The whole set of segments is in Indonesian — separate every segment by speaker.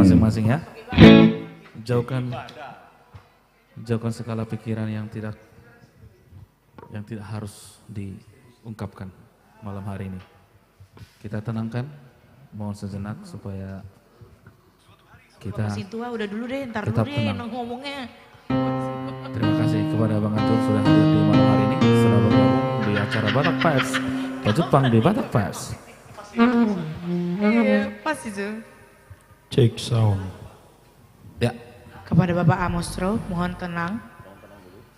Speaker 1: masing-masing ya. Jauhkan segala pikiran yang tidak harus diungkapkan malam hari ini. Kita tenangkan, mohon sejenak supaya kita
Speaker 2: Tua udah dulu deh, ntar dulu
Speaker 1: tetap
Speaker 2: deh
Speaker 1: tenang.
Speaker 2: ngomongnya.
Speaker 1: Terima kasih kepada Bang Atul sudah hadir di malam hari ini, sudah bergabung di acara Batak Vibes ke Jepang di Batak Vibes.
Speaker 2: Iya, pas itu.
Speaker 3: Check sound.
Speaker 1: Ya,
Speaker 2: Kepada Bapak Amostro, mohon tenang.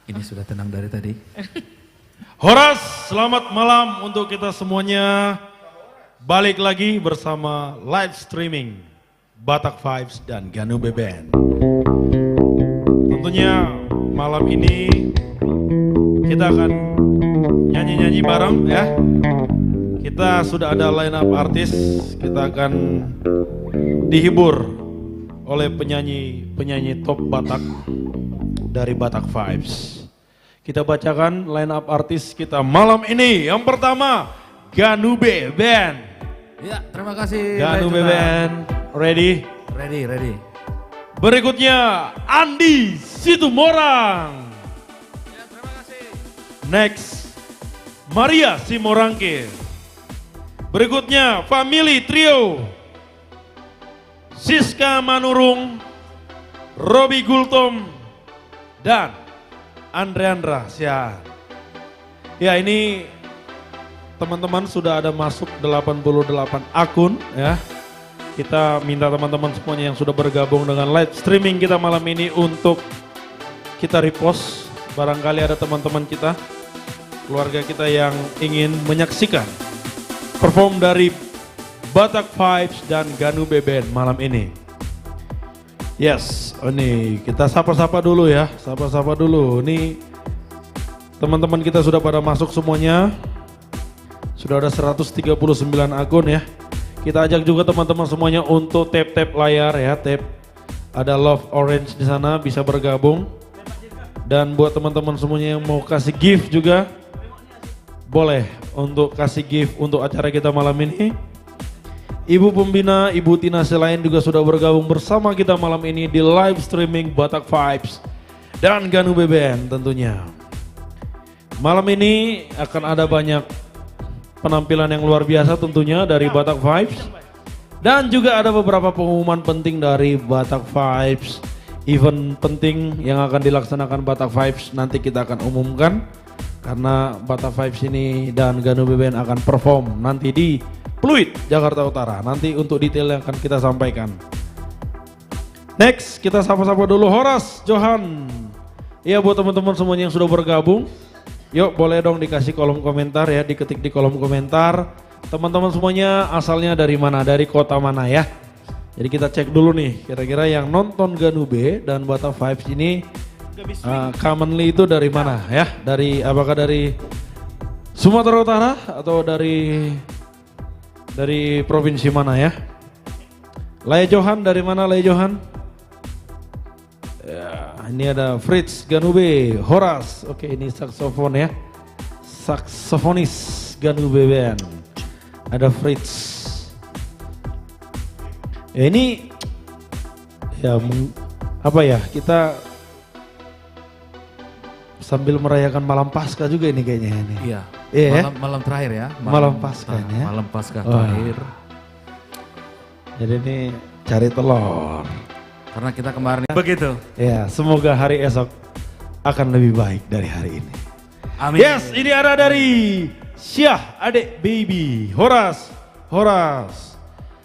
Speaker 1: ini sudah tenang dari tadi.
Speaker 3: Horas, selamat malam untuk kita semuanya. Balik lagi bersama live streaming Batak Vibes dan Ganube Band. Tentunya malam ini kita akan nyanyi-nyanyi bareng ya. Kita sudah ada line up artis, kita akan dihibur oleh penyanyi top Batak dari Batak Vibes. Kita bacakan line up artis kita malam ini. Yang pertama, Ganube Band.
Speaker 1: Ya, terima kasih.
Speaker 3: Ganube Band, ready?
Speaker 1: Ready.
Speaker 3: Berikutnya, Andi Situmorang.
Speaker 1: Ya, terima kasih.
Speaker 3: Next, Maria Simorangke. Berikutnya, Family Trio. Siska Manurung, Robi Gultom, dan Andreandra Sian. Ya, ini teman-teman sudah ada masuk 88 akun ya. Kita minta teman-teman semuanya yang sudah bergabung dengan live streaming kita malam ini untuk kita repost. Barangkali ada teman-teman kita, keluarga kita yang ingin menyaksikan perform dari Batak Vibes dan Ganube Band malam ini. Yes, ini kita sapa-sapa dulu ya, sapa-sapa dulu. Ini teman-teman kita sudah pada masuk semuanya. Sudah ada 139 akun ya. Kita ajak juga teman-teman semuanya untuk tap-tap layar ya, tap. Ada Love Orange di sana bisa bergabung. Dan buat teman-teman semuanya yang mau kasih gift juga boleh untuk kasih gift untuk acara kita malam ini. Ibu Pembina, Ibu Tina Selain juga sudah bergabung bersama kita malam ini di live streaming Batak Vibes dan Ganube Band tentunya. Malam ini akan ada banyak penampilan yang luar biasa tentunya dari Batak Vibes. Dan juga ada beberapa pengumuman penting dari Batak Vibes. Event penting yang akan dilaksanakan Batak Vibes nanti kita akan umumkan. Karena Batak Vibes ini dan Ganube Band akan perform nanti di Pluit, Jakarta Utara. Nanti untuk detail yang akan kita sampaikan. Next, kita sapa-sapa dulu Horas Johan. Ya, buat teman-teman semuanya yang sudah bergabung. Yuk boleh dong dikasih kolom komentar ya, diketik di kolom komentar. Teman-teman semuanya asalnya dari mana, dari kota mana ya. Jadi kita cek dulu nih, kira-kira yang nonton Ganube dan Batak Vibes ini commonly itu dari mana ya. Apakah dari Sumatera Utara atau dari provinsi mana ya. Laya Johan dari mana Laya Johan? Ya, ini ada Fritz Ganube, Horas. Oke, ini saksofon ya. Saksofonis Ganube Band. Ada Fritz. Ya ini ya apa ya? Kita sambil merayakan malam Paskah juga ini kayaknya ini.
Speaker 1: Iya.
Speaker 3: Iya.
Speaker 1: Malam terakhir ya.
Speaker 3: Malam Paskah ya.
Speaker 1: Malam Paskah terakhir.
Speaker 3: Jadi ini cari telur.
Speaker 1: Karena kita kemarin begitu.
Speaker 3: Ya, semoga hari esok akan lebih baik dari hari ini.
Speaker 1: Amin.
Speaker 3: Yes, ini ada dari Syah, adik baby, Horas.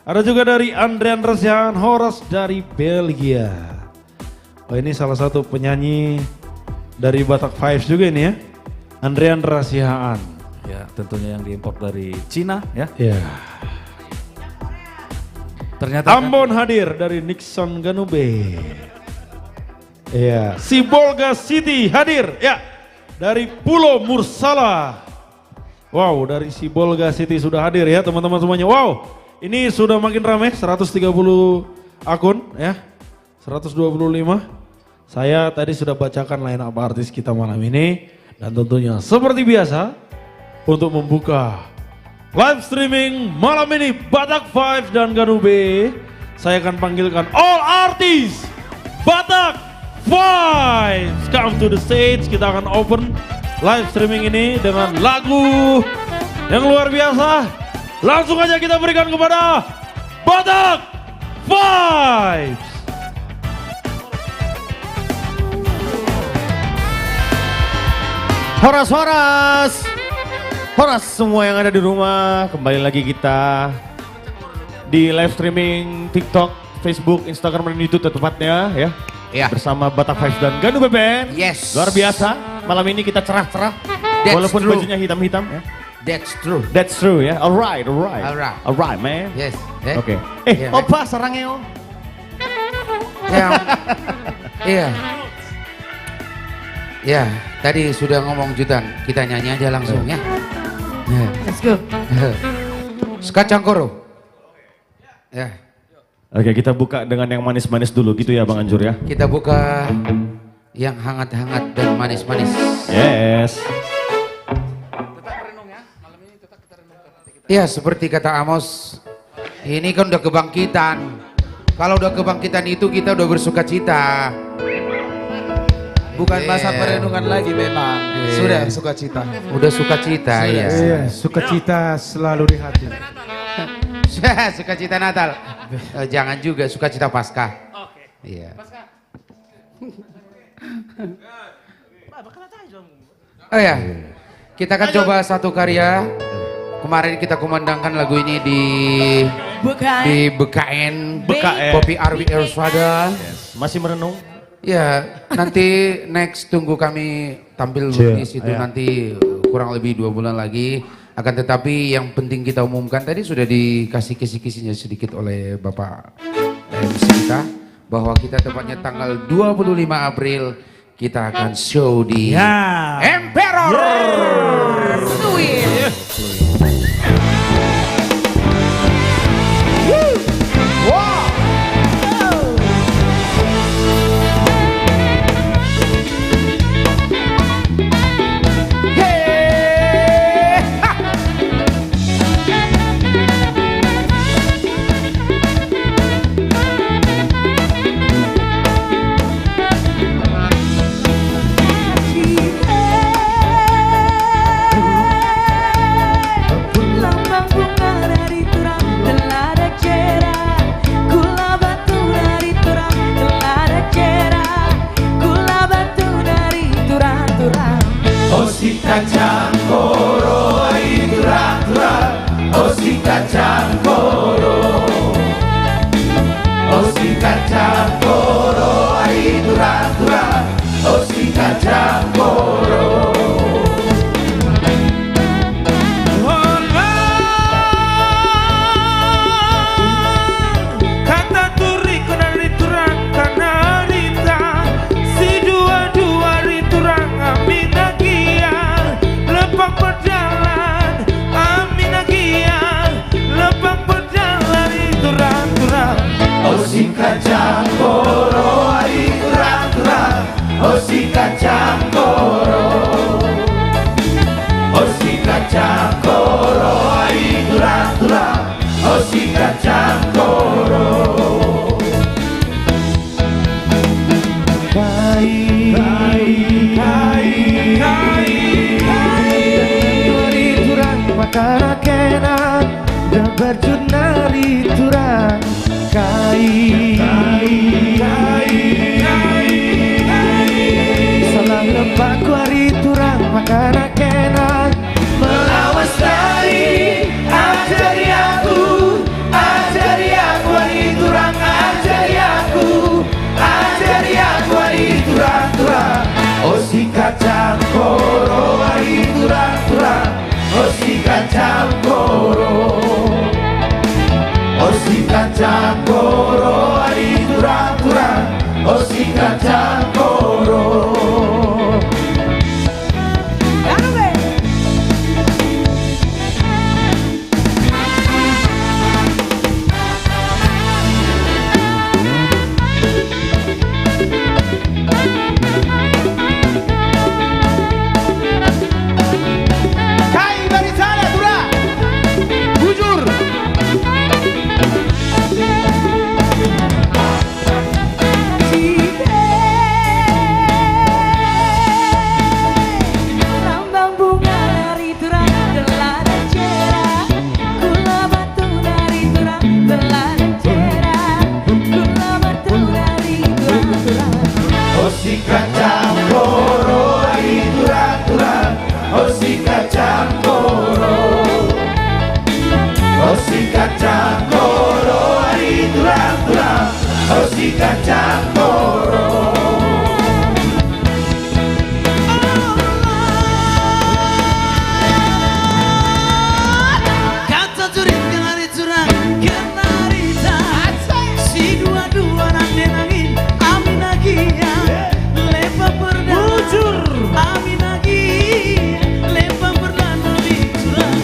Speaker 3: Ada juga dari Andrean Rasian, Horas dari Belgia. Oh, ini salah satu penyanyi dari Batak Vibes juga ini ya. Andrean Rasiaan.
Speaker 1: Ya, tentunya yang diimpor dari Cina ya.
Speaker 3: Ya.
Speaker 1: Ternyata
Speaker 3: Ambon hadir dari Nixon Ganube. Ya, Sibolga City hadir ya dari Pulau Mursala. Wow, dari Sibolga City sudah hadir ya teman-teman semuanya. Wow, ini sudah makin ramai 130 akun ya. 125. Saya tadi sudah bacakan line up artis kita malam ini dan tentunya seperti biasa untuk membuka live streaming malam ini Batak Vibes dan Ganube. saya akan panggilkan all artists Batak Vibes come to the stage. Kita akan open live streaming ini dengan lagu yang luar biasa. Langsung aja kita berikan kepada Batak Vibes.
Speaker 4: Horas semua yang ada di rumah, kembali lagi kita di live streaming TikTok, Facebook, Instagram, dan YouTube tepatnya ya.
Speaker 5: Iya.
Speaker 4: Bersama Batak Vibes dan Ganu Beben.
Speaker 5: Yes.
Speaker 4: Luar biasa, malam ini kita cerah-cerah.
Speaker 5: That's
Speaker 4: Walaupun
Speaker 5: true.
Speaker 4: bajunya hitam-hitam ya.
Speaker 5: That's true.
Speaker 4: That's true ya, alright.
Speaker 5: Alright.
Speaker 4: Man.
Speaker 5: Yes.
Speaker 4: Oke.
Speaker 5: Iya, man.
Speaker 4: Opa sarangnya oh.
Speaker 5: Iya. Ya, tadi sudah ngomong Jutan, kita nyanyi aja langsung ya.
Speaker 2: Let's go.
Speaker 5: Skacangkoro. Ya,
Speaker 4: Oke, kita buka dengan yang manis-manis dulu gitu ya Bang Anjur ya.
Speaker 5: kita buka yang hangat-hangat dan manis-manis.
Speaker 4: Yes.
Speaker 5: Ya, seperti kata Amos, ini kan udah kebangkitan. Kalau udah kebangkitan itu kita udah bersuka cita.
Speaker 6: Bukan masa perenungan lagi memang.
Speaker 5: Iya.
Speaker 6: Sudah sukacita.
Speaker 5: Udah suka cita ya.
Speaker 7: Iya, sukacita selalu di hati.
Speaker 5: Sukacita Natal. Jangan juga sukacita Paskah. Iya. Oh ya, kita akan coba satu karya. Kemarin kita kumandangkan lagu ini di
Speaker 2: Bukan.
Speaker 5: BKN,
Speaker 4: BKN.
Speaker 5: Poppy Arwi Erswada.
Speaker 4: Masih merenung?
Speaker 5: Ya, nanti next tunggu kami tampil di situ nanti kurang lebih 2 bulan lagi. Akan tetapi yang penting kita umumkan tadi sudah dikasih kisi-kisinya sedikit oleh Bapak MC kita bahwa kita tepatnya tanggal 25 April kita akan show di Emperor.
Speaker 8: Lambang bunga dari turang telada cerah, gula batu dari turang telada cerah, gula batu dari turang-turang.
Speaker 9: Oh si kacang koro ai turang-turang, oh si kacang koro, oh si kacang koro ai turang-turang, oh si kacang koro.
Speaker 3: Kata turiku dari turang karena rita, si dua-dua riturang amina gia, lepang berjalan amina gia, lepang berjalan riturang-turang.
Speaker 9: Oh si kacang koro ai turang-turang, oh si kacang koro, oh si kacang koro ai turang-turang, oh si kacang koro.
Speaker 7: Dari turang pakara kenan dan berjunari turang kai. Salah lepak kuari
Speaker 9: kacang koro.
Speaker 8: Kata curit kenari curang kenari tak si dua-dua nanti nangin amin lagi ya lepa perdana bujur amin lagi lepa perdana di curang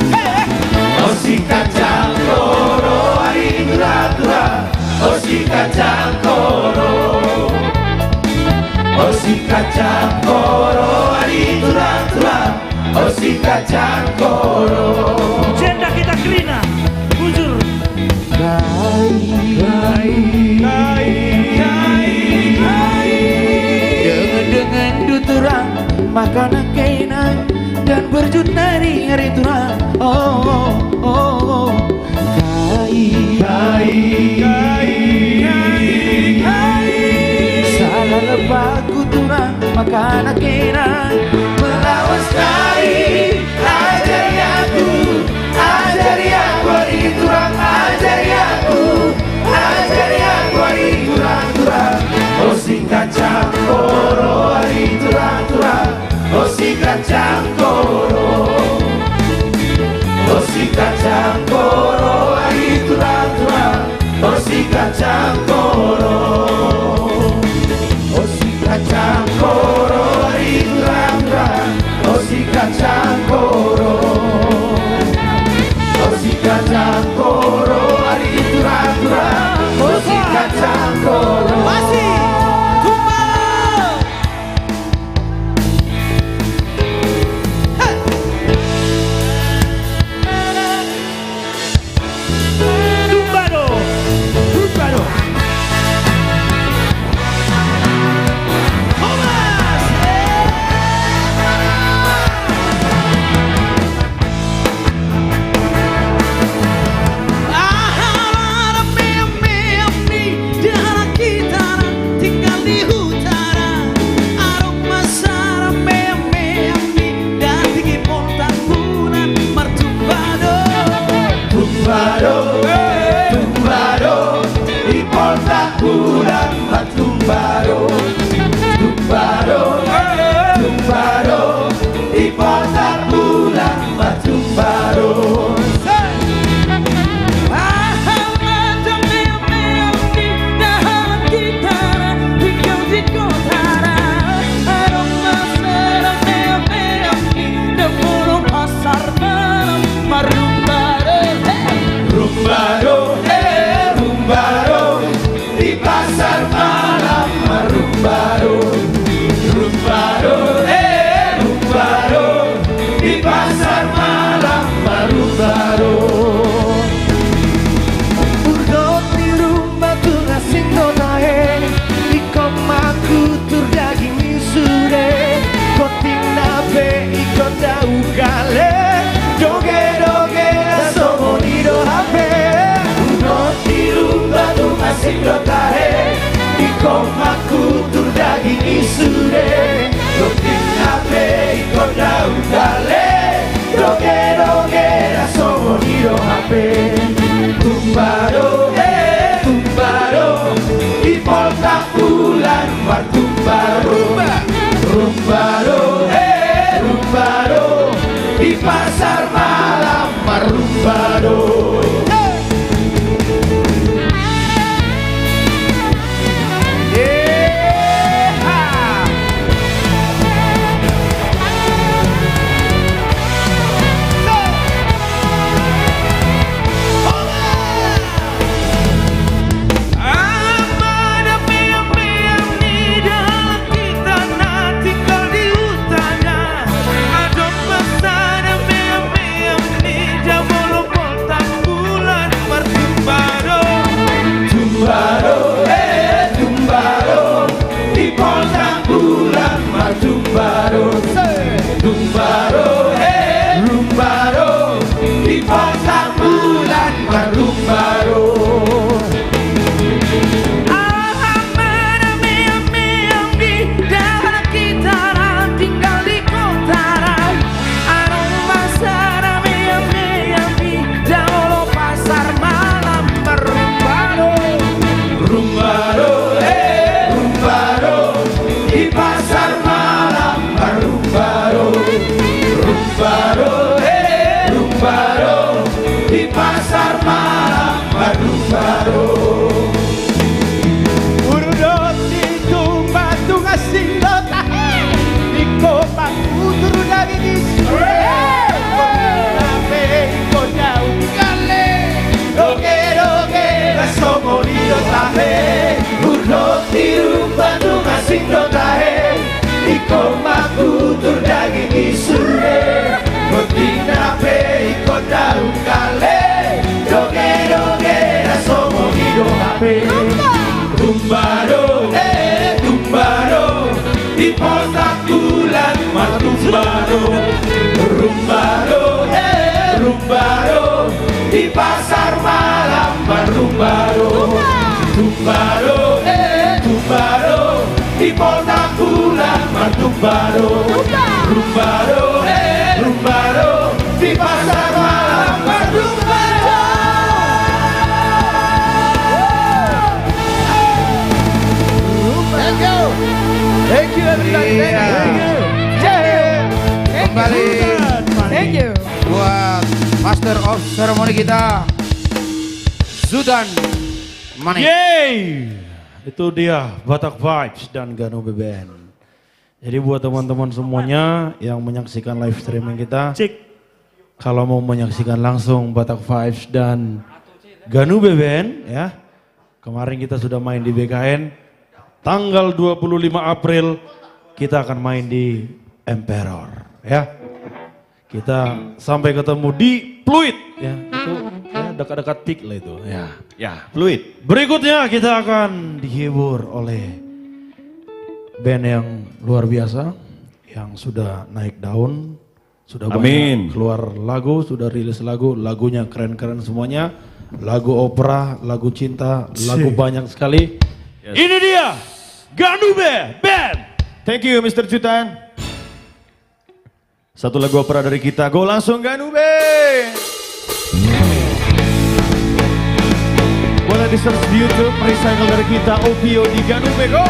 Speaker 9: Oh si kacang koro hari tura-tura. Oh si kacang koro. Oh si kacang koro hari tura-tura. Oh si kacang koro.
Speaker 8: jenda kita kerina bujur
Speaker 5: Dengan duturang makanan kainan dan berjut nari hari turang. Oh, oh, oh. Salah lebaku turang makanan kainan melawas kai. Ajari aku hari turang. Ajari aku hari turang.
Speaker 9: Oh si kacang koro hari tura-tura. Oh si kacang koro. Oh si kacang koro hari tura-tura. Oh si kacang koro. Oh si kacang koro hari tura-tura. Oh si kacang koro. Oh si kacang koro hari tura-tura. Oh si kacang koro.
Speaker 8: masih kumbang Tumbado
Speaker 9: Tumbado, di Pontak Bulan Tumbado, di Pontak Bulan Tumbado. Rumbado, di pasar malam Rumbado, di pasar malam Rumbado.
Speaker 7: Urgot di rumah tuh ngasih notahe ikon maku tur daging misure koting nabe ikon dau gale doge asomo di do hape.
Speaker 9: Urgot di rumah tuh ngasih notahe ikon maku tur daging isure koting nabe ikon dau gale doge asomo di do hape. Tumbado, di Pontak Bulan Tumbado, Rumbado, di pasar malam Rumbado. sure Kotina pe ikota ukale Doge doge rasomo hido hape Tumbaro tumbaro Di poltak bulan matumbaro Rumbaro rumbaro Di pasar malam barumbaro Tumbaro tumbaro Di poltak bulan matumbaro Rumbaro rumbaro Di pasar malam barumbaro
Speaker 7: Thank you everybody.
Speaker 5: Kembali
Speaker 2: Thank you.
Speaker 5: buat Master of Ceremony kita, Zudan Manik.
Speaker 3: Yeay! Itu dia Batak Vibes dan Ganu Beben. Jadi buat teman-teman semuanya yang menyaksikan live streaming kita, kalau mau menyaksikan langsung Batak Vibes dan Ganu Beben ya, kemarin kita sudah main di BKN. Tanggal 25 April kita akan main di Emperor ya. Kita sampai ketemu di Pluit ya. Itu ya dekat-dekat Tik lah itu ya.
Speaker 4: Ya, Fluid.
Speaker 3: Berikutnya kita akan dihibur oleh band yang luar biasa yang sudah naik daun, sudah
Speaker 4: Amin.
Speaker 3: banyak keluar lagu, sudah rilis lagu, lagunya keren-keren semuanya. Lagu opera, lagu cinta, lagu banyak sekali. Ini dia Ganube Band.
Speaker 4: Thank you Mr. Jutan. Satu lagu opera dari kita, go langsung Ganube. Boleh di search di YouTube, recycle dari kita, Opio di Ganube, go.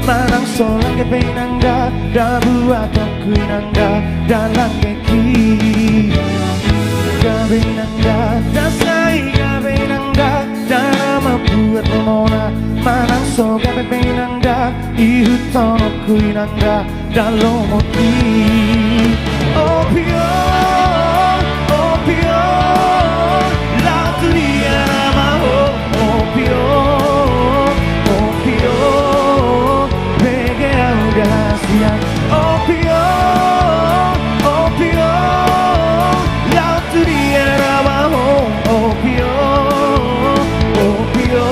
Speaker 7: Manang solang ke penangga dabu atau kunangga dalam keki gabenangga dasai gabenangga dana buat memona manang so gabenangga ihutono kunangga dalam moti opio opio la tuya nama opio opio Opio, opio, laut dia rabaho. Opio, opio,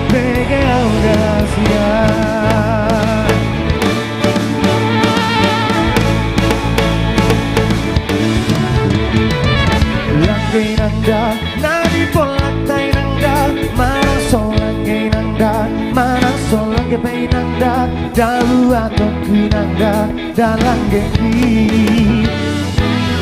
Speaker 7: pegue audacia. Langgai nanda, nadi polatai nanda, mana solangai nanda, mana solangai pei nanda. Dalu atau kunangga dalam geki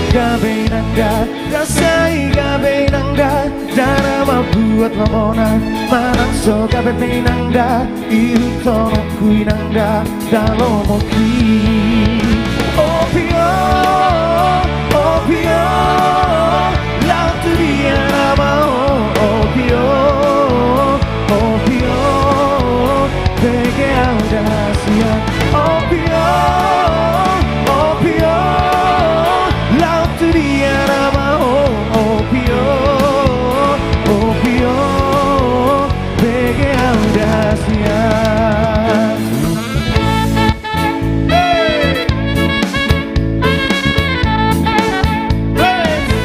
Speaker 7: gabenangga rasai gabenangga dana buat mamona manang so gabenangga iutono kunangga dalam moki opio opio laut dia nama opio opio pegue audacia opio opio laut dia nama opio opio pegue audacia hey. Hey.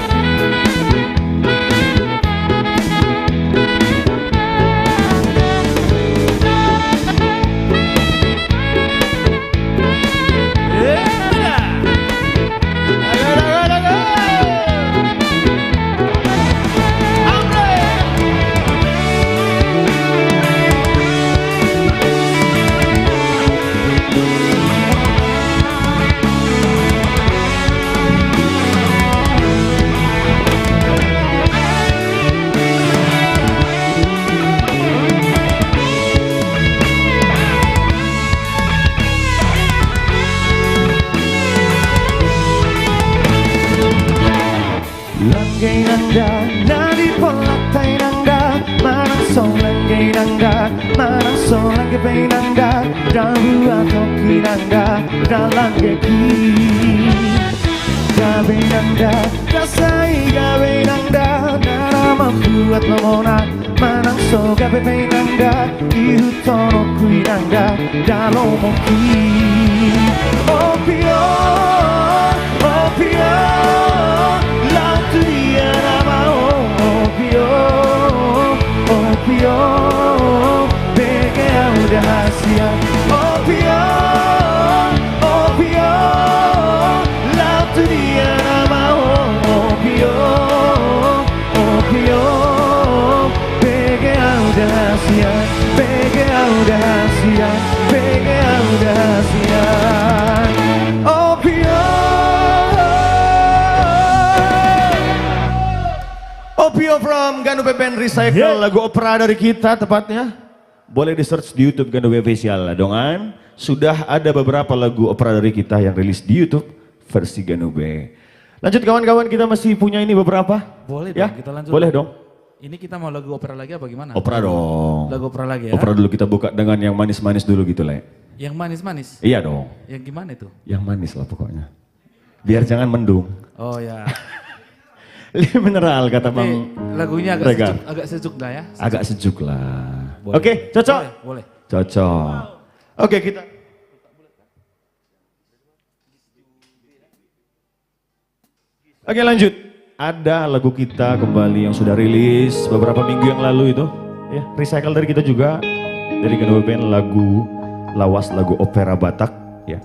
Speaker 7: nangga nadi polatai nangga manang solang gay nangga manang solang gay nangga dalu atau kinangga dalang geki gawe nangga rasai gawe nangga nara membuat lemona manang so gawe nangga ihutono kuinangga dalo moki opio opio laut dia nama opio opio bege udah hasia opio opio laut dia nama opio opio bege udah hasia bege udah hasia bege udah hasia opio
Speaker 4: Opio from Ganu Band Recycle, lagu opera dari kita tepatnya. Boleh di search di YouTube Ganu Official dongan. Sudah ada beberapa lagu opera dari kita yang rilis di YouTube versi Ganu B. Lanjut kawan-kawan, kita masih punya ini beberapa.
Speaker 1: Boleh
Speaker 4: ya?
Speaker 1: dong, kita lanjut.
Speaker 4: Boleh dong.
Speaker 1: Ini kita mau lagu opera lagi apa gimana?
Speaker 4: Opera dong.
Speaker 1: Lagu opera lagi ya?
Speaker 4: Opera dulu, kita buka dengan yang manis-manis dulu gitu lah.
Speaker 1: Yang manis-manis?
Speaker 4: Iya dong.
Speaker 1: Yang gimana itu?
Speaker 4: Yang manis lah pokoknya. Biar jangan mendung.
Speaker 1: Oh ya.
Speaker 4: Mineral kata
Speaker 1: Tapi
Speaker 4: Bang.
Speaker 1: lagunya agak sejuk lah ya?
Speaker 4: Agak sejuk lah.
Speaker 1: Boleh.
Speaker 4: Oke, cocok?
Speaker 1: Boleh.
Speaker 4: Cocok. Oke, kita. Oke, lanjut. Ada lagu kita kembali yang sudah rilis beberapa minggu yang lalu itu. Ya, recycle dari kita juga. Dari Ganu Band lagu lawas, lagu opera Batak. Ya.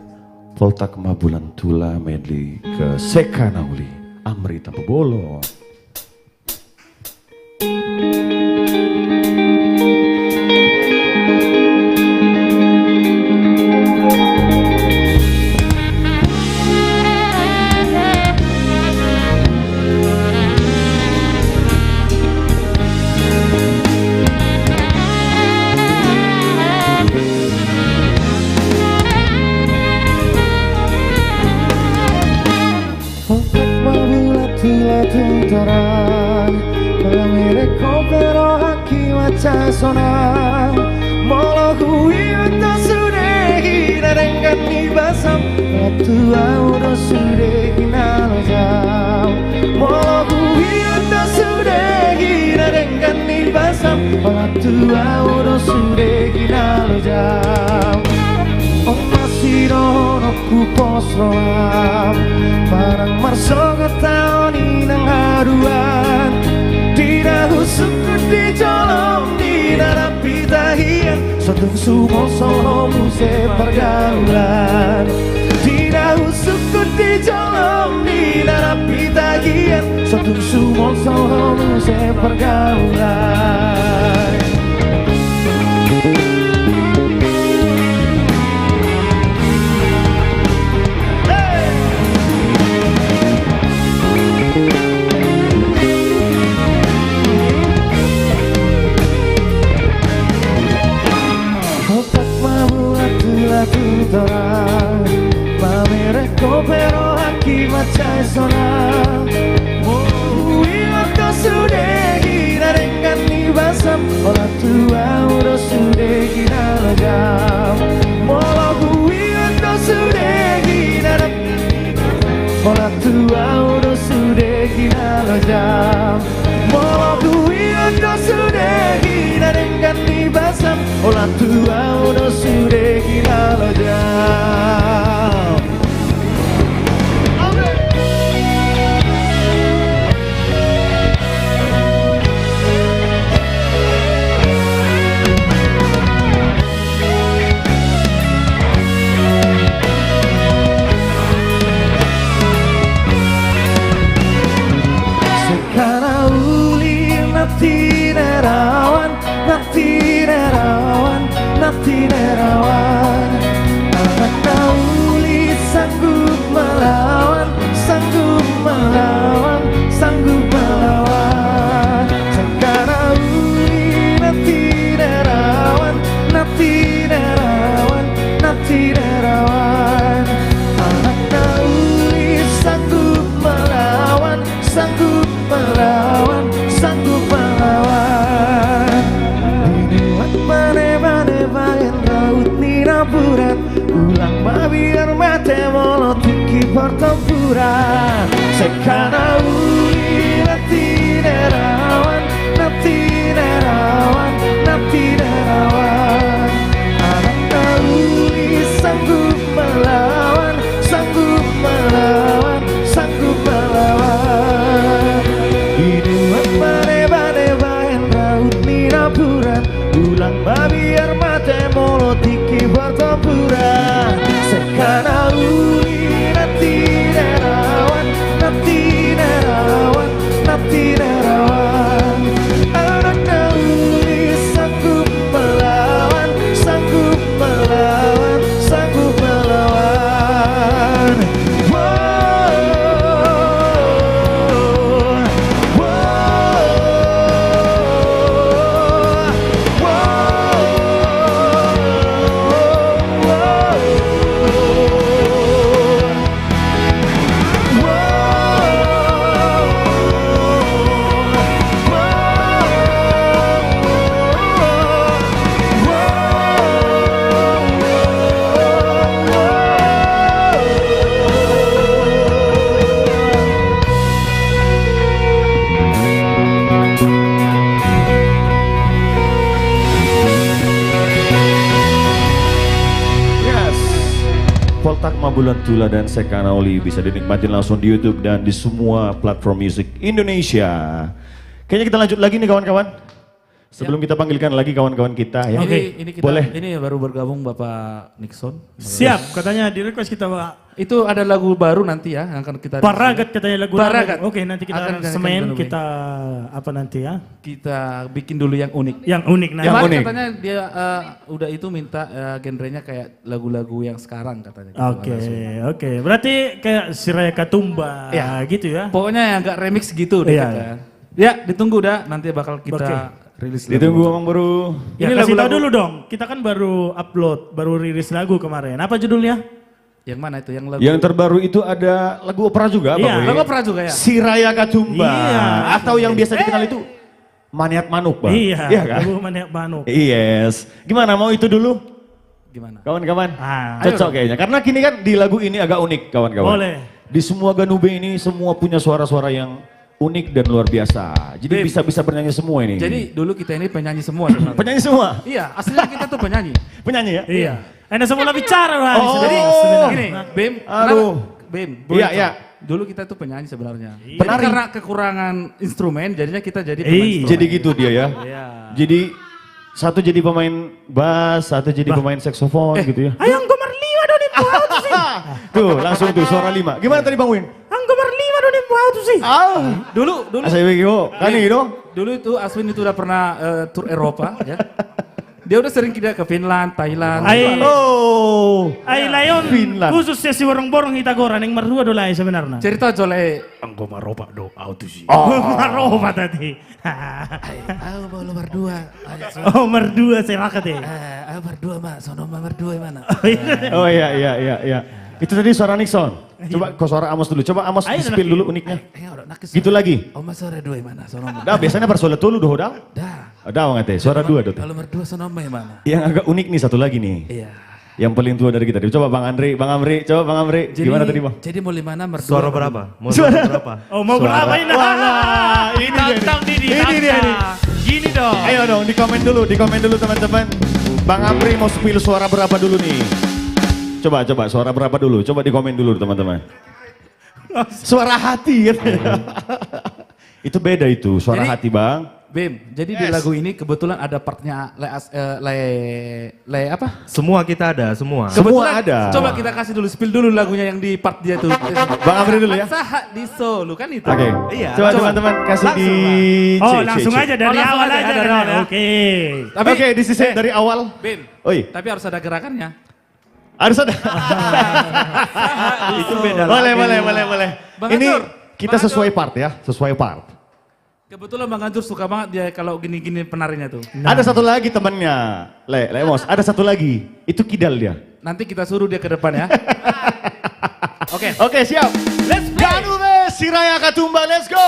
Speaker 4: Volta Kemabulan Tula medley ke Sekanauli. Amri tanpa bolo.
Speaker 7: Tuntaran Mengereko pero haki wajah sonang Molo kui untuk sudehi Narengkan di basam Waktu audo sudehi nalo jam Molo kui untuk sudehi Narengkan di basam Waktu audo sudehi nalo jam Oh masih dono ku posroam Parang marsoga taoni nang haruan Dina husukku di colong Dina rapi tahian Sotung sumo solo muse pergaulan Dina husukku di colong Dina rapi tahian Sotung sumo solo muse pergaulan Tutoran Mamereko pero haki macai sonang Wiwato sudehi Narengkan ni basam Ola tua udah sudehi nalajam Molo wiwato sudehi Narengkan ni basam Ola tua udah sudehi nalajam Molo wiwato sudehi Narengkan ni basam Ola tua udah sudehi nalajam Nati nerawan Anak nauli sanggup melawan Sanggup melawan Sanggup melawan Sekarauli nati nerawan Nati nerawan Nati nerawan Anak nauli sanggup melawan Sanggup melawan
Speaker 4: Takma Bulan Tula dan Sekanauli bisa dinikmati langsung di YouTube dan di semua platform musik Indonesia. Kayaknya kita lanjut lagi nih kawan-kawan. Sebelum kita panggilkan lagi kawan-kawan kita ya.
Speaker 1: Ini kita,
Speaker 4: boleh.
Speaker 1: Ini baru bergabung Bapak Nixon.
Speaker 10: Siap, katanya di request kita Pak.
Speaker 1: Itu ada lagu baru nanti ya, yang akan kita.
Speaker 10: Paragat katanya lagu.
Speaker 1: Paragat.
Speaker 10: Oke, nanti kita semen kita apa nanti ya?
Speaker 1: Kita bikin dulu yang unik.
Speaker 10: Yang unik nah.
Speaker 4: Yang unik.
Speaker 1: Katanya dia udah itu minta genrenya kayak lagu-lagu yang sekarang katanya.
Speaker 10: Oke. Berarti kayak Siraya Katumba gitu ya.
Speaker 1: Pokoknya yang agak remix gitu deh. Ya, ditunggu dah, nanti bakal kita rilis.
Speaker 4: Ditunggu Bang Bro.
Speaker 10: Ya, ini kasih tahu dulu dong. Kita kan baru upload, baru rilis lagu kemarin. Apa judulnya?
Speaker 1: Yang mana itu? Yang lagu?
Speaker 4: Yang terbaru itu ada lagu opera juga Bang Boy.
Speaker 1: Lagu opera juga ya?
Speaker 4: Siraya Katumba.
Speaker 10: Iya.
Speaker 4: Atau yang biasa dikenal itu Maniat Manuk Bang.
Speaker 10: Iya
Speaker 4: kan?
Speaker 10: lagu Maniat Manuk.
Speaker 4: Yes. Gimana mau itu dulu?
Speaker 1: Gimana?
Speaker 4: Kawan-kawan? Cocok kayaknya. Karena kini kan di lagu ini agak unik kawan-kawan.
Speaker 10: Boleh.
Speaker 4: Di semua Ganube ini semua punya suara-suara yang unik dan luar biasa. Jadi bisa bernyanyi semua ini.
Speaker 1: Jadi dulu kita ini penyanyi semua sebenarnya.
Speaker 4: Penyanyi semua?
Speaker 1: Iya, aslinya kita tuh penyanyi.
Speaker 4: Penyanyi ya?
Speaker 10: Iya. Anda semula bicara lah.
Speaker 1: Jadi gini, Bim.
Speaker 4: Aduh.
Speaker 1: Bim.
Speaker 4: Iya.
Speaker 1: Dulu kita tuh penyanyi sebenarnya.
Speaker 4: Penari.
Speaker 1: Karena kekurangan instrumen, jadinya kita jadi pemain instrumen.
Speaker 4: Jadi gitu dia ya?
Speaker 1: Iya.
Speaker 4: Jadi satu jadi pemain bass, satu jadi pemain saksofon gitu ya?
Speaker 10: Ayo Anggomar 5 dong di bawah tuh sih.
Speaker 4: Tuh langsung tuh suara 5. Gimana tadi Bang Win?
Speaker 10: Anggomar 5 dong di bawah tuh sih.
Speaker 1: Dulu.
Speaker 4: Saya begini kan itu.
Speaker 1: Dulu itu Aswin itu udah pernah tur Eropa ya. Dia udah sering kita ke Finland, Thailand.
Speaker 10: Ay layon.
Speaker 4: Finland.
Speaker 10: Khususnya si borong-borong Hitagoran yang merdua dolai sebenarnya.
Speaker 1: Cerita jole.
Speaker 10: Anggomar ropa do auto sih. Anggomar ropa tadi.
Speaker 1: Aku mau berdua.
Speaker 10: Oh merdua saya rakat ya.
Speaker 1: Aku berdua mak, sono berdua mana?
Speaker 4: Oh iya. Itu tadi suara Nixon. Coba kau suara Amos dulu. Coba Amos di-spill dulu uniknya. Gitu lagi.
Speaker 1: Oh mas suara dua mana? Sono.
Speaker 4: Dah biasanya bersuara dulu doh dah. Dah ngate. Suara dua doh.
Speaker 1: Kalau berdua sono mana?
Speaker 4: Yang agak unik nih satu lagi nih.
Speaker 1: Iya.
Speaker 4: Yang paling tua dari kita. Coba Bang Amri. Coba Bang Amri. Gimana tadi Bang?
Speaker 1: Jadi mau mana berdua?
Speaker 6: Suara berapa? Mau suara berapa?
Speaker 10: Oh mau berapa ini?
Speaker 4: Wah, ini dia nih.
Speaker 10: Gini dong.
Speaker 4: Ayo dong di komen dulu teman-teman. Bang Amri mau spill suara berapa dulu nih? Coba suara berapa dulu? Coba di komen dulu teman-teman. Suara hati katanya. Itu beda itu, suara hati Bang.
Speaker 1: Bim, jadi di lagu ini kebetulan ada partnya apa?
Speaker 6: Semua kita ada, semua.
Speaker 1: Kebetulan,
Speaker 4: ada.
Speaker 1: Coba kita kasih dulu, spill dulu lagunya yang di part dia tuh.
Speaker 4: Bang Amri dulu ya.
Speaker 1: Sahat di Solo kan itu.
Speaker 4: Oke.
Speaker 6: Iya.
Speaker 4: Coba teman-teman kasih di
Speaker 10: Oh langsung aja dari awal aja. Oke.
Speaker 4: Oke, this is it dari awal.
Speaker 1: Bim,
Speaker 4: Oi,
Speaker 1: tapi harus ada gerakannya.
Speaker 4: harus ada.
Speaker 6: Itu beda.
Speaker 4: Boleh.
Speaker 1: Bang
Speaker 4: Ini
Speaker 1: Anjur,
Speaker 4: kita
Speaker 1: Bang
Speaker 4: sesuai part ya, sesuai part.
Speaker 1: Kebetulan Bang Anjur suka banget dia kalau gini-gini penarinya tuh.
Speaker 4: Ada satu lagi temannya, Lemos. Ada satu lagi, itu kidal dia.
Speaker 1: Nanti kita suruh dia ke depan ya.
Speaker 4: Oke, siap.
Speaker 1: Let's play.
Speaker 4: Ganube Siraya Katumba, let's go.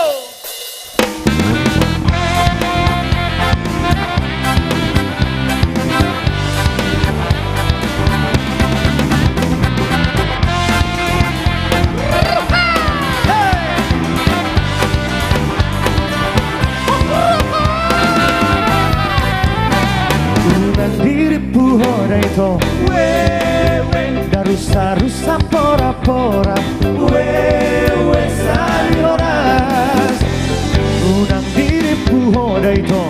Speaker 7: Diripu hoda itu Darussa pora-pora Sarioras Unang diripu hoda itu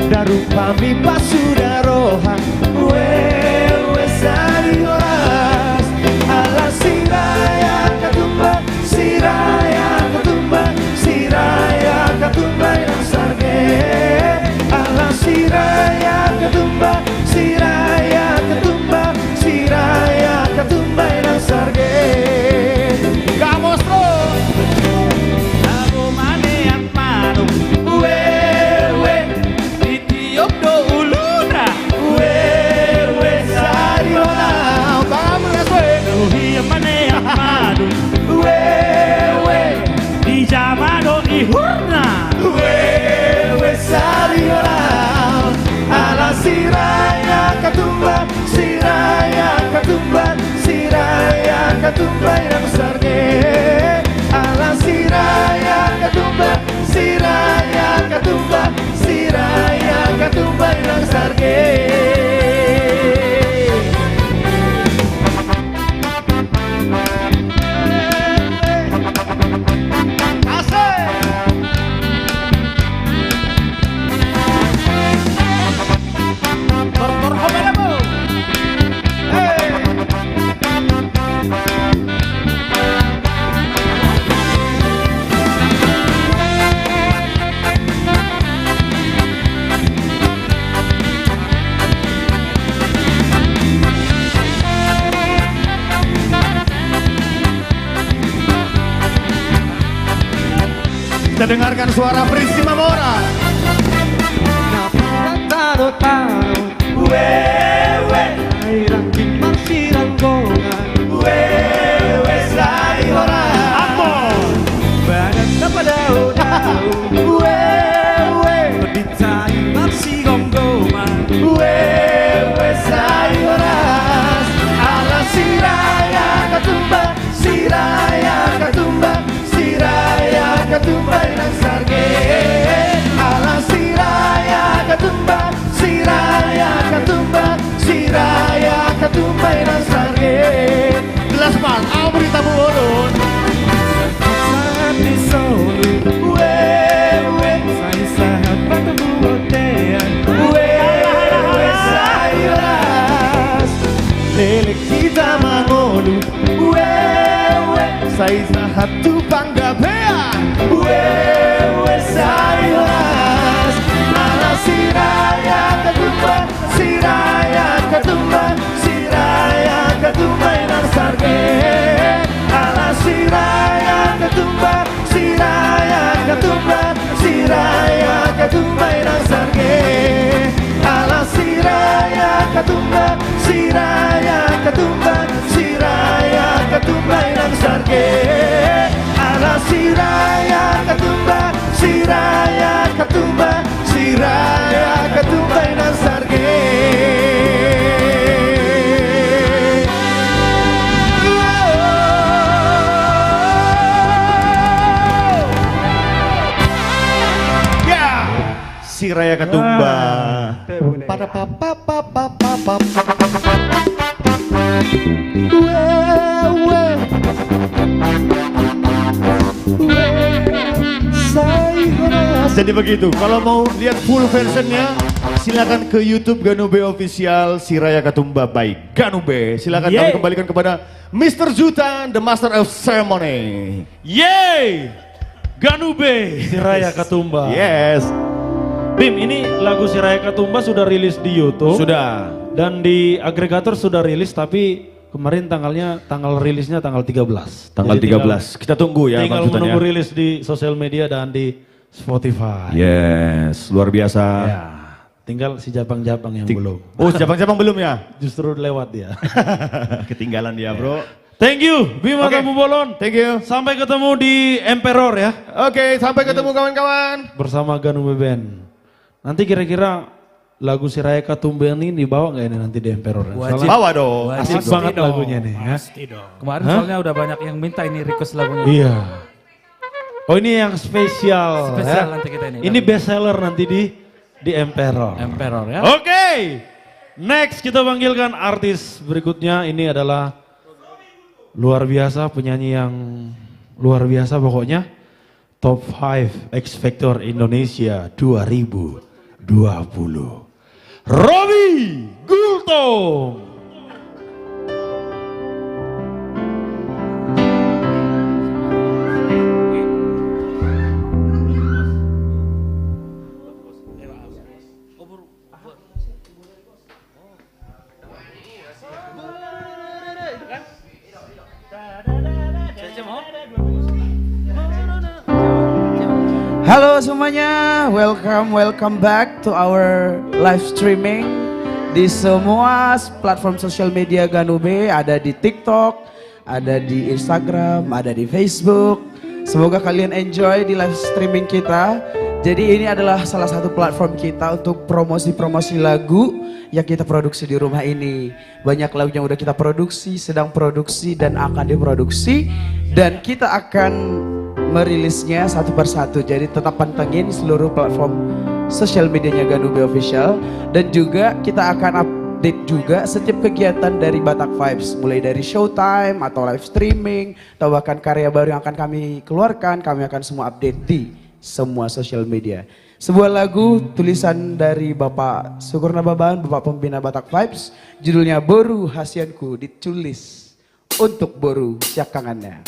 Speaker 7: Daru pami pasudaroha Sarioras Ala Siraya Katumba Siraya Katumba Siraya Katumba yang sarge Ala Siraya Katumba Siraya Katumba Siraya Katumba yang sarge Vamos
Speaker 10: Aku maniat manuk.
Speaker 1: Ditiup do uluna.
Speaker 7: Sariola Vamos
Speaker 10: Uhi maniat manuk. Di jamano ihurna.
Speaker 7: Sariola Ala Siraya Katumba Siraya Katumba Siraya Katumba yang sarge Ala Siraya Katumba Siraya Katumba Siraya Katumba yang sarge
Speaker 4: Kita dengarkan suara Prisi Mamora.
Speaker 7: Wewe Airang masirang gongan Wewe sayora Amor Badan kepada daun Wewe Berdicai masih gonggoman Wewe sayora Ala siraya katumba Siraya katumba Siraya katumba Inang sarge Ala siraya katumba Siraya katumba, siraya katumba inang sarge. Gelas mal, aku berita burun. Saat disoli, wewe, saya sangat bertemu hotean. Wewe sayuras, lele kita mangolu. Wewe, saya sangat tupang gabean. Wewe sayuras, ala siraya katumba, siraya katumba, siraya katumba inang sarge. Ala siraya katumba, siraya katumba, siraya katumba inang sarge. Ala siraya katumba, siraya katumba, siraya katumba inang sarge. Ala siraya katumba, siraya katumba, siraya katumba inang sarge.
Speaker 4: Siraya Katumba. Pada papa papa papa. Jadi begitu. Kalau mau lihat full versionnya, silakan ke YouTube Ganube Official Siraya Katumba by Ganube. Silakan kami kembalikan kepada Mr. Zutan, the Master of Ceremony.
Speaker 3: Yeay! Ganube Siraya Katumba.
Speaker 4: Yes.
Speaker 3: Bim, ini lagu Siraya Katumba sudah rilis di YouTube.
Speaker 4: Sudah.
Speaker 3: Dan di agregator sudah rilis, tapi kemarin tanggal rilisnya tanggal 13.
Speaker 4: Tanggal
Speaker 3: Jadi
Speaker 4: 13. Kita tunggu ya.
Speaker 3: Tinggal menunggu rilis di sosial media dan di Spotify.
Speaker 4: Yes, luar biasa.
Speaker 3: Ya, tinggal si Japang-Japang yang belum.
Speaker 4: Oh, Japang-Japang belum ya?
Speaker 3: Justru lewat dia.
Speaker 4: Ketinggalan dia, bro.
Speaker 3: Thank you, Bima Tamu Bolon.
Speaker 4: Thank you.
Speaker 3: Sampai ketemu di Emperor ya.
Speaker 4: Oke, sampai ketemu kawan-kawan.
Speaker 3: Bersama Ganube Band. Nanti kira-kira lagu Siraya Katumba ini dibawa nggak ini nanti di Emperor?
Speaker 4: Wajib. Bawa dong.
Speaker 3: Asik banget lagunya nih. Ya.
Speaker 10: Pasti dong.
Speaker 1: Kemarin soalnya udah banyak yang minta ini request lagunya.
Speaker 3: Iya. Oh ini yang spesial.
Speaker 1: Spesial
Speaker 3: ya.
Speaker 1: nanti kita ini.
Speaker 3: Ini best seller nanti di Emperor.
Speaker 1: Emperor ya.
Speaker 3: Oke. Next kita panggilkan artis berikutnya. Ini adalah luar biasa, penyanyi yang luar biasa pokoknya. Top 5 X Factor Indonesia 2020. Robi Gultom.
Speaker 2: Halo semuanya, welcome back to our live streaming di semua platform sosial media Ganube, ada di TikTok, ada di Instagram, ada di Facebook. Semoga kalian enjoy di live streaming kita. Jadi ini adalah salah satu platform kita untuk promosi-promosi lagu yang kita produksi di rumah ini. Banyak lagu yang udah kita produksi, sedang produksi dan akan diproduksi, dan kita akan merilisnya satu persatu. Jadi tetap pantengin seluruh platform sosial medianya Ganube Official, dan juga kita akan update juga setiap kegiatan dari Batak Vibes, mulai dari showtime atau live streaming atau bahkan karya baru yang akan kami keluarkan. Kami akan semua update di semua sosial media. Sebuah lagu tulisan dari Bapak Sukurna Baban, Bapak Pembina Batak Vibes, judulnya Boru Hasianku, ditulis untuk Boru Syakangannya.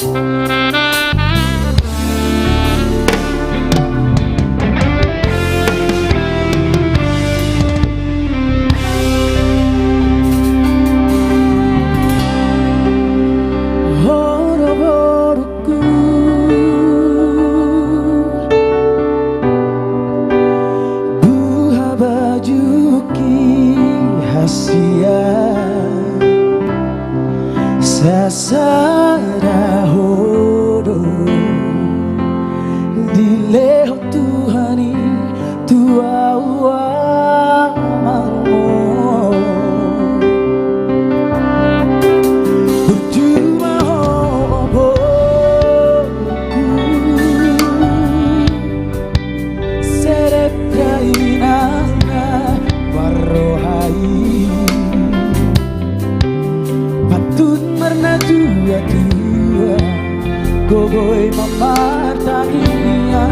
Speaker 2: Gogoi mematanginya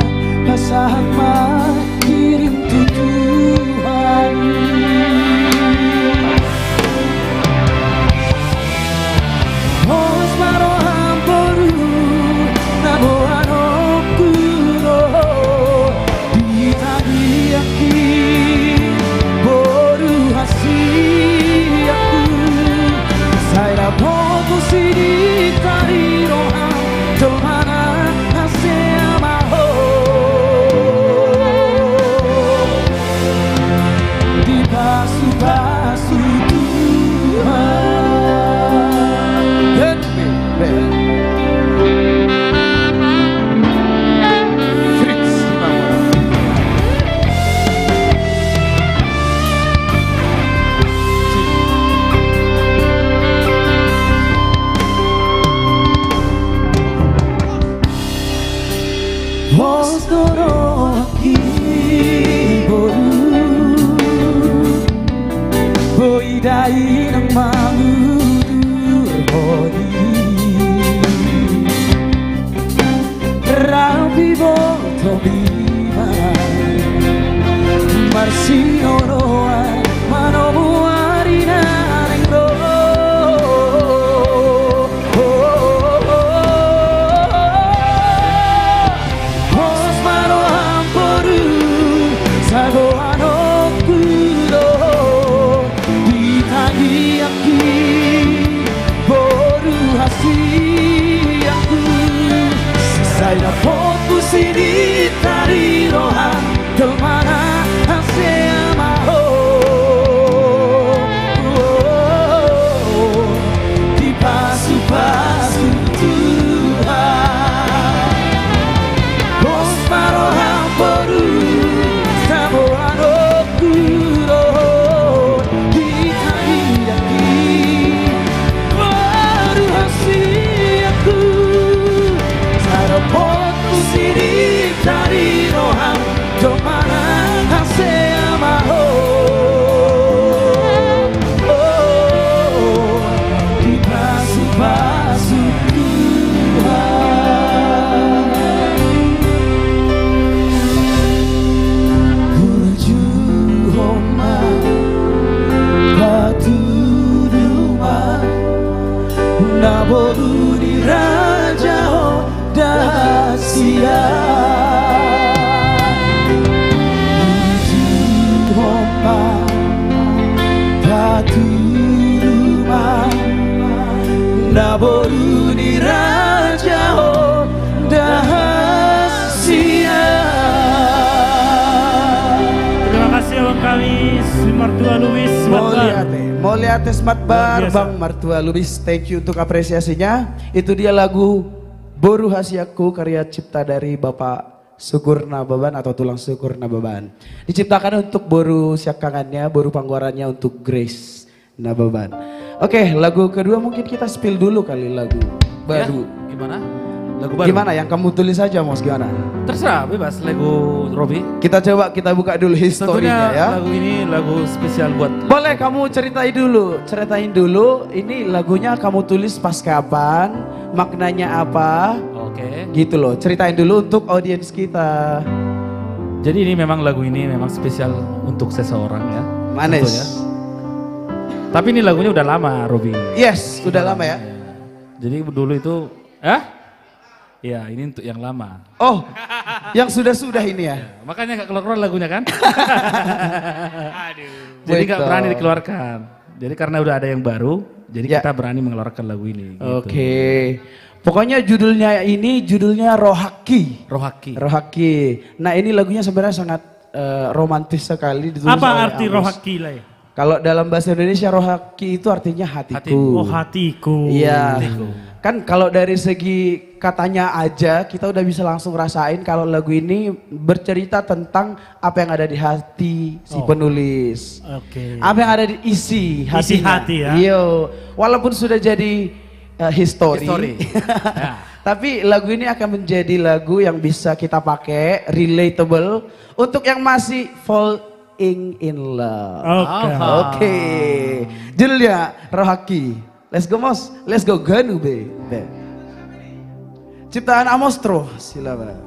Speaker 2: Pasahan kirim tuduhan Hos maroham boru Namo anokuro Ditagiyaki boru hasiaku Saya fokus di karirohan Tomana hasemaho Di basu-basu Tuhan Fritz Vostoro aquí Boy dai nang mangudur hodi Rabi boto biba Marsino noa manobu arina nengro Hos maro amporu Sago anokuro Ditagiyaki boru hasiaku Saya fokus di tarirohan Kemana hasemaho Di pasu-pasu Tuhan Bos maroham boru Samo anokuro Ditagiyaki boru hasiaku Saya fokus di tarirohan Kemana hasemaho Di pasu-pasu Tuhan Burju homa batu rumah Naboru di raja dahasia Burju homa batu rumah Naboru di raja dahasia
Speaker 10: Terima kasih abang kami Martua Lubis Smatbar.
Speaker 2: Moliate Smatbar,
Speaker 10: Luar biasa.
Speaker 2: Bang Martua Lubis, thank you untuk apresiasinya. Itu dia lagu Boru Hasiaku karya cipta dari Bapak Sukur Nababan atau Tulang Sukur Nababan. Diciptakan untuk boru siakangannya, boru panggorannya untuk Grace Nababan. Oke, lagu kedua mungkin kita spill dulu kali lagu baru.
Speaker 1: Ya, gimana? Lagu baru?
Speaker 2: Gimana yang kamu tulis saja Mos, gimana?
Speaker 1: Terserah, bebas lagu Robi.
Speaker 2: Kita coba kita buka dulu historinya
Speaker 1: Tentunya
Speaker 2: ya.
Speaker 1: lagu ini lagu spesial buat
Speaker 2: Boleh kamu ceritain dulu. Ini lagunya kamu tulis pas kapan, maknanya apa,
Speaker 1: Oke.
Speaker 2: gitu loh. Ceritain dulu untuk audiens kita.
Speaker 1: Jadi ini memang lagu ini memang spesial untuk seseorang ya.
Speaker 2: Manis.
Speaker 1: Tentunya. Tapi ini lagunya udah lama Robi.
Speaker 2: Yes, udah lama ya.
Speaker 1: Jadi dulu itu, ya ini untuk yang lama.
Speaker 2: Oh, yang sudah ini ya.
Speaker 1: Makanya gak keluar lagunya kan? Jadi gak
Speaker 2: Betul.
Speaker 1: berani dikeluarkan. Jadi karena udah ada yang baru, jadi
Speaker 2: Ya.
Speaker 1: kita berani mengeluarkan lagu ini. Gitu.
Speaker 2: Oke. Pokoknya judulnya Rohaki.
Speaker 1: Rohaki.
Speaker 2: Nah ini lagunya sebenarnya sangat romantis sekali. Ditulis
Speaker 10: Apa
Speaker 2: oleh
Speaker 10: arti
Speaker 2: Amos.
Speaker 10: rohaki lah ya?
Speaker 2: Kalau dalam bahasa Indonesia rohaki itu artinya hatiku.
Speaker 10: Oh hatiku.
Speaker 2: Iya. Kan kalau dari segi katanya aja kita udah bisa langsung rasain kalau lagu ini bercerita tentang apa yang ada di hati si penulis.
Speaker 10: Oke.
Speaker 2: Apa yang ada di isi hatinya.
Speaker 10: Isi hati ya.
Speaker 2: Iya. Walaupun sudah jadi history.
Speaker 1: Ya.
Speaker 2: Tapi lagu ini akan menjadi lagu yang bisa kita pakai, relatable untuk yang masih falling in love.
Speaker 10: Oke.
Speaker 2: Oke. Judulnya Rohaki. Let's go Mos, let's go Ganube. Ciptaan Amostro, silakan.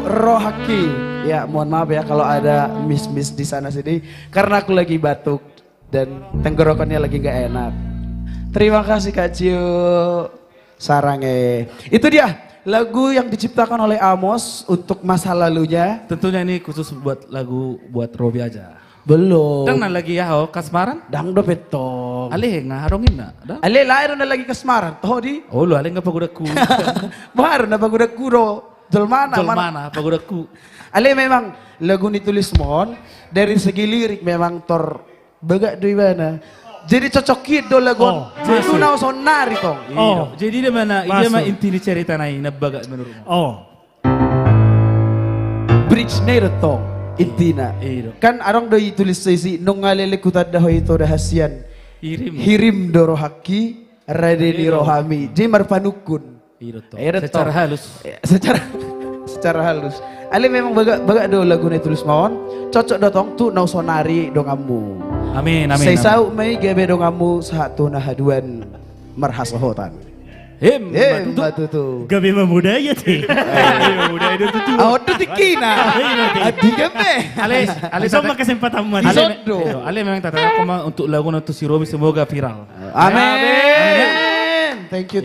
Speaker 2: Rohaki. Ya, mohon maaf ya kalau ada miss di sana sini karena aku lagi batuk dan tenggorokannya lagi nggak enak. Terima kasih Kak Cio Sarange. Itu dia lagu yang diciptakan oleh Amos untuk masa lalunya.
Speaker 1: Tentunya ini khusus buat lagu buat Robi aja.
Speaker 2: Belum.
Speaker 1: Dang lagi ya ho kasmaran?
Speaker 2: Dang do petong.
Speaker 1: Alih ngaharongin na.
Speaker 2: Ale lahir na lagi kasmaran. Toh di.
Speaker 1: Oh lu alih nga pagudaku.
Speaker 2: Baru na pagudaku do. Jolmana
Speaker 1: pagudaku.
Speaker 2: Ale memang lagu ditulis mohon dari segi lirik memang tor begak do ibana. Jadi cocok do lagu. Itu nau sonari tong.
Speaker 1: Oh, jadi dia mana? Dia mah inti cerita nai na baga menurut.
Speaker 10: Oh.
Speaker 2: Bridge nero tong intina. Kan arang do tulis sisi nung ngalele kutad daho itu rahasian. Hirim doro haki radeni rohami. Jadi marpanukun.
Speaker 1: Secara halus.
Speaker 2: Secara halus. Ale memang baga do lagu na tulis mawon. Cocok do tong tu nau sonari do ngamu.
Speaker 1: Amin amin.
Speaker 2: Saya sau mai gebe do ngamu satu nah haduan marhasohotan. Batutu.
Speaker 10: Gabi memuda ya teh. Memuda itu tuh.
Speaker 2: Awat tu tikina. Adi gabe.
Speaker 10: Ale sama kesempatan mati.
Speaker 1: Ale memang tata aku mah untuk lagu untuk si Robi semoga viral.
Speaker 2: Amin. Thank you.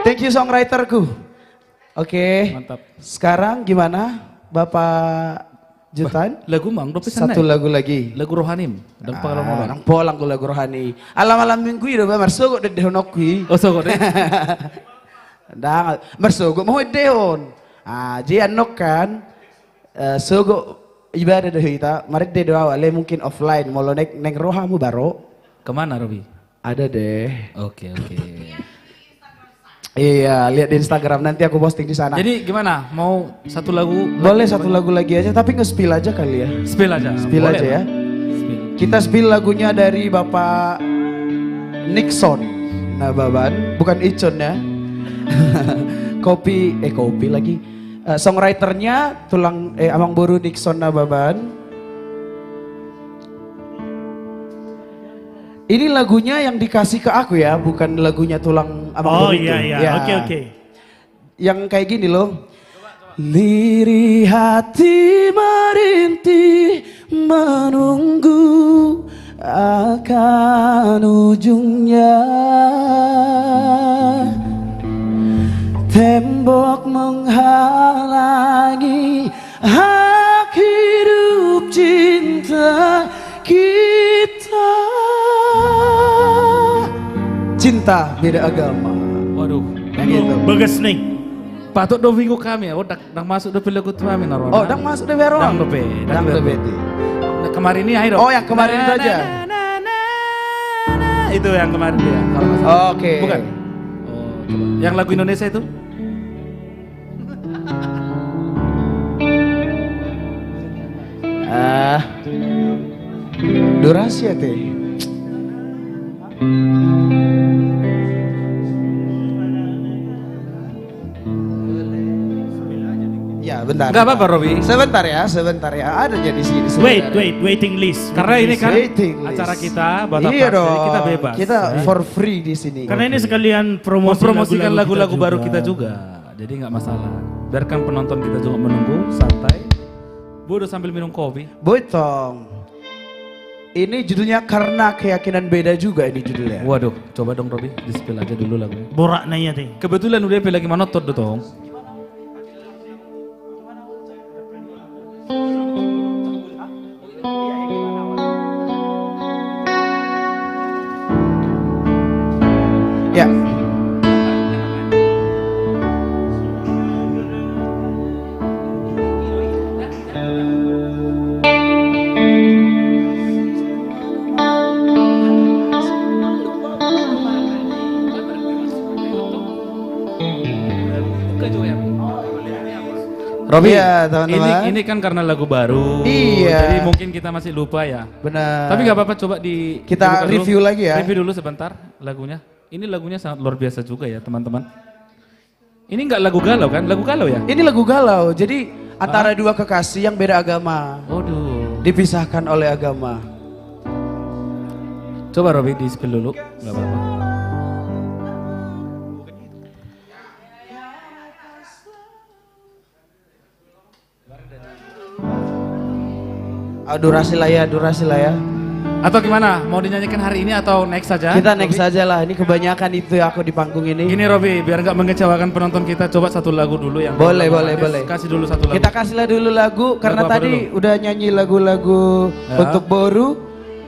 Speaker 2: Thank you songwriterku. Oke.
Speaker 1: Mantap.
Speaker 2: Sekarang gimana Bapak Jutan?
Speaker 1: Lagu mang do
Speaker 2: Satu lagu lagi.
Speaker 1: Lagu Rohanim. Dan pengalaman.
Speaker 2: Nang polang ko lagu rohani. Alam minggu itu ba marsugo de dehonok kui.
Speaker 1: Oh sogo deh.
Speaker 2: Dang marsugo mo dehon. Ji anok kan sugo ibadah deh kita. Mari de doa ale mungkin offline molo neng rohamu baro.
Speaker 1: Kemana Robi?
Speaker 2: Ada deh.
Speaker 1: Oke.
Speaker 2: Iya, lihat di Instagram nanti aku posting di sana.
Speaker 1: Jadi gimana? Mau satu lagu?
Speaker 2: Boleh satu lagu lagi aja, tapi nge-spill aja kali ya.
Speaker 1: Spill aja.
Speaker 2: Spill aja ya. Kita spill lagunya dari Bapak Nixon Nababan, bukan Icon ya. kopi lagi. Songwriternya Amang Boru Nixon Nababan. Ini lagunya yang dikasih ke aku ya, bukan lagunya Tulang Amang Boru itu.
Speaker 10: Iya. Oke.
Speaker 2: Yang kayak gini loh. Lirih hati merintih menunggu akan ujungnya. Tembok menghalangi hak hidup cinta kita. Cinta beda agama.
Speaker 1: Waduh.
Speaker 2: Gitu.
Speaker 10: Bagas nih.
Speaker 1: Patut do minggu kami ya, dak masuk do lagu tu kami naron.
Speaker 2: Oh, dang masuk deh Verong.
Speaker 1: Dang dope.
Speaker 2: Dang dope.
Speaker 1: Kemarin ini ayo.
Speaker 2: Oh, yang kemarin itu aja.
Speaker 1: Itu yang kemarin dia kalau nggak salah.
Speaker 2: Oke.
Speaker 1: Bukan. Oh, coba. Yang lagu Indonesia itu?
Speaker 2: Durasi ya teh. Ya bentar.
Speaker 1: Enggak apa-apa Robi.
Speaker 2: Sebentar ya. Ada jadi sini.
Speaker 10: Waiting list.
Speaker 1: Karena ini kan
Speaker 2: Waiting list.
Speaker 1: acara kita Batak
Speaker 2: Iya
Speaker 1: Park,
Speaker 2: dong.
Speaker 1: jadi kita bebas.
Speaker 2: Kita for free di sini.
Speaker 10: Karena ini sekalian
Speaker 1: mempromosikan lagu-lagu
Speaker 10: kita
Speaker 1: baru kita juga. Jadi nggak masalah. Biarkan penonton kita juga menunggu santai. Bodoh sambil minum kopi.
Speaker 2: Boytong. Ini judulnya Karena Keyakinan Beda juga ini judulnya.
Speaker 1: Waduh, coba dong Robi, di-spill aja dulu lagunya.
Speaker 10: Borak nanya teh.
Speaker 1: Kebetulan udah lagi manotot dong.
Speaker 2: Ya.
Speaker 1: Robi,
Speaker 2: Iya, teman-teman.
Speaker 1: ini kan karena lagu baru.
Speaker 2: Iya.
Speaker 1: Jadi mungkin kita masih lupa ya.
Speaker 2: Benar.
Speaker 1: Tapi nggak apa-apa, coba
Speaker 2: Kita
Speaker 1: dibuka dulu.
Speaker 2: review lagi ya.
Speaker 1: Review dulu sebentar lagunya. Ini lagunya sangat luar biasa juga ya teman-teman. Ini nggak lagu galau kan? Lagu galau ya?
Speaker 2: Ini lagu galau. Jadi antara dua kekasih yang beda agama.
Speaker 1: Waduh.
Speaker 2: Dipisahkan oleh agama.
Speaker 1: Coba Robi di-spill dulu, nggak apa-apa.
Speaker 2: Durasi lah ya.
Speaker 1: Atau gimana? Mau dinyanyikan hari ini atau next saja?
Speaker 2: Kita next
Speaker 1: Robi?
Speaker 2: aja lah. Ini kebanyakan itu ya aku di panggung ini.
Speaker 1: Gini Robi, biar nggak mengecewakan penonton kita, coba satu lagu dulu yang
Speaker 2: Boleh.
Speaker 1: Kasih dulu satu lagu.
Speaker 2: Kita kasihlah dulu lagu karena
Speaker 1: apa
Speaker 2: tadi
Speaker 1: dulu?
Speaker 2: udah nyanyi lagu-lagu
Speaker 1: Ya.
Speaker 2: untuk Boru.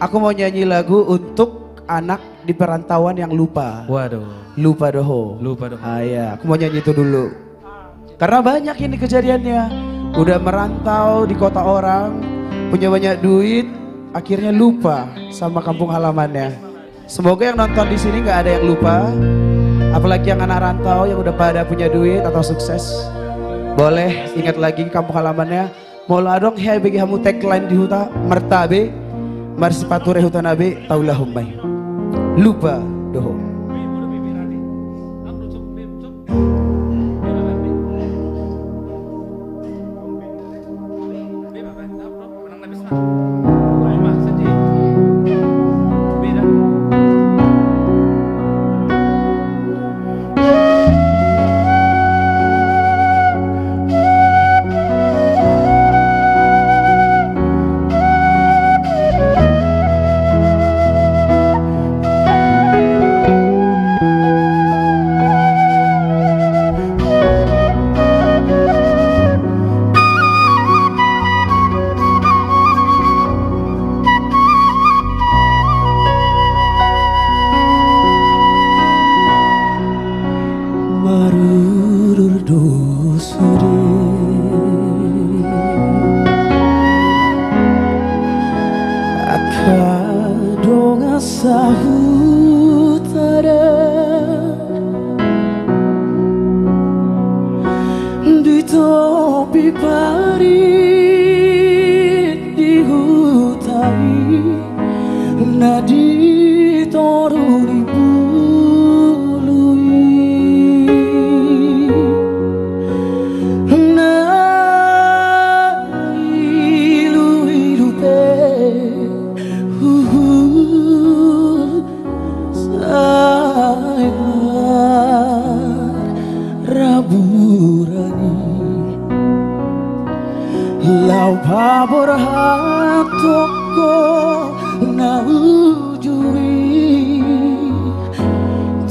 Speaker 2: Aku mau nyanyi lagu untuk anak di perantauan yang lupa.
Speaker 1: Waduh.
Speaker 2: Lupa doho.
Speaker 1: Lupa dong.
Speaker 2: Ya, aku mau nyanyi itu dulu. Karena banyak ini kejadiannya. Udah merantau di kota orang, punya banyak duit, akhirnya lupa sama kampung halamannya. Semoga yang nonton di sini nggak ada yang lupa. Apalagi yang anak rantau yang udah pada punya duit atau sukses. Boleh ingat lagi kampung halamannya. Mola dong hei bagi hamu tagline di huta mertabe marsipature huta nabe taulah humai. Lupa doho.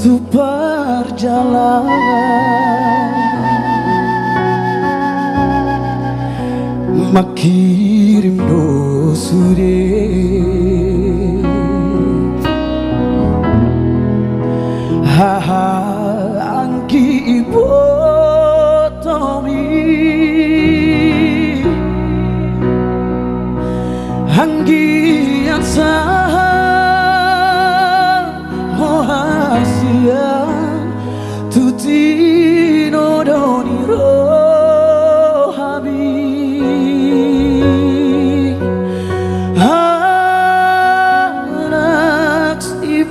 Speaker 2: tu perjalanan makirim dosure haha angki ibu tomi angki yang sah mohasia tutino doniro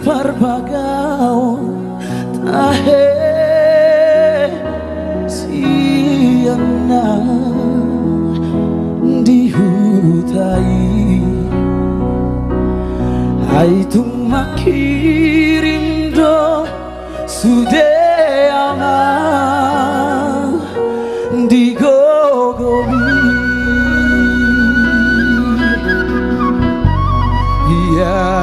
Speaker 2: Parbagao tahe siana dihutai hai tung makirim do sudeama digogomi ya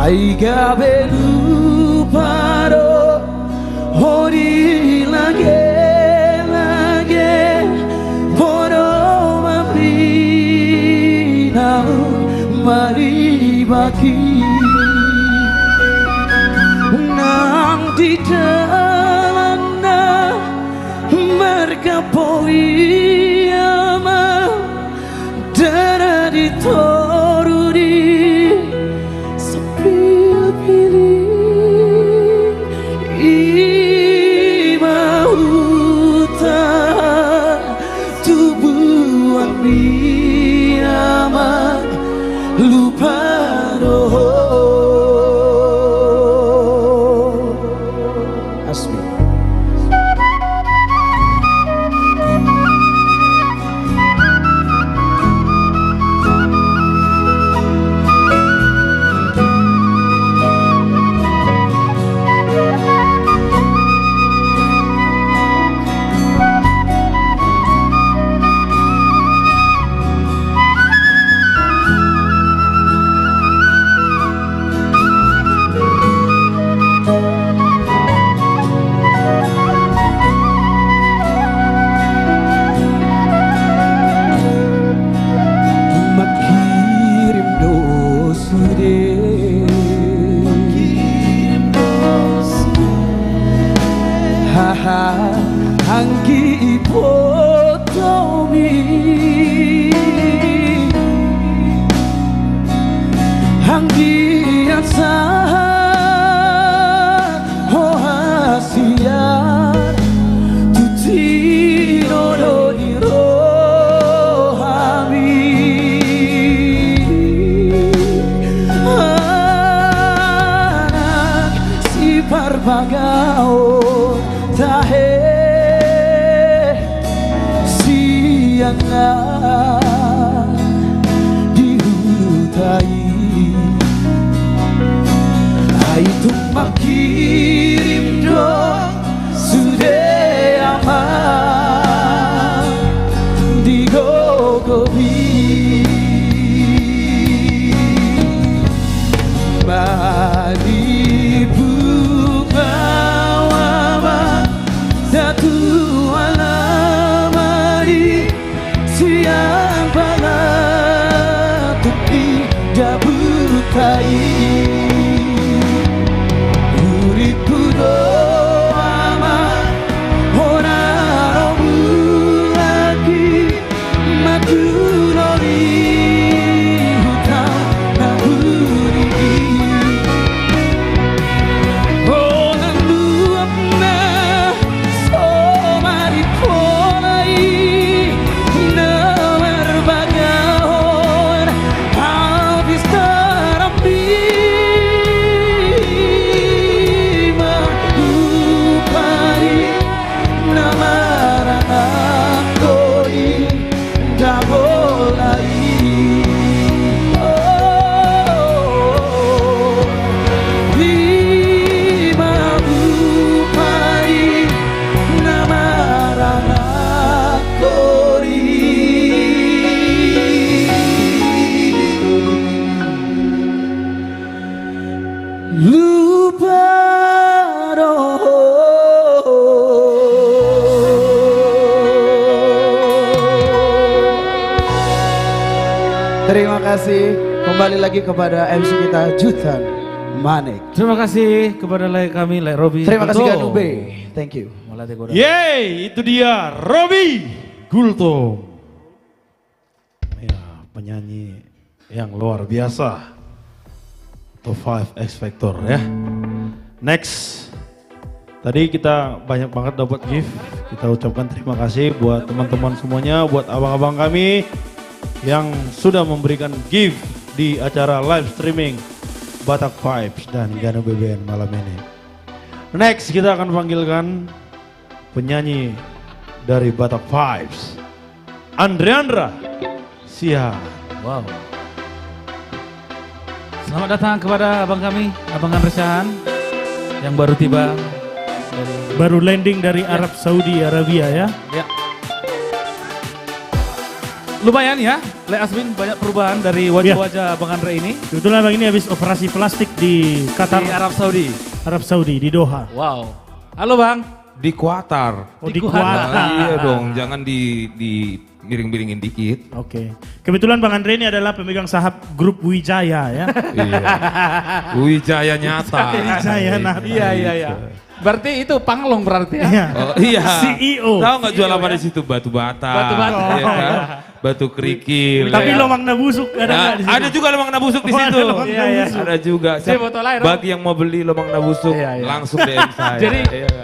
Speaker 2: Aiga belu paro hori lage poro mabrina mari baki nang di dalana merkapoi ama darah di toruri Angki ipotomi Angki yang sah Oh hasia Tuti nodo irohami Anak si parbagao tahe siana dihutai itu makirim do sudah aman digogobi mari bunga satu alamari siang banget tupi dabutai uriku doama ora robu lagi matu lori hutan naburi lupa Terima kasih. Kembali lagi kepada MC kita Jutan Manik.
Speaker 1: Terima kasih kepada kami Robi.
Speaker 2: Terima kasih Ganube. Thank you.
Speaker 3: Yeay, itu dia Robi Gultom. Ya, penyanyi yang luar biasa. Top 5 X Factor ya. Next. Tadi kita banyak banget dapat gift. Kita ucapkan terima kasih buat teman-teman semuanya, buat abang-abang kami yang sudah memberikan gift di acara live streaming Batak Vibes dan Ganu BBN malam ini. Next kita akan panggilkan penyanyi dari Batak Vibes, Andreandra Sia.
Speaker 1: Wow. Selamat datang kepada abang kami, Abang Andre Syahan yang baru tiba.
Speaker 10: Baru landing dari Arab Saudi Arabia ya.
Speaker 1: Ya. Lumayan ya, Le Asmin banyak perubahan dari wajah-wajah Bang Andre ini.
Speaker 10: Kebetulan Bang ini habis operasi plastik di Qatar.
Speaker 1: Di Arab Saudi.
Speaker 10: Arab Saudi, di Doha.
Speaker 1: Wow. Halo Bang.
Speaker 11: Di Qatar.
Speaker 10: Oh, di Qatar.
Speaker 11: Iya dong, jangan di miring-miringin dikit.
Speaker 10: Oke. Kebetulan Bang Andre ini adalah pemegang saham grup Wijaya ya.
Speaker 11: Iya. Wijaya nyata.
Speaker 10: Wijaya nyata.
Speaker 1: Iya. Berarti itu Panglong berarti ya?
Speaker 10: Iya.
Speaker 11: Oh, iya.
Speaker 10: CEO.
Speaker 11: Tahu nggak jual apa di situ? Batu bata.
Speaker 1: Batu bata.
Speaker 11: Iya kan? Batu kerikil.
Speaker 10: Tapi
Speaker 11: ya.
Speaker 10: lomang nabusuk ada nggak di situ?
Speaker 11: Ada juga lomang nabusuk di situ.
Speaker 1: Iya.
Speaker 11: Ada juga.
Speaker 1: Saya foto lain dong.
Speaker 11: Bagi yang mau beli lomang nabusuk
Speaker 1: Iya.
Speaker 11: langsung DM saya.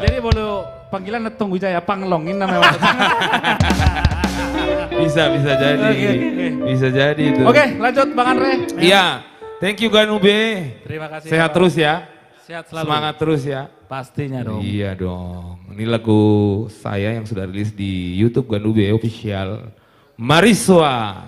Speaker 1: Jadi boleh panggilan Netung Wijaya Panglong ini namanya.
Speaker 11: bisa jadi.
Speaker 1: Oke.
Speaker 11: Bisa jadi itu.
Speaker 1: Oke, lanjut Bang Andre.
Speaker 11: Iya. Thank you Ganube.
Speaker 1: Terima kasih.
Speaker 11: Sehat terus ya.
Speaker 1: Sehat selalu.
Speaker 11: Semangat terus ya.
Speaker 1: Pastinya dong.
Speaker 11: Iya dong. Ini lagu saya yang sudah rilis di YouTube Ganube Official. Mariswa.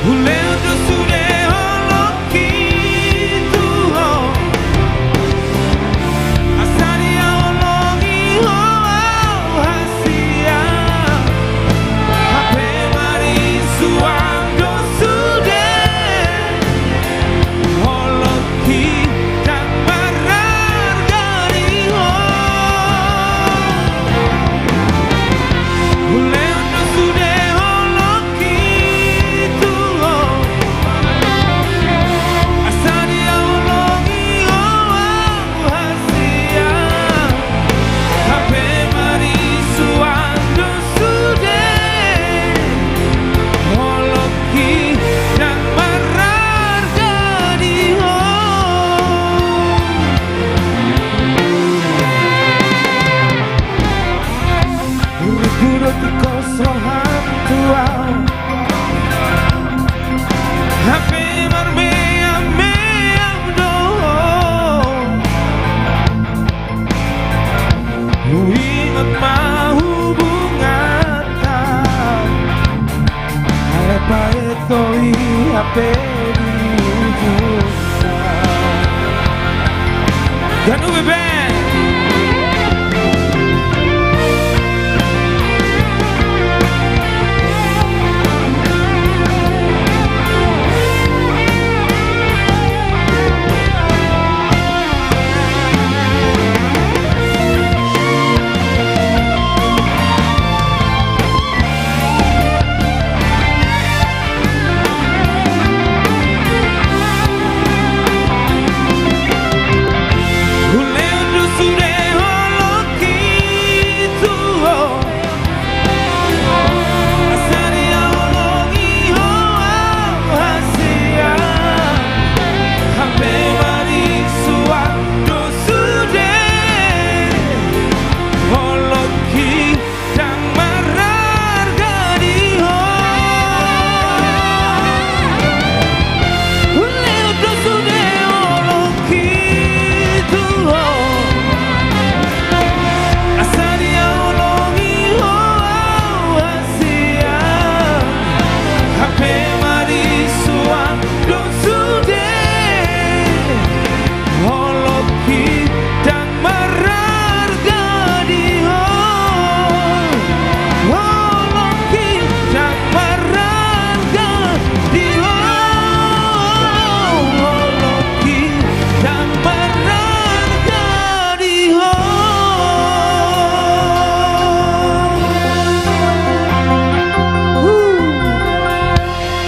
Speaker 9: Ulendo sule holoki tu
Speaker 11: Ganube Band.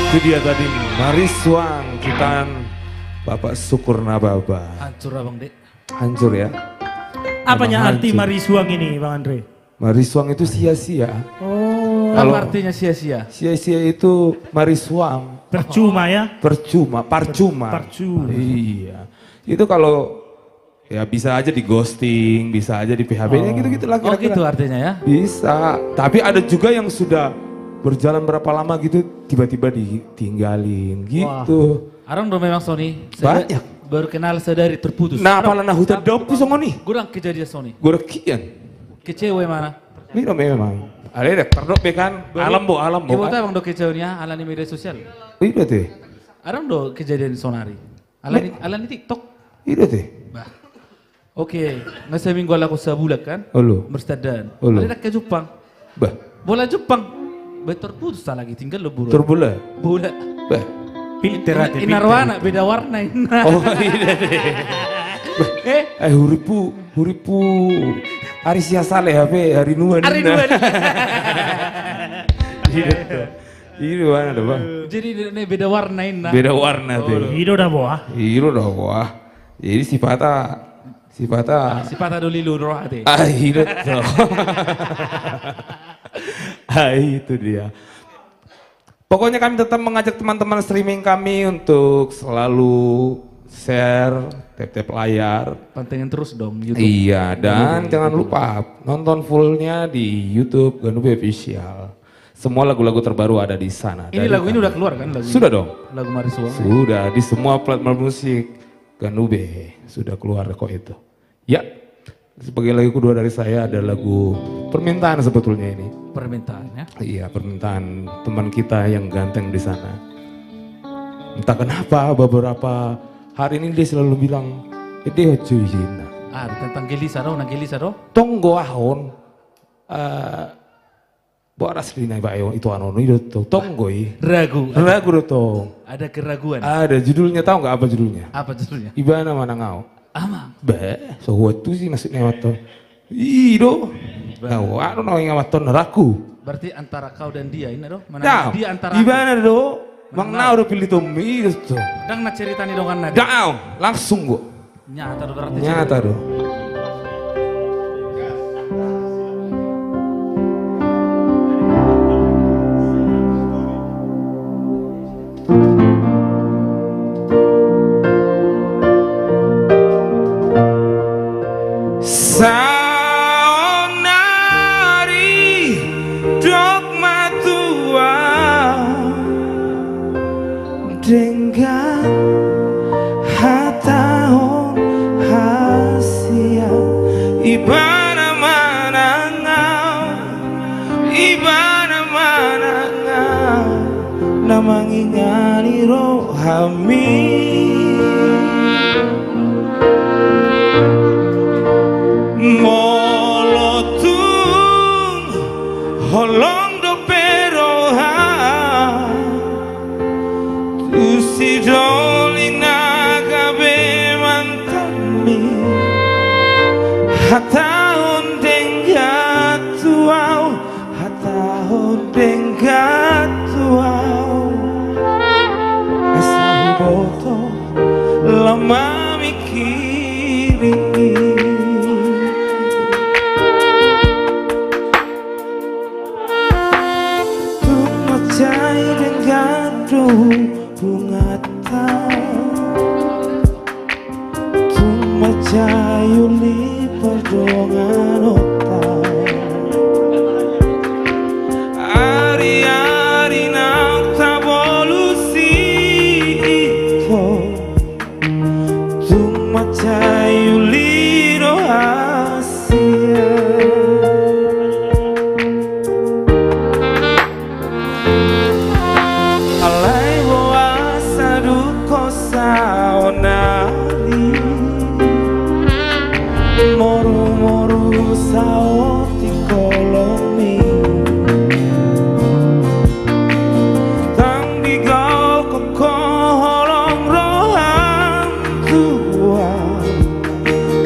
Speaker 3: Itu dia tadi Mariswang ciptaan Bapak Sukurna Baba.
Speaker 1: Hancur abang dek.
Speaker 3: Hancur ya.
Speaker 10: Apanya
Speaker 3: Memang
Speaker 10: arti
Speaker 3: hancur.
Speaker 10: Mariswang ini Bang Andre?
Speaker 3: Mariswang itu sia-sia.
Speaker 10: Oh,
Speaker 1: Apa artinya sia-sia?
Speaker 3: Sia-sia itu Mariswang.
Speaker 10: percuma ya?
Speaker 3: Percuma, parcuma.
Speaker 10: Percuma.
Speaker 3: Iya. Itu kalau ya bisa aja di ghosting, bisa aja di PHP-nya gitu-gitu lah
Speaker 1: Oh
Speaker 3: kira-kira.
Speaker 1: gitu artinya ya?
Speaker 3: Bisa. Tapi ada juga yang sudah berjalan berapa lama gitu tiba-tiba ditinggalin gitu.
Speaker 1: Arang do memang Sony.
Speaker 3: Banyak.
Speaker 1: Baru kenal sedari terputus.
Speaker 3: Nah, apalah nah hutan dopu songo nih.
Speaker 1: Kurang kejadian Sony.
Speaker 3: Gue kian.
Speaker 1: Kecewa mana?
Speaker 3: Ini memang. Ada dek terdok kan. Alam bo.
Speaker 1: Ibu tahu bang do kecewanya alani media sosial.
Speaker 3: Iya teh.
Speaker 1: Arang do kejadian sonari. Alani TikTok.
Speaker 3: Iya teh.
Speaker 1: Bah. Oke, nggak seminggu aku sebulan kan?
Speaker 3: Halo.
Speaker 1: Berstadan.
Speaker 3: Halo.
Speaker 1: Ada ke Jepang.
Speaker 3: Bah.
Speaker 1: Bola Jepang. Betul putus lagi tinggal lo buru.
Speaker 3: Terbula.
Speaker 1: Bola.
Speaker 3: Bah.
Speaker 1: Inar warna beda warna.
Speaker 3: Oh iya deh. Huripu hari siasa leh HP hari nuan.
Speaker 1: Hari dua.
Speaker 3: Ini mana dah bang?
Speaker 1: Jadi ini beda warna ini.
Speaker 3: Beda warna tuh.
Speaker 10: Hidup dah boah.
Speaker 3: Iya dah wah. Jadi
Speaker 1: Sifat dulu lu roh hati.
Speaker 3: iya tuh. Itu dia. Pokoknya kami tetap mengajak teman-teman streaming kami untuk selalu share, tap-tap layar.
Speaker 1: Pantengin terus dong YouTube.
Speaker 3: Iya, dan jangan lupa nonton fullnya di YouTube Ganube Official. Semua lagu-lagu terbaru ada di sana.
Speaker 1: Ini lagu ini udah keluar kan? Lagu
Speaker 3: Sudah dong.
Speaker 1: Lagu Mariswang.
Speaker 3: Sudah di semua platform musik Ganube sudah keluar kok itu. Ya, sebagai lagu kedua dari saya ada lagu permintaan sebetulnya ini.
Speaker 1: Permintaannya?
Speaker 3: Iya, permintaan teman kita yang ganteng di sana. Entah kenapa beberapa hari ini dia selalu bilang, dia ojo izin.
Speaker 1: Tentang Gelisa do, nang Gelisa do?
Speaker 3: Tonggo ahon. Boras lina bayo itu anono itu tonggoi.
Speaker 1: Ragu.
Speaker 3: Ragu tong.
Speaker 1: Ada keraguan.
Speaker 3: Ada judulnya, tahu nggak apa judulnya?
Speaker 1: Apa judulnya?
Speaker 3: Ibana mana ngau.
Speaker 1: Ama.
Speaker 3: Be, so waktu sih maksudnya waton. Ido. Nah, ano na nga waton raku.
Speaker 1: Berarti antara kau dan dia ini do? Mana
Speaker 3: Nah,
Speaker 1: dia antara
Speaker 3: ibana do. Mang nau do pilih tomi itu.
Speaker 1: Dang nak ceritani dongan nadi.
Speaker 3: Daam, langsung gua.
Speaker 1: Nyata do berarti.
Speaker 3: Nyata do. Saonari dogma tua dengan hataon hasia ibana manangau ibana manangau namangingani rohami
Speaker 11: Hataon denggat tuau, hataon denggat tuau. Asa boto lama mikiri. Tumacay denggat bunga Tumacayuli perdongan otak Ari-ari nak tabolusi itu Tumacayuli rohasia Alay boa saduko saonari Moru-moru saoti kolomi Tang bigau koko holong roham tua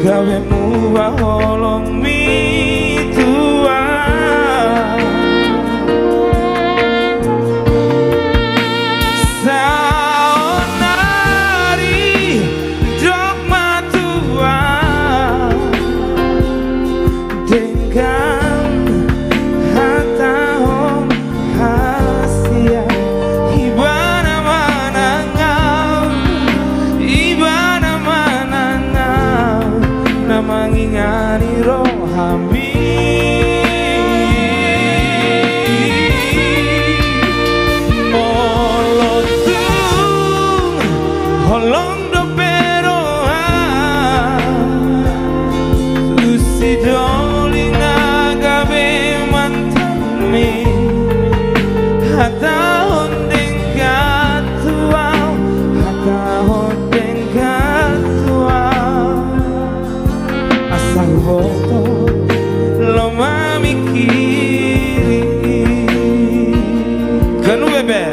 Speaker 11: Gawe muwa holong mi tua Saonari jok matua Dengan hataon hasia Ibana manangau Ibana manangau Namangingani rohami Molotung holong do peroa Susidoli nagabe mantami Hataon denggat tuau Hataon denggat tuau Asal boto loma mikiri Ganu bebe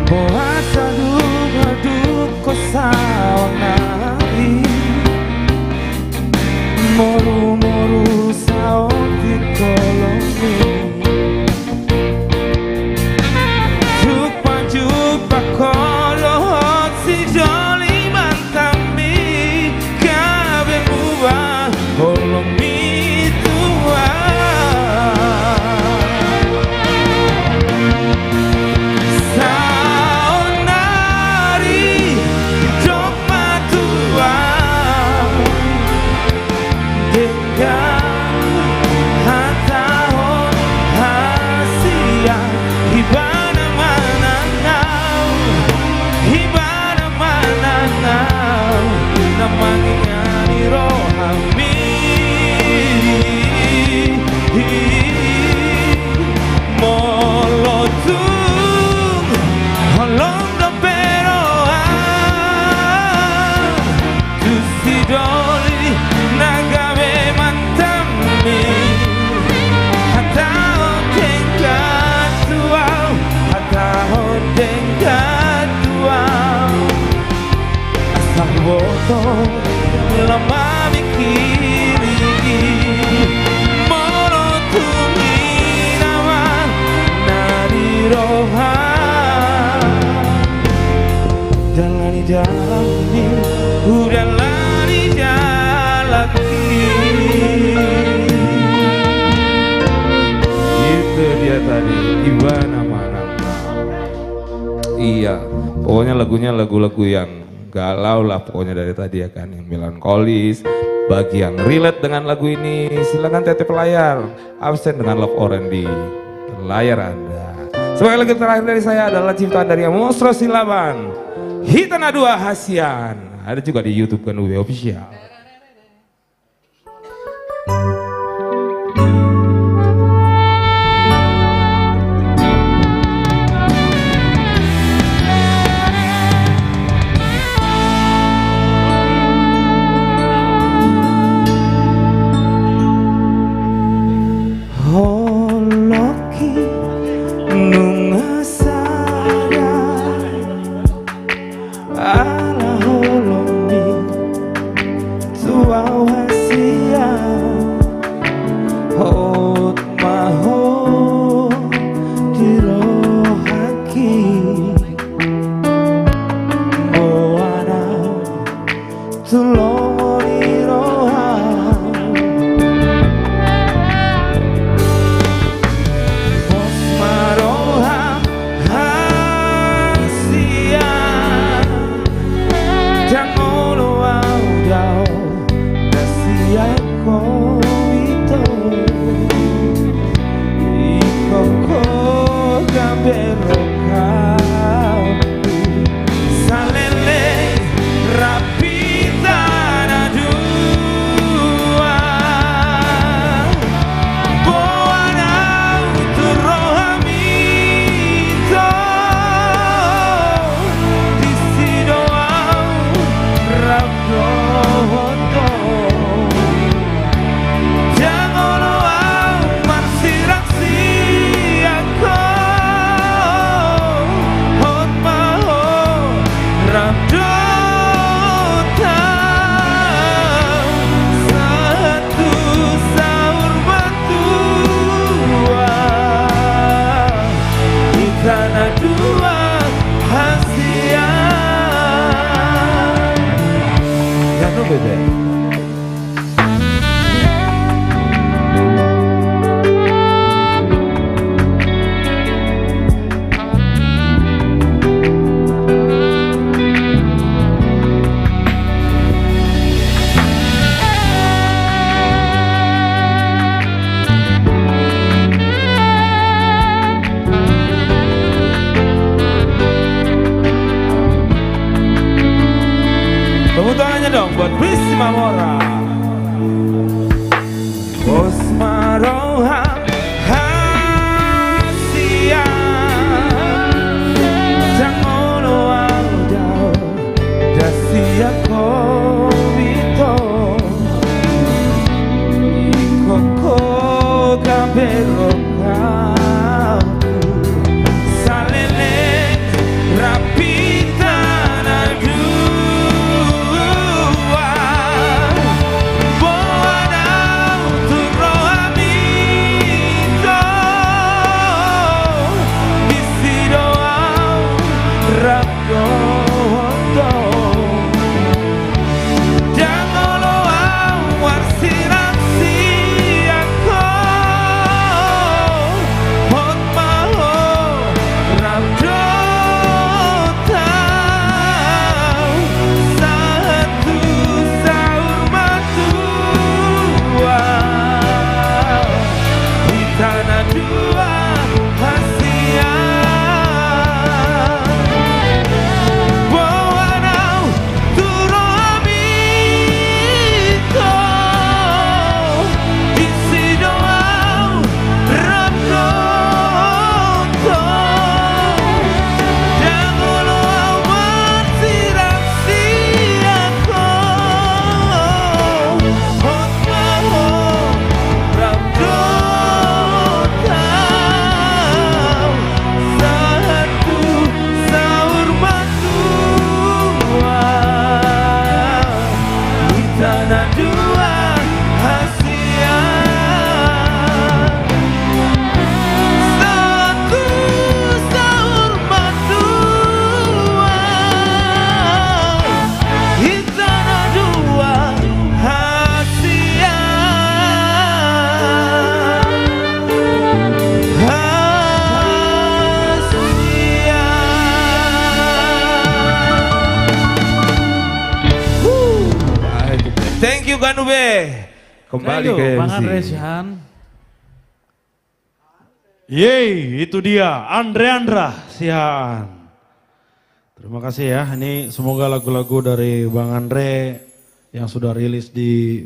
Speaker 11: Boasa duga saonari Moru-moru saoti kolomi Jumpa-jumpa kolot si joli mantami Kabe muba holomi tua Saonari jok matua Dengan hataon hasia Ibana manangau Ibana manangau Namangingani rohami Molotung holong do peroa Tusidoli nagabe mantami Hataon denggat tuau Hataon denggat tuau Asal boto lama mikiri Molotungi nama nari roha Jalani udah lari jalani Itu dia tadi Ibana manangau. Iya, pokoknya lagunya lagu-lagu yang galau lah pokoknya dari tadi ya kan, yang melankolis. Bagi yang relate dengan lagu ini silakan tetep layar absen dengan Love Orange di layar Anda. Sebagai lagu terakhir dari saya adalah ciptaan dari Mosro Silaban, Hitana 2 Hasian. Ada juga di YouTube kan UB Official.
Speaker 3: Tepuk tangannya dong buat Prisma Mora. Osmaroham Hasia Jangono Audao Dasia Kobito Ikoko Gabero Kamu Salele Rapita Nadu Thank you Ganube. Kembali ke
Speaker 10: Bang
Speaker 3: MC.
Speaker 10: Andre Sihan.
Speaker 3: Yeay, itu dia Andra Sihan. Terima kasih ya. Ini semoga lagu-lagu dari Bang Andre yang sudah rilis di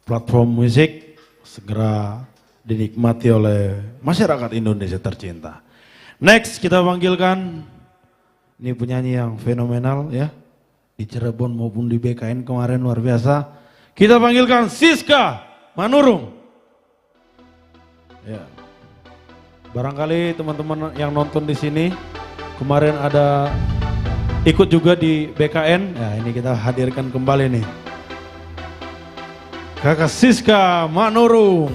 Speaker 3: platform musik segera dinikmati oleh masyarakat Indonesia tercinta. Next kita panggilkan ini penyanyi yang fenomenal ya. Di Cirebon maupun di BKN kemarin luar biasa. Kita panggilkan Siska Manurung. Ya. Barangkali teman-teman yang nonton di sini kemarin ada ikut juga di BKN. Ya, ini kita hadirkan kembali nih. Kakak Siska Manurung.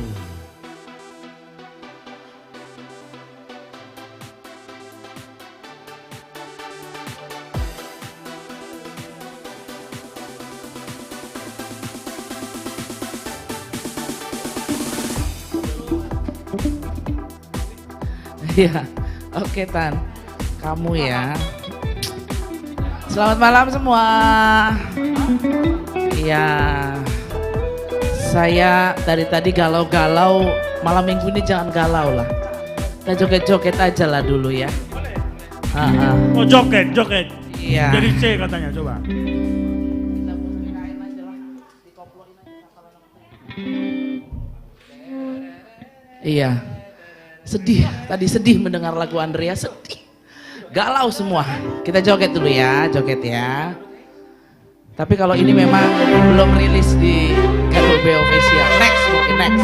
Speaker 12: Iya, oke Tan, kamu ya. Selamat malam semua. Iya, saya dari tadi galau-galau, malam minggu ini jangan galau lah. Kita joget-joget aja lah dulu ya.
Speaker 10: Oh joget.
Speaker 12: Iya.
Speaker 10: Jadi C katanya coba.
Speaker 12: Iya. Sedih, tadi sedih mendengar lagu Andrea, sedih. Galau semua. Kita joget dulu ya, joget ya. Tapi kalau ini memang belum rilis di Ganu B Official. Next, mungkin next.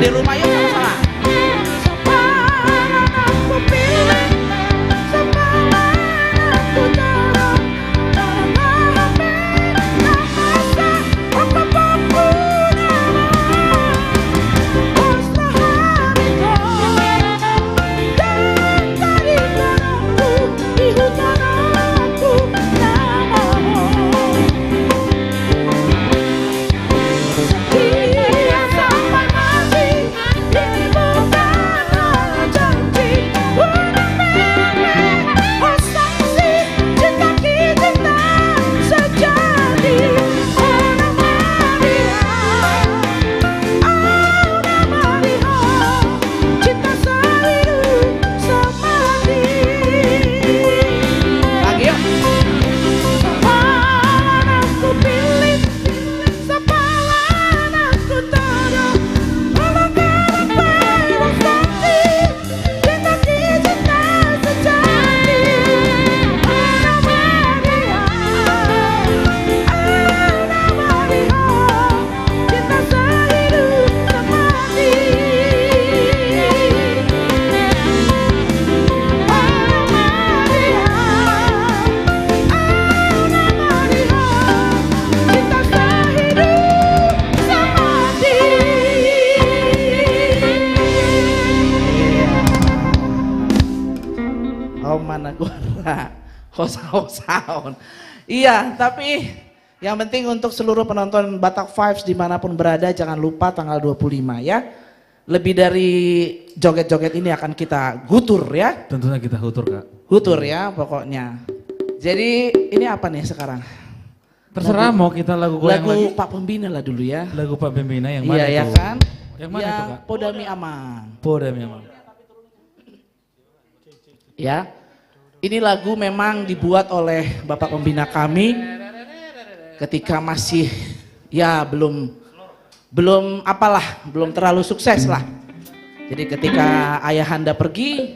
Speaker 12: di rumah yuk sama-sama. Sepalan aku pilih, sepalan aku taruh, dalam hati tak masa apa pengguna. Pasrah hariku dan tadi tanahku di hutan aku namamu. Setia sampai mati, ini bukanlah janji bunuh diri. Oh saksi cinta kita sejati. Oh Maria, cinta sehidup semati. Lagi yuk. Sepalan aku pilih, sepalan aku taruh, melanggar filosofi, cinta kita sejati. Ana Maria, cinta sehidup semati. Oh mana gua hosaun. Iya, tapi yang penting untuk seluruh penonton Batak Vibes dimanapun berada, jangan lupa tanggal 25 ya. Lebih dari joget-joget ini akan kita gutur ya.
Speaker 1: Tentunya kita hutur Kak.
Speaker 12: Hutur ya pokoknya. Jadi ini apa nih sekarang?
Speaker 1: Terserah mau kita lagu goyang lagi.
Speaker 12: Lagu Pak Pembina lah dulu ya.
Speaker 1: Lagu Pak Pembina yang mana
Speaker 12: Iya ya
Speaker 1: itu?
Speaker 12: kan?
Speaker 1: Yang mana
Speaker 12: Yang
Speaker 1: itu Kak?
Speaker 12: Podami Amang.
Speaker 1: Podami Amang.
Speaker 12: Ya. Ini lagu memang dibuat oleh Bapak Pembina kami ketika masih ya belum terlalu sukses lah. Jadi ketika ayahanda pergi,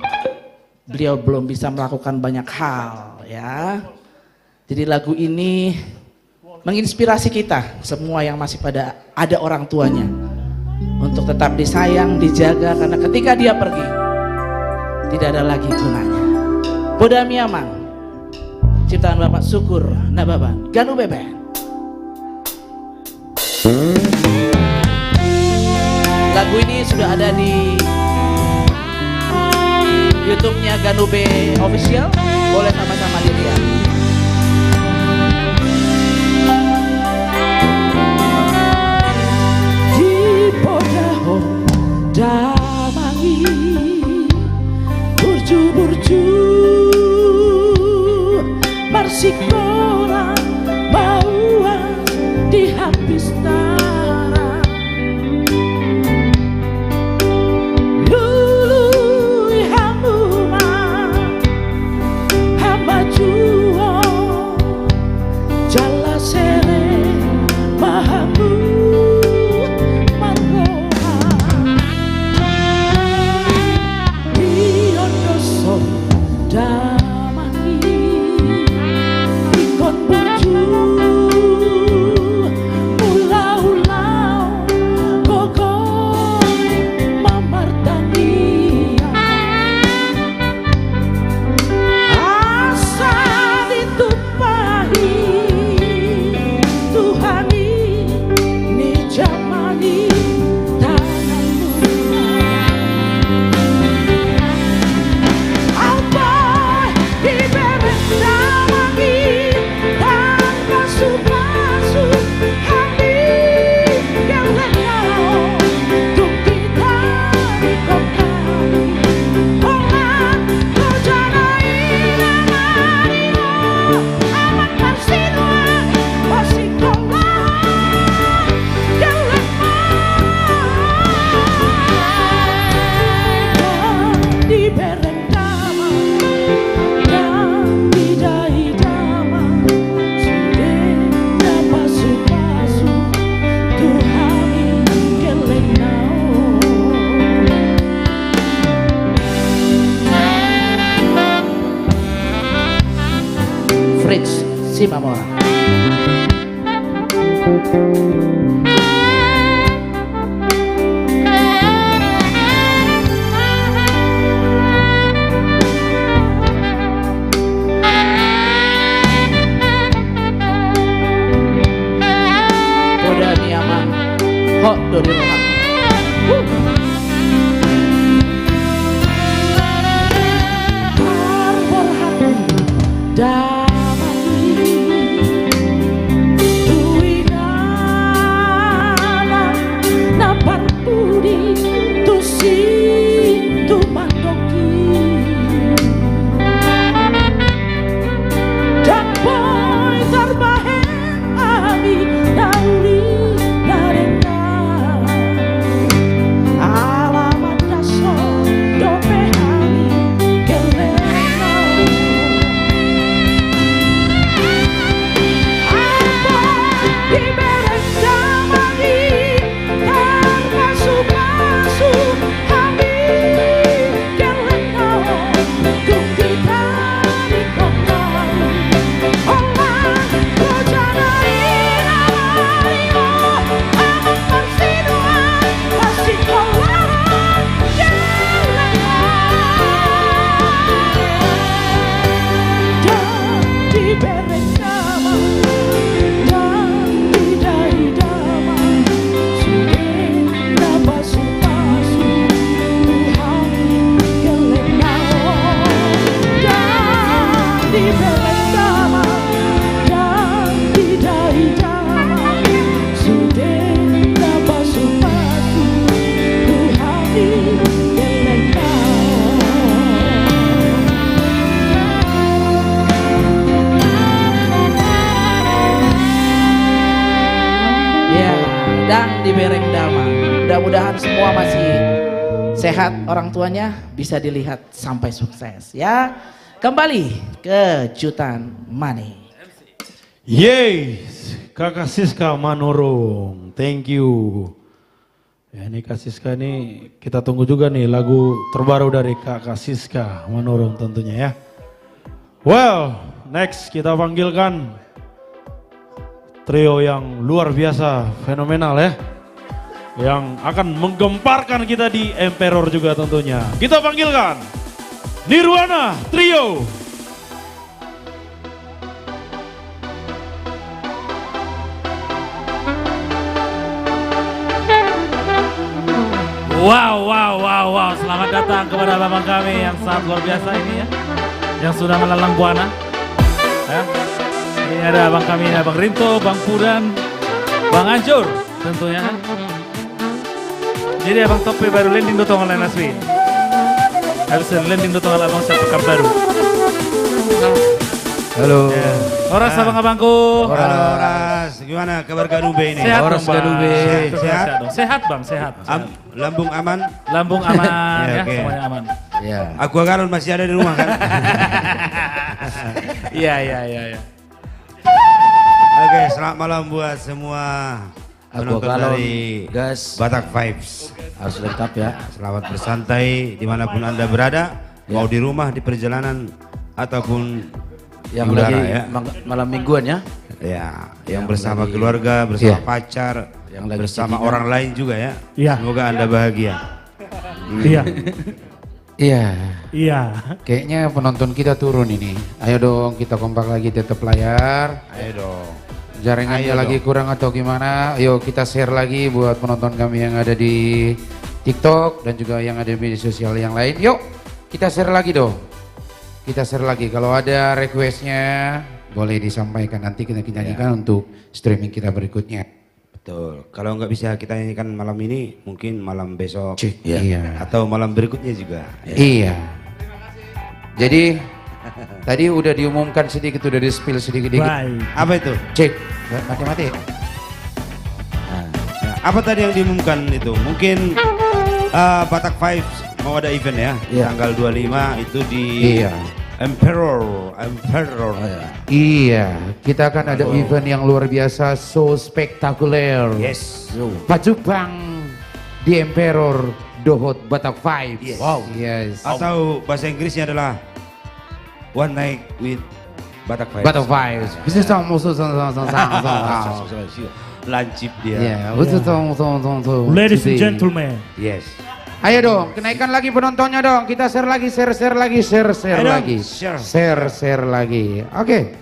Speaker 12: beliau belum bisa melakukan banyak hal ya. Jadi lagu ini menginspirasi kita semua yang masih ada orang tuanya untuk tetap disayang, dijaga, karena ketika dia pergi tidak ada lagi gunanya. Podami Amang, ciptaan Bapak Syukur Nababan, Ganu Beben. Lagu ini sudah ada di YouTube-nya Ganu B Official, boleh sama-sama dilihat. Di Podaho Damangi, burju-burju Marsikora bauan di habis tara, lului hamuma hamba juo jala sere mahamu maroha di ondoso damangi ikon burju ulau-ulau kokoy mamartania asa ditumpahi Tuhani ni jamani tanahmu apa diberi damangi tanpa subasu hati yang lenau untuk kita dikokali olah lojanai namario amat marsinua wasikolah yang lemah diberi damai dan didai damai sudah dapat subasu Tuhani kelenau. Fritz Simamora. Kok Dodi Rohak. Dan dibereng damai. Mudah-mudahan semua masih sehat, orang tuanya bisa dilihat sampai sukses ya. Kembali ke Jutan Money.
Speaker 3: Yeay, Kakak Siska Manurung, thank you. Ya ini Kak Siska ini kita tunggu juga nih lagu terbaru dari Kakak Siska Manurung tentunya ya. Well, next kita panggilkan trio yang luar biasa, fenomenal ya. Yang akan menggemparkan kita di Emperor juga tentunya. Kita panggilkan Nirwana Trio.
Speaker 1: Wow, selamat datang kepada abang kami yang sangat luar biasa ini ya. Yang sudah melalang buana. Ya. Ini ada abang kami, Abang Rinto, Bang Pudan, Bang Anjur tentunya. Jadi abang Tope baru landing do tongal naswi. Harus landing do tongal abang siapa pekan baru.
Speaker 5: Halo.
Speaker 1: Ya. Oras abang-abangku.
Speaker 13: Oras, gimana kabar Ganube ini?
Speaker 1: Sehat
Speaker 5: Oras
Speaker 1: dong, Bang.
Speaker 5: Ganube.
Speaker 1: Sehat dong. Sehat Bang, sehat.
Speaker 13: Lambung aman?
Speaker 1: Lambung aman ya,
Speaker 13: oke.
Speaker 1: semuanya aman.
Speaker 5: Ya.
Speaker 13: Aku Galon masih ada di rumah kan?
Speaker 1: Iya.
Speaker 13: Oke, selamat malam buat semua penonton
Speaker 5: Galon,
Speaker 13: dari
Speaker 5: Gas.
Speaker 13: Batak Vibes.
Speaker 5: Harus lengkap ya.
Speaker 13: Selamat bersantai dimanapun Anda berada, mau di rumah, di perjalanan, ataupun
Speaker 5: Yang
Speaker 13: di udara
Speaker 5: lagi
Speaker 13: ya.
Speaker 5: malam mingguan ya.
Speaker 13: Ya, yang bersama keluarga, bersama
Speaker 5: Iya.
Speaker 13: pacar,
Speaker 5: Yang lagi
Speaker 13: bersama
Speaker 5: sedih.
Speaker 13: orang lain juga ya.
Speaker 10: Iya.
Speaker 13: Semoga Anda bahagia.
Speaker 10: Iya.
Speaker 5: Iya. Kayaknya penonton kita turun ini. Ayo dong kita kompak lagi tetap layar.
Speaker 13: Ayo dong.
Speaker 5: Jaringannya
Speaker 13: Ayo
Speaker 5: lagi
Speaker 13: dong.
Speaker 5: kurang atau gimana? Ayo kita share lagi buat penonton kami yang ada di TikTok dan juga yang ada di media sosial yang lain. Yuk kita share lagi dong. Kita share lagi. Kalau ada requestnya boleh disampaikan, nanti kita nyanyikan untuk streaming kita berikutnya.
Speaker 13: Betul. Kalau nggak bisa kita nyanyikan malam ini, mungkin malam besok.
Speaker 5: Iya.
Speaker 13: Atau malam berikutnya juga.
Speaker 5: Iya. Jadi tadi udah diumumkan sedikit, udah di spill sedikit-sedikit.
Speaker 10: Baik.
Speaker 13: Apa itu?
Speaker 5: Cek. Mati-mati.
Speaker 13: Nah, apa tadi yang diumumkan itu? Mungkin Batak Vibes mau ada event ya.
Speaker 5: Iya.
Speaker 13: Tanggal 25 itu di
Speaker 5: Iya.
Speaker 13: Emperor.
Speaker 5: Iya, kita akan ada event yang luar biasa, so spektakuler.
Speaker 13: Yes.
Speaker 5: Pacupang di Emperor Dohot Batak Vibes.
Speaker 13: Yes.
Speaker 5: Wow. Yes.
Speaker 13: Atau bahasa Inggrisnya adalah One Night with Batak Vibes.
Speaker 5: Batak Vibes. Bisa musuh
Speaker 13: Lancip dia.
Speaker 5: Yeah.
Speaker 10: Ladies and gentlemen.
Speaker 13: Yes.
Speaker 5: Ayo dong, kenaikan lagi penontonnya dong. Kita share lagi, share lagi, share
Speaker 13: Ayo dong,
Speaker 5: lagi.
Speaker 13: share.
Speaker 5: Share lagi. Oke.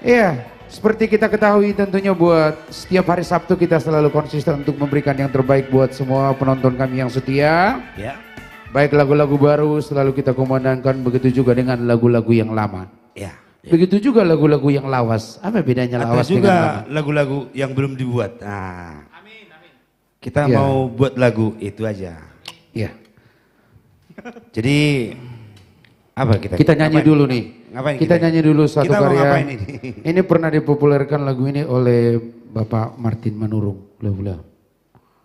Speaker 5: Iya, Seperti kita ketahui tentunya buat setiap hari Sabtu kita selalu konsisten untuk memberikan yang terbaik buat semua penonton kami yang setia.
Speaker 13: Ya.
Speaker 5: Baik lagu-lagu baru selalu kita kumandangkan, begitu juga dengan lagu-lagu yang lama.
Speaker 13: Ya.
Speaker 5: Begitu juga lagu-lagu yang lawas. Apa bedanya lawas
Speaker 13: Ada
Speaker 5: dengan lama?
Speaker 13: juga lagu-lagu yang belum dibuat. Nah, kita
Speaker 5: Ya.
Speaker 13: mau buat lagu itu aja.
Speaker 5: Iya.
Speaker 13: Jadi apa kita?
Speaker 5: Kita nyanyi
Speaker 13: ngapain?
Speaker 5: dulu nih.
Speaker 13: Ngapain
Speaker 5: Kita nyanyi dulu satu
Speaker 13: Kita mau
Speaker 5: karya.
Speaker 13: ngapain ini?
Speaker 5: Ini pernah dipopulerkan lagu ini oleh Bapak Martin Manurung. Bula-bula.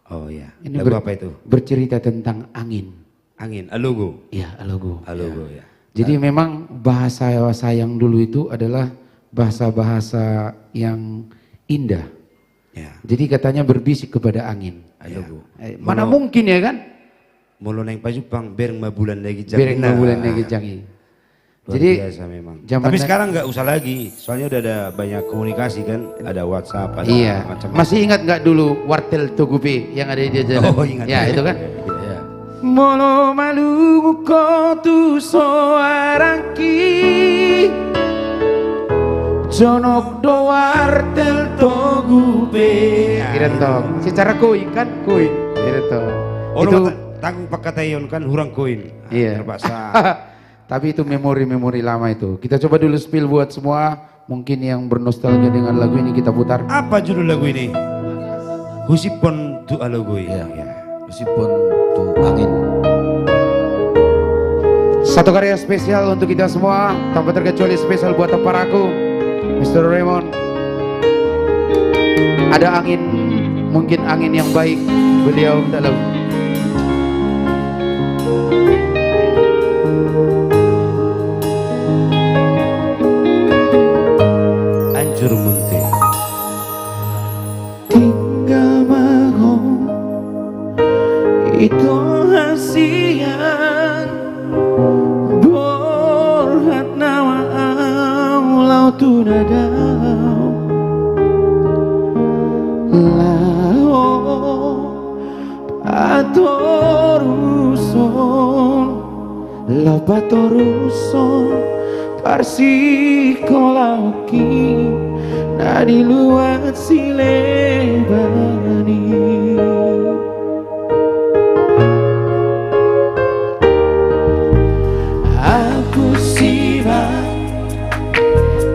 Speaker 13: Oh ya.
Speaker 5: Ini
Speaker 13: Lagu apa itu?
Speaker 5: Bercerita tentang angin.
Speaker 13: Angin, Alogo.
Speaker 5: Iya, Alogo.
Speaker 13: Alogo ya.
Speaker 5: Jadi memang bahasa sayang dulu itu adalah bahasa-bahasa yang indah.
Speaker 13: Ya.
Speaker 5: Jadi katanya berbisik kepada angin.
Speaker 13: Alogo.
Speaker 5: Mana mungkin ya kan?
Speaker 13: Mulu neng pajupang bereng bulan lagi
Speaker 5: Bereng bulan lagi jangi.
Speaker 13: Luar
Speaker 5: Jadi
Speaker 13: biasa memang.
Speaker 5: zaman
Speaker 13: Tapi sekarang nggak usah lagi, soalnya udah ada banyak komunikasi kan, ada WhatsApp, ada
Speaker 5: iya.
Speaker 13: macam-macam.
Speaker 5: Masih ingat nggak dulu wartel Togupe yang ada di jalan?
Speaker 13: Oh ingat.
Speaker 5: Ya itu kan.
Speaker 13: Ya.
Speaker 2: Molo malu ko tu soarangki Jonok do wartel Togupe.
Speaker 5: Kira tong. Secara koin kan koin. Kira tong.
Speaker 13: Itu tanggung pakatayon kan hurang koin.
Speaker 5: Iya.
Speaker 13: Terpaksa.
Speaker 5: Tapi itu memori-memori lama itu. Kita coba dulu spill buat semua. Mungkin yang bernostalgia dengan lagu ini kita putar.
Speaker 13: Apa judul lagu ini? Husipon tu Alogoi.
Speaker 5: Ya. Husipon tu angin. Satu karya spesial untuk kita semua. Tanpa terkecuali spesial buat temparaku, Mr. Raymond. Ada angin, mungkin angin yang baik. Beliau dalam
Speaker 13: Anjur munte.
Speaker 2: Tinggal maho itu hasian borhat nawa aulau tunadau lao patoruson lao patoruson parsikolauki nadi luat silebani. Aku siva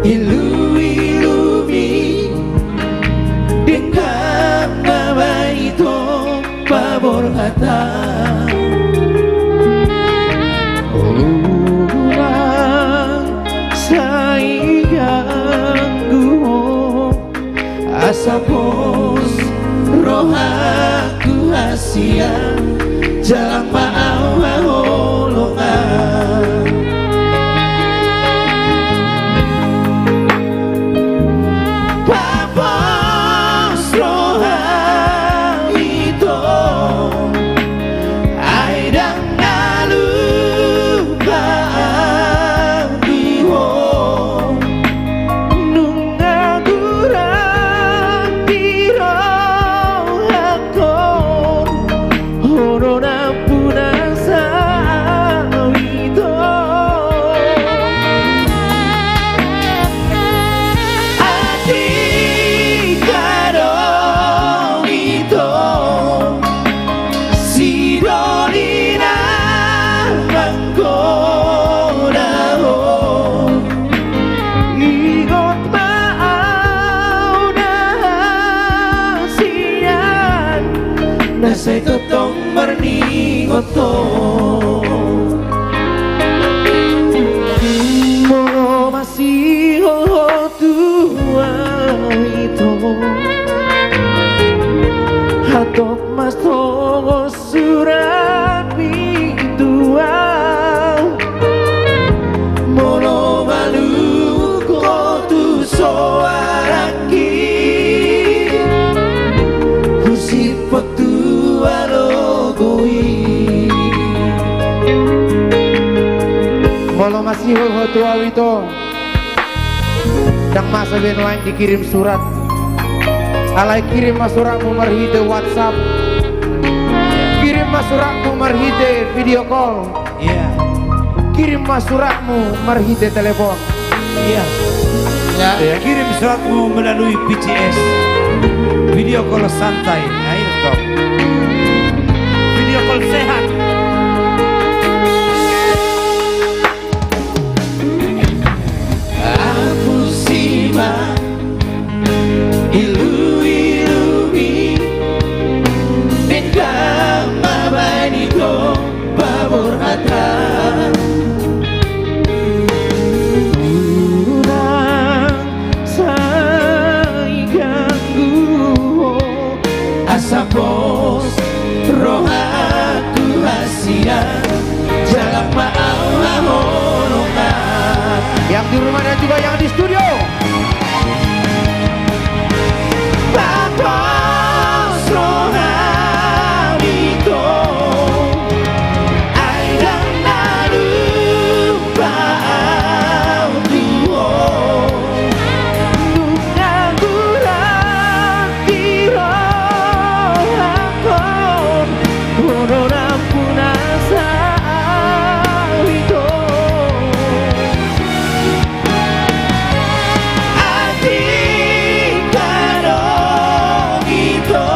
Speaker 2: ilu-ilumi dengan nama itu pabor kata Asapos rohaku asia jalan maawolongan Papos roha itu aidang nalupa diho Saya tetong berningoto Molo masih tua itu Hatop mas togo surat tua Molo malu kotu soaraki Husipot
Speaker 5: Molo masih tua itu Dang masa benuang dikirim surat Alai kirim mas suratmu marhide WhatsApp Kirim mas suratmu marhide video call Kirim mas suratmu marhide telepon Ya.
Speaker 13: Kirim suratmu melalui PCS. Video call santai. Ayo dong.
Speaker 10: Video call sehat.
Speaker 8: Aku simak ilu-ilumi dengan mabanito babor hatan. Asapos roh aku hasia jalan ma'awahorongan.
Speaker 5: Yang di rumah dan juga yang di studio.
Speaker 8: Tapos roh amito aidang nalupa ang tuo. Nungaguran tiro ako puno ng punasa ito. Ating tanong ito,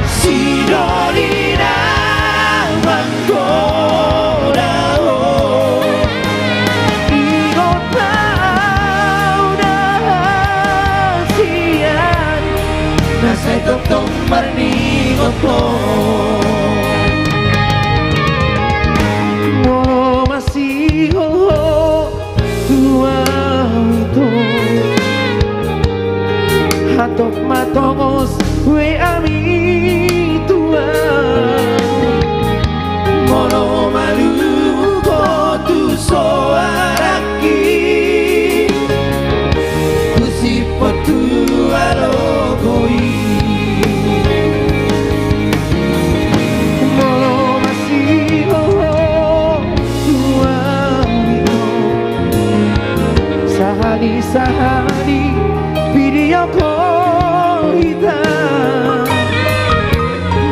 Speaker 8: sinoli naman ko na ho. Ikot pa unahasiyan, nasa itong marningot ko. Mo masiho tua ito, hatok matongos we ami tua. Mono maluko tu so araki, kusipot tu alogoi. Mono masiho tua ito, sahari-sahari video call kita.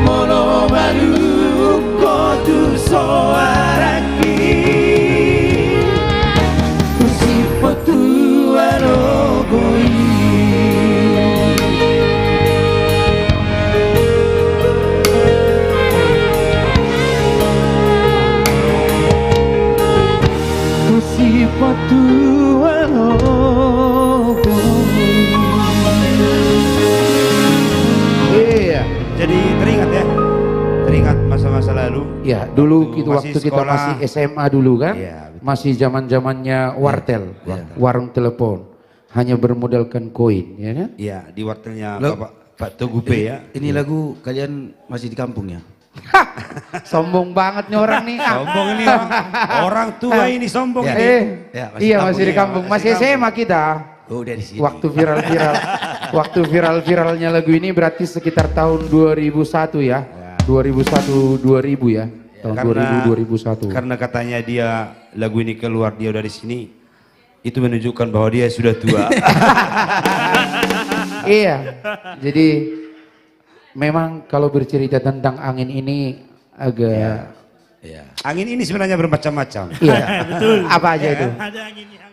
Speaker 8: Mono maluko tu so araki, kusipot tu alogoi. Kusipot tu
Speaker 13: Iya. Jadi teringat ya. Teringat masa-masa lalu.
Speaker 5: Ya, dulu
Speaker 13: Waktu
Speaker 5: kita
Speaker 13: masih
Speaker 5: waktu kita
Speaker 13: sekolah.
Speaker 5: masih SMA dulu kan,
Speaker 13: Iya,
Speaker 5: masih zaman-zamannya wartel, warung telepon, hanya bermodalkan koin, ya kan?
Speaker 13: Iya, di wartelnya
Speaker 14: Lo-
Speaker 13: Pak Togupe ya.
Speaker 14: Ini lagu kalian masih di kampung ya?
Speaker 5: Sombong banget nih orang nih.
Speaker 13: Sombong ini orang, orang tua ini sombong ini.
Speaker 5: Iya masih di kampung, masih SMA kita.
Speaker 14: Oh, dari sini.
Speaker 5: Waktu viral-viralnya lagu ini berarti sekitar tahun 2001 ya. 2001 2000 ya. Tahun 2000 2001.
Speaker 13: Karena katanya dia lagu ini keluar dia dari sini, itu menunjukkan bahwa dia sudah tua.
Speaker 5: Iya. Jadi memang kalau bercerita tentang angin ini agak
Speaker 13: Angin ini sebenarnya bermacam-macam.
Speaker 5: Iya.
Speaker 10: Betul.
Speaker 5: Apa aja itu?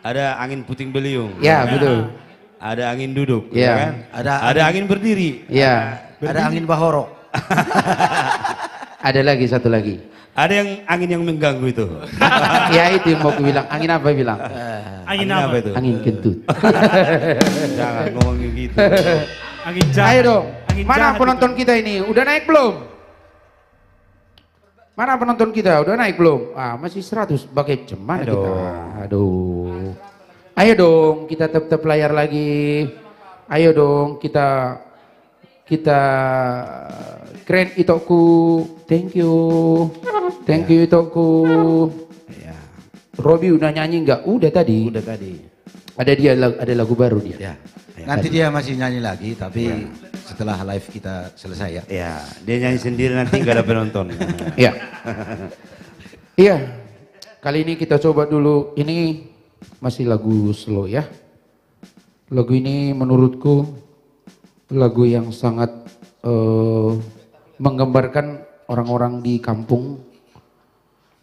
Speaker 13: Ada angin puting beliung.
Speaker 5: Ya, betul.
Speaker 13: Ada angin duduk,
Speaker 5: Iya.
Speaker 13: ya kan? Ada angin berdiri.
Speaker 5: Iya.
Speaker 14: Ada angin bahorok.
Speaker 5: Ada lagi satu lagi.
Speaker 13: Ada yang angin yang mengganggu itu.
Speaker 5: Ya itu yang mau aku bilang. Angin apa bilang?
Speaker 10: Angin apa?
Speaker 13: itu?
Speaker 5: Angin kentut.
Speaker 13: Jangan ngomong gitu.
Speaker 10: Angin jahat.
Speaker 5: Ayo dong.
Speaker 10: Angin
Speaker 5: Mana
Speaker 10: jahat
Speaker 5: penonton kita ini? Udah naik belum? Mana penonton kita? Udah naik belum? Ah, masih 100. Bagaimana kita? Aduh. Ayo dong, kita tetap layar lagi. Ayo dong, kita keren Itoku. Thank you. Thank you Itoku. Robi udah nyanyi nggak? Udah tadi.
Speaker 14: Udah tadi.
Speaker 5: Ada lagu baru dia.
Speaker 14: Ya. Nanti dia masih nyanyi lagi, tapi setelah live kita selesai ya.
Speaker 13: Ya, dia nyanyi sendiri nanti nggak ada penonton.
Speaker 5: Iya. Iya. Kali ini kita coba dulu. Ini masih lagu slow ya. Lagu ini menurutku lagu yang sangat menggambarkan orang-orang di kampung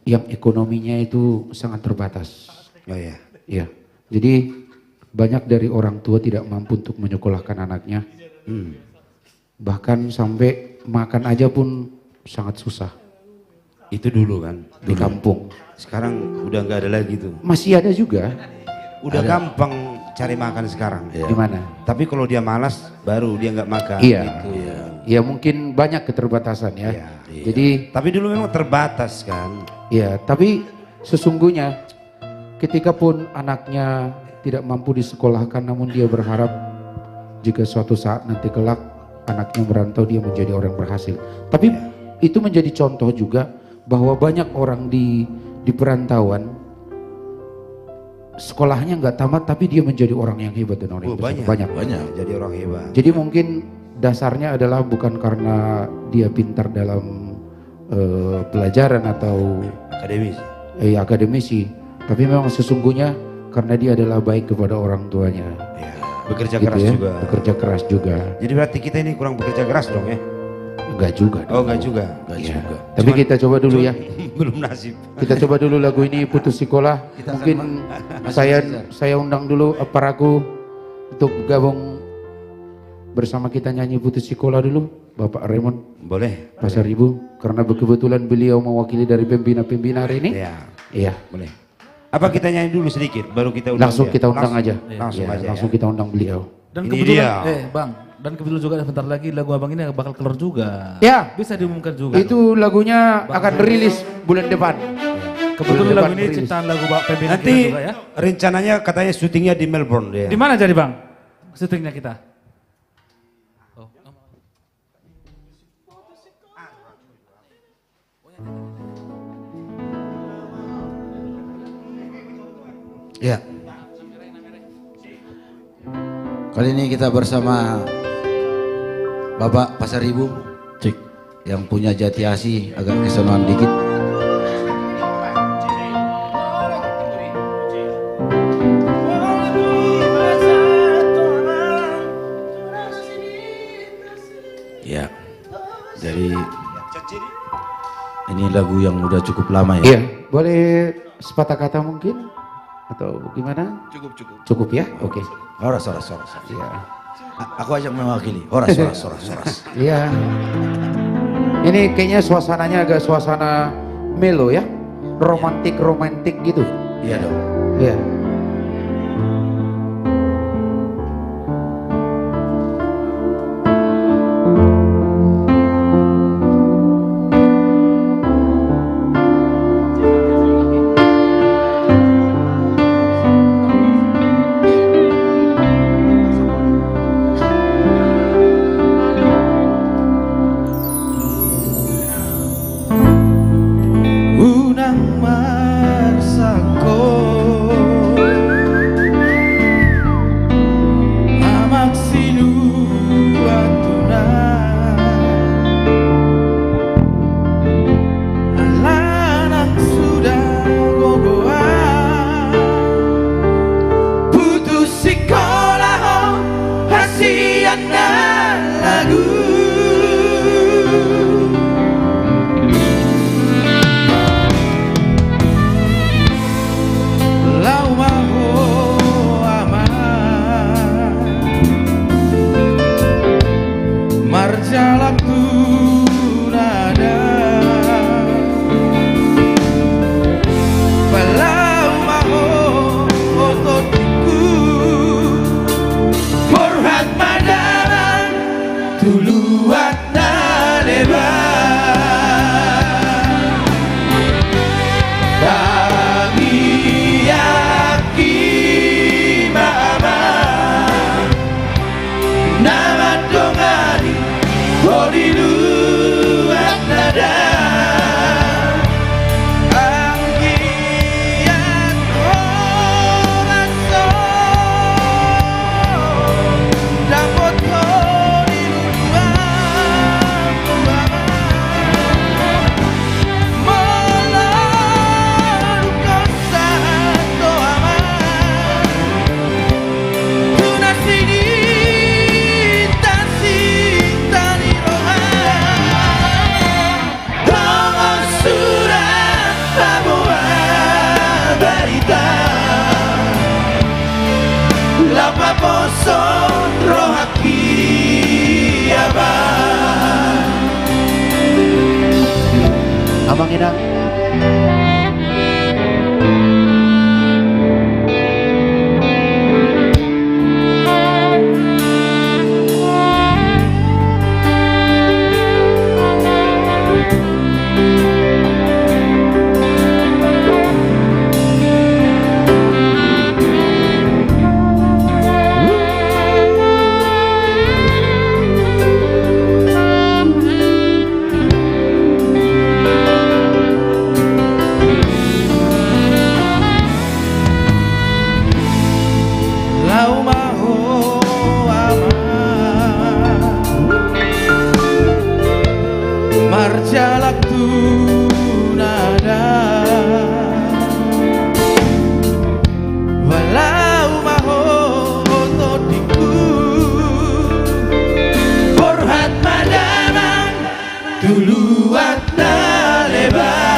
Speaker 5: yang ekonominya itu sangat terbatas.
Speaker 13: Oh ya.
Speaker 5: Iya. Jadi banyak dari orang tua tidak mampu untuk menyekolahkan anaknya. Bahkan sampai makan aja pun sangat susah.
Speaker 13: Itu dulu kan?
Speaker 5: Di kampung.
Speaker 13: Sekarang udah nggak ada lagi tuh.
Speaker 5: Masih ada juga.
Speaker 13: Udah
Speaker 5: Ada.
Speaker 13: gampang cari makan sekarang.
Speaker 5: Gimana?
Speaker 13: Tapi kalau dia malas, baru dia nggak makan.
Speaker 5: Iya.
Speaker 13: Gitu.
Speaker 5: Ya mungkin banyak keterbatasan ya. Jadi.
Speaker 13: Tapi dulu memang terbatas kan.
Speaker 5: Ya, tapi sesungguhnya ketika pun anaknya tidak mampu disekolahkan, namun dia berharap jika suatu saat nanti kelak anaknya merantau, dia menjadi orang berhasil. Tapi itu menjadi contoh juga bahwa banyak orang di perantauan sekolahnya nggak tamat, tapi dia menjadi orang yang hebat dan orang yang besar.
Speaker 13: Banyak jadi orang hebat.
Speaker 5: Jadi mungkin dasarnya adalah bukan karena dia pintar dalam pelajaran atau akademisi, tapi memang sesungguhnya karena dia adalah baik kepada orang tuanya.
Speaker 13: Bekerja
Speaker 5: Gitu
Speaker 13: keras
Speaker 5: ya,
Speaker 13: juga.
Speaker 5: Bekerja keras juga.
Speaker 13: Jadi berarti kita ini kurang bekerja keras dong ya?
Speaker 5: Enggak juga.
Speaker 13: Oh enggak juga.
Speaker 5: Ya. Tapi kita coba dulu ya.
Speaker 13: Belum nasib.
Speaker 5: Kita coba dulu lagu ini, Putus Sekolah. Mungkin saya undang dulu Aparaku untuk gabung bersama kita nyanyi Putus Sekolah dulu, Bapak Raymond.
Speaker 13: Boleh.
Speaker 5: Pasar Ibu, karena kebetulan beliau mewakili dari pembina-pembina hari ini. Iya.
Speaker 13: Boleh. Apa kita nyanyi dulu sedikit, baru kita undang
Speaker 5: Langsung
Speaker 13: dia?
Speaker 5: kita undang aja.
Speaker 13: Langsung
Speaker 5: Ya,
Speaker 13: aja.
Speaker 5: langsung kita undang beliau.
Speaker 1: Dan
Speaker 13: Ini
Speaker 1: kebetulan,
Speaker 13: dia.
Speaker 1: Bang, dan kebetulan juga sebentar lagi lagu abang ini bakal keluar juga.
Speaker 5: Ya.
Speaker 1: Bisa diumumkan juga.
Speaker 5: Itu lagunya akan rilis bulan depan.
Speaker 1: Kebetulan
Speaker 5: Bulan
Speaker 1: lagu
Speaker 5: depan
Speaker 1: ini
Speaker 5: rilis.
Speaker 1: ciptaan lagu pembina
Speaker 13: Nanti
Speaker 1: kita juga ya.
Speaker 13: rencananya katanya syutingnya di Melbourne dia.
Speaker 1: Di mana jadi Bang? Syutingnya kita?
Speaker 14: Ya. Kali ini kita bersama Bapak Pasar Ibu, yang punya Jati Asih agak kesonoan dikit. Ya. Jadi ini lagu yang udah cukup lama ya.
Speaker 5: Iya, boleh sepatah kata mungkin? Atau gimana?
Speaker 14: Cukup.
Speaker 5: Cukup ya? Oke.
Speaker 14: Horas.
Speaker 5: Iya.
Speaker 14: Aku ajak mewakili. Horas.
Speaker 5: Iya. Ini kayaknya suasananya agak suasana melo ya. Romantik gitu.
Speaker 14: Iya dong.
Speaker 5: Iya.
Speaker 9: Unang marsako
Speaker 5: Abang Idang.
Speaker 8: Lau maho aman marjalak tunada walau maho otodiku borhat madaman duluat nalebar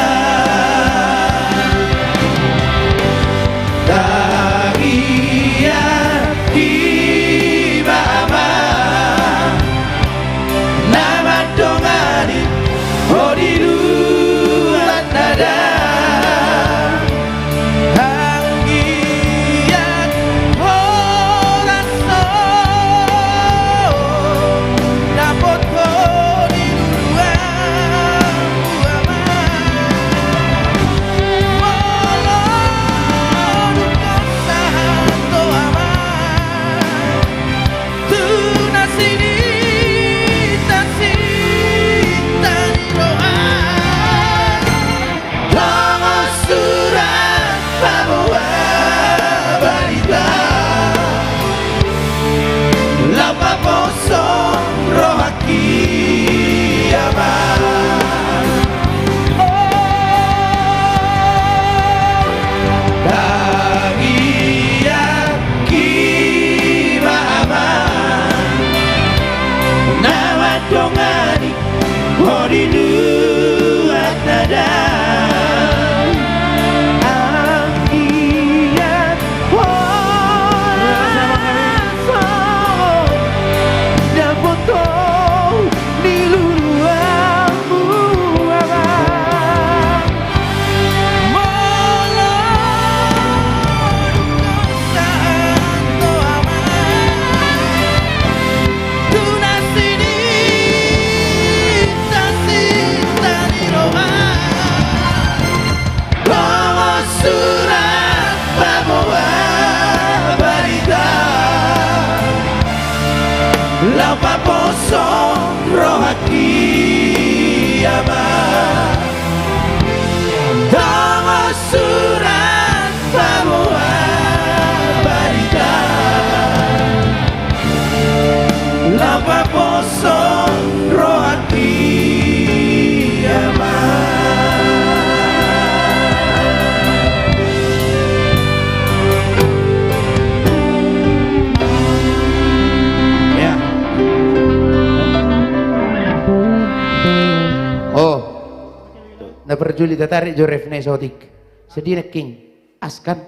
Speaker 5: na perjuli tatarik jo refne sotik sedih king askan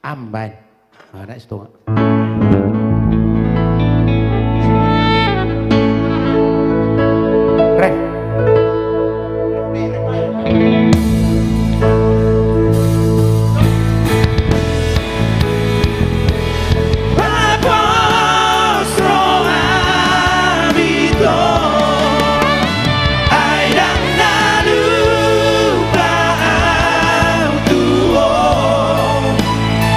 Speaker 5: amban mana itu ref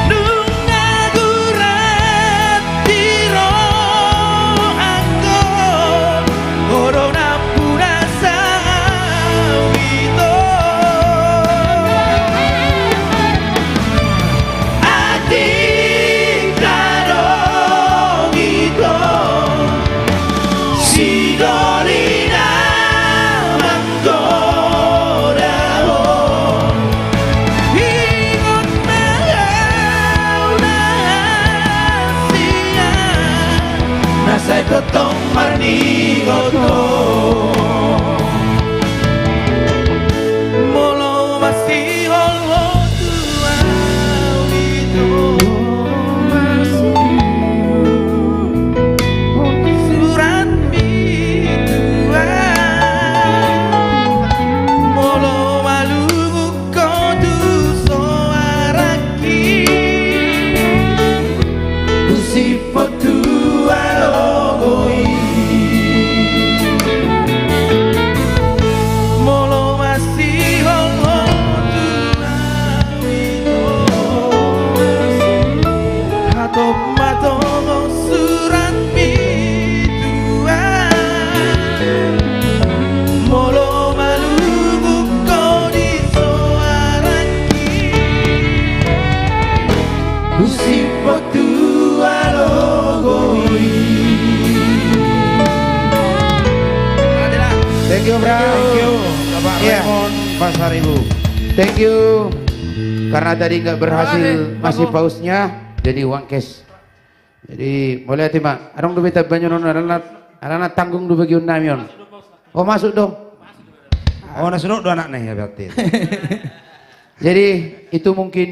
Speaker 8: Nung nagura
Speaker 5: Thank you.
Speaker 13: Bapak
Speaker 5: Iya.
Speaker 13: Raymond Pasar Ibu.
Speaker 5: Thank you. Karena tadi nggak berhasil masih pausnya, jadi uang cash. Jadi boleh Tima. Arong duwe banyak arana tanggung du bagi unamion. Oh masuk dong.
Speaker 13: Oh nasi dua anak nih ya berarti.
Speaker 5: Jadi itu mungkin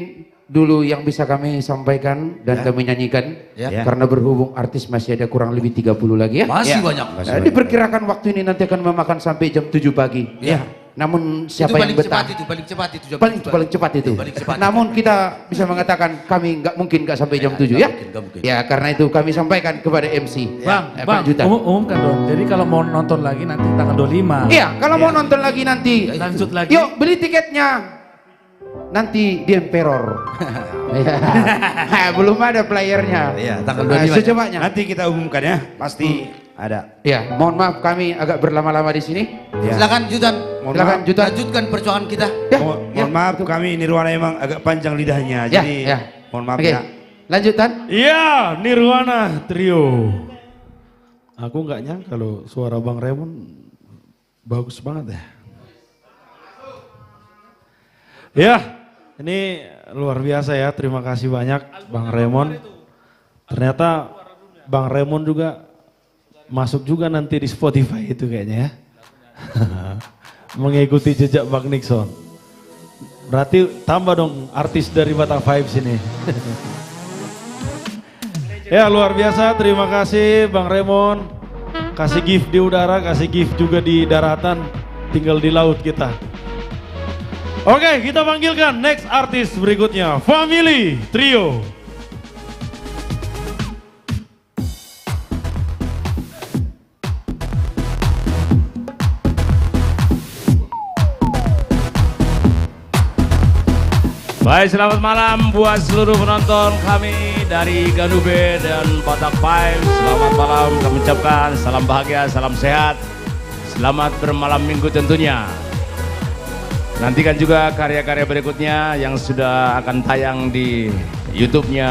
Speaker 5: dulu yang bisa kami sampaikan dan kami nyanyikan.
Speaker 14: Ya.
Speaker 5: Karena berhubung artis masih ada kurang lebih 30 lagi ya.
Speaker 14: Masih banyak.
Speaker 5: Diperkirakan waktu ini nanti akan memakan sampai jam 7 pagi.
Speaker 14: Ya.
Speaker 5: Namun
Speaker 14: Itu
Speaker 5: siapa yang
Speaker 14: paling
Speaker 5: betah?
Speaker 14: cepat itu, paling cepat itu. jam
Speaker 5: Paling
Speaker 14: tujuh.
Speaker 5: cepat itu.
Speaker 14: Paling cepat.
Speaker 5: Namun kita bisa mengatakan kami nggak mungkin nggak sampai jam 7 ya.
Speaker 14: Nggak mungkin.
Speaker 5: Ya karena itu kami sampaikan kepada MC.
Speaker 1: Bang,
Speaker 5: Pak Juta.
Speaker 1: umumkan dong. Jadi kalau mau nonton lagi nanti tanggal 25.
Speaker 5: Iya, kalau mau nonton lagi nanti.
Speaker 1: Lanjut lagi.
Speaker 5: Yuk beli tiketnya. Nanti di Emperor. Ya. Belum ada playernya.
Speaker 14: Iya, tanggal
Speaker 5: Nah,
Speaker 14: 25.
Speaker 5: secukupnya.
Speaker 13: Nanti kita umumkan ya, pasti ada.
Speaker 5: Ya, mohon maaf kami agak berlama-lama di sini.
Speaker 13: Ya.
Speaker 14: Silakan Jutan.
Speaker 5: Silakan Jutan.
Speaker 14: Lanjutkan perjuangan kita.
Speaker 5: Ya,
Speaker 13: Mohon maaf kami Nirwana emang agak panjang lidahnya,
Speaker 5: Ya,
Speaker 13: jadi
Speaker 5: ya.
Speaker 13: mohon maaf
Speaker 5: Oke.
Speaker 13: ya.
Speaker 5: Lanjutan.
Speaker 3: Iya, Nirwana Trio. Aku nggak nyangka kalau suara Bang Raymond bagus banget ya. Ya, ini luar biasa ya. Terima kasih banyak Bang Raymond. Ternyata Bang Raymond juga masuk juga nanti di Spotify itu kayaknya ya. Mengikuti jejak Bang Nixon. Berarti tambah dong artis dari Batak Vibes ini. Ya luar biasa, terima kasih Bang Raymond. Kasih gift di udara, kasih gift juga di daratan. Tinggal di laut kita. Oke, kita panggilkan next artis berikutnya, Family Trio.
Speaker 15: Baik, selamat malam buat seluruh penonton kami dari Ganube dan Batak Vibes. Selamat malam, kami ucapkan salam bahagia, salam sehat. Selamat bermalam minggu tentunya. Nantikan juga karya-karya berikutnya yang sudah akan tayang di YouTube-nya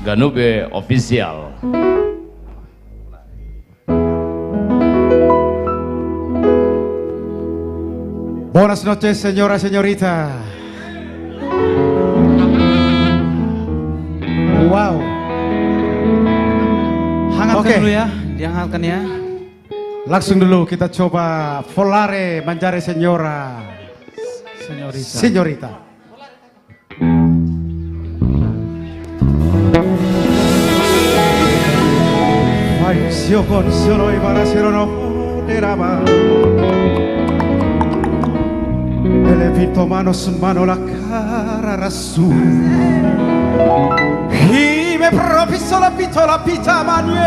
Speaker 15: Ganube Official.
Speaker 16: Buenas noches, señora, señorita. Wow.
Speaker 2: Hangatkan dulu ya, dihangatkan ya.
Speaker 16: Langsung dulu kita coba Volare Manjare Señora.
Speaker 2: Señorita.
Speaker 16: Señorita. Falleció con solo y para ser no derrama. El evito mano su mano la cara rasu. Y me propició la pita maniero.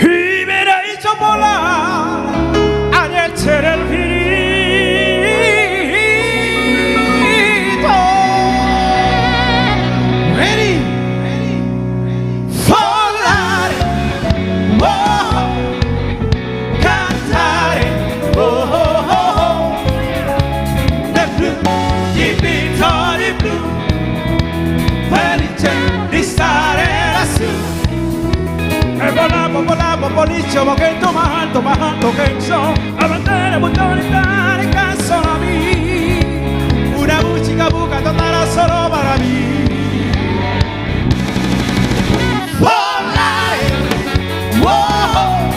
Speaker 16: Y me la hizo volar ayer ser el finito. Ready? Volare, oh, cantare, oh, oh, oh, oh. Nel blu di vittoria blu, felice di stare lassù. E volavo, policio, ma che domando che so, a bandere, buttoni, dare, canzonami. Una musica buca, tornerà solo para mí. Volare, oh,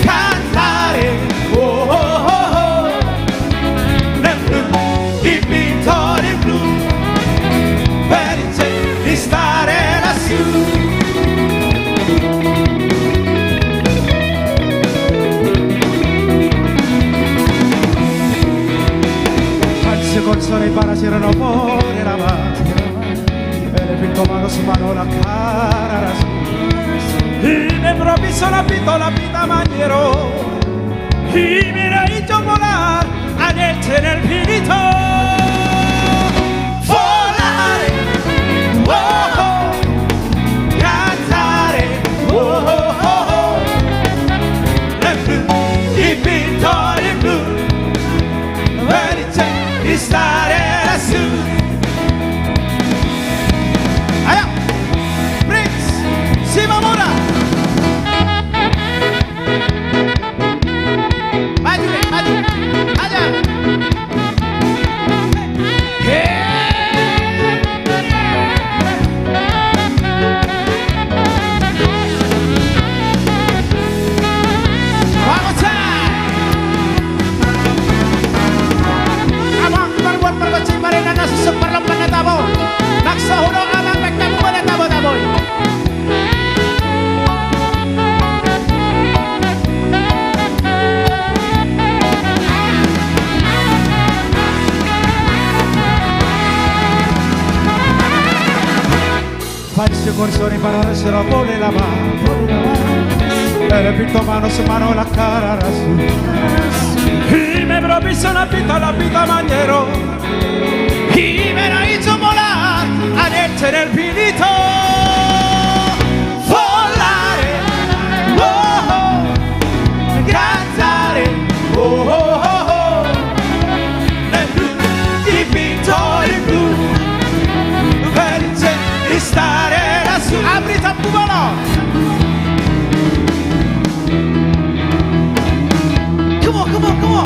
Speaker 16: cantare, oh, oh, oh. Nel blu, dipinto di blu, felice di stare lassù. Anzi con sole para si erano fuori la mano e le pinto mano su mano la cara y de improviso la pita maniero y mira y yo volar ayer en el finito volare oh, oh, cantare oh, oh, oh, nel blu dipinto di blu felice di stare lassù. Aia, Prince, Simamura. corsone parare se la pone la mano e le pinto mano su mano la cara rasu y me propicio la pita mañero y me la hizo volar anoche en el pinito volare oh oh cantare oh oh oh nel blu dipinto di blu felice di stare lassù apri tappuvolo come on come on come on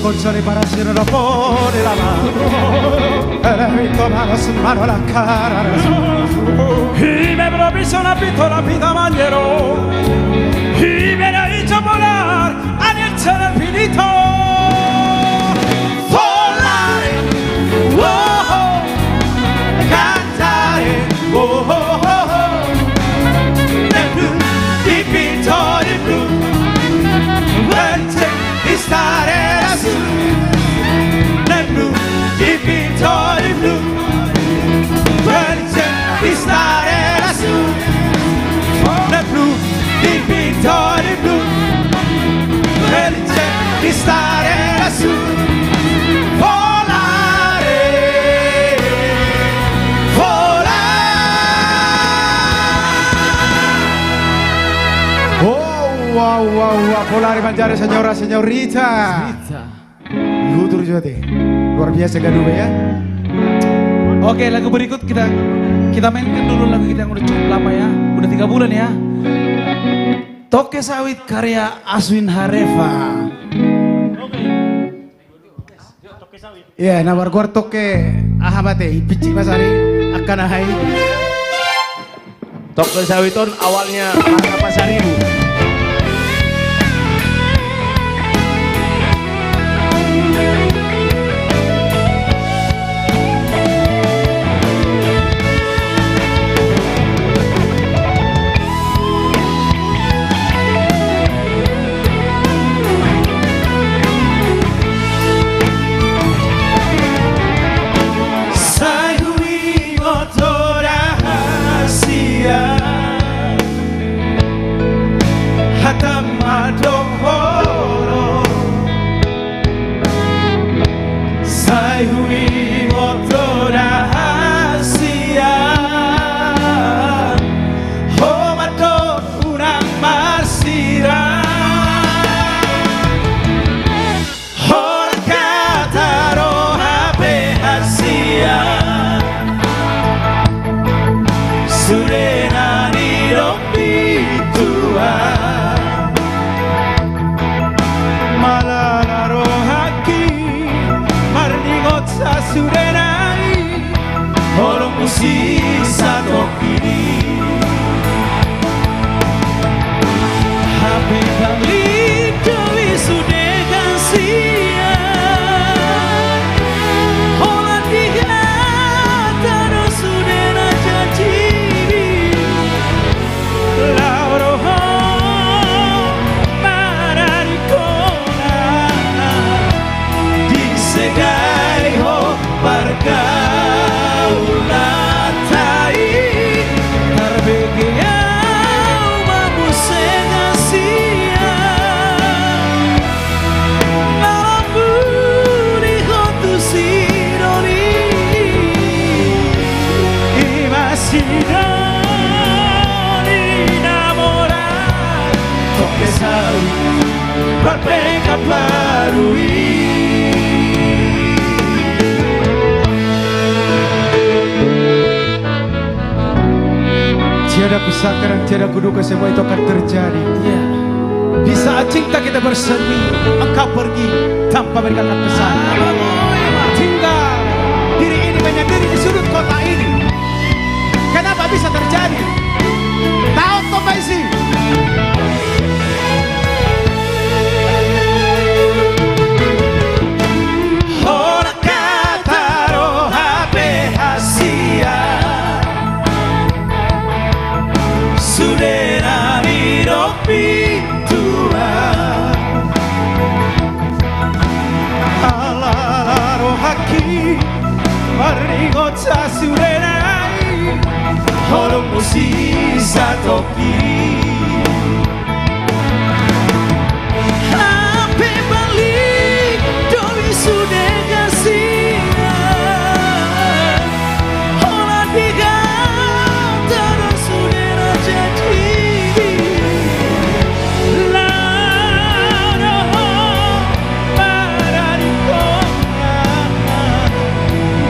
Speaker 16: col sole para hacer la pone la mano e le pinto mano su mano la cara y me propicio la pita mañero y me la hizo volar nel cielo infinito volare oh oh cantare oh oh oh nel blu dipinto di blu felice di stare nel blu dipinto di blu felice di stare lassù nel blu dipinto di blu felice di stare lassù volare volare oh wow wow wow volare mangiare signora signorita Lutur Jati, luar biasa Ganu B ya.
Speaker 8: Oke, lagu berikut kita mainkan dulu lagu kita yang udah cukup lama ya, udah 3 bulan ya. Toke Sawit karya Aswin Hareva.
Speaker 16: Ya, nawar gua toke ahabate, pici masari akan ahai.
Speaker 15: Toke Sawiton awalnya harga Pasaribu.
Speaker 16: Tiada kusangka dan tiada kuduga semua itu akan terjadi. Di saat cinta kita bersemi, engkau pergi tanpa meninggalkan pesan. Tinggal diri ini menyendiri di sudut kota ini. bisa terjadi. Tahu Topaisi. Ora kataro HP hasia Suderani ropi tua Alalaro haki Marigo tasurenai Horo musi satoki
Speaker 8: Hape balik Doi sudah kasih Olah tiga Terus sudah jadi Lado Pada di kota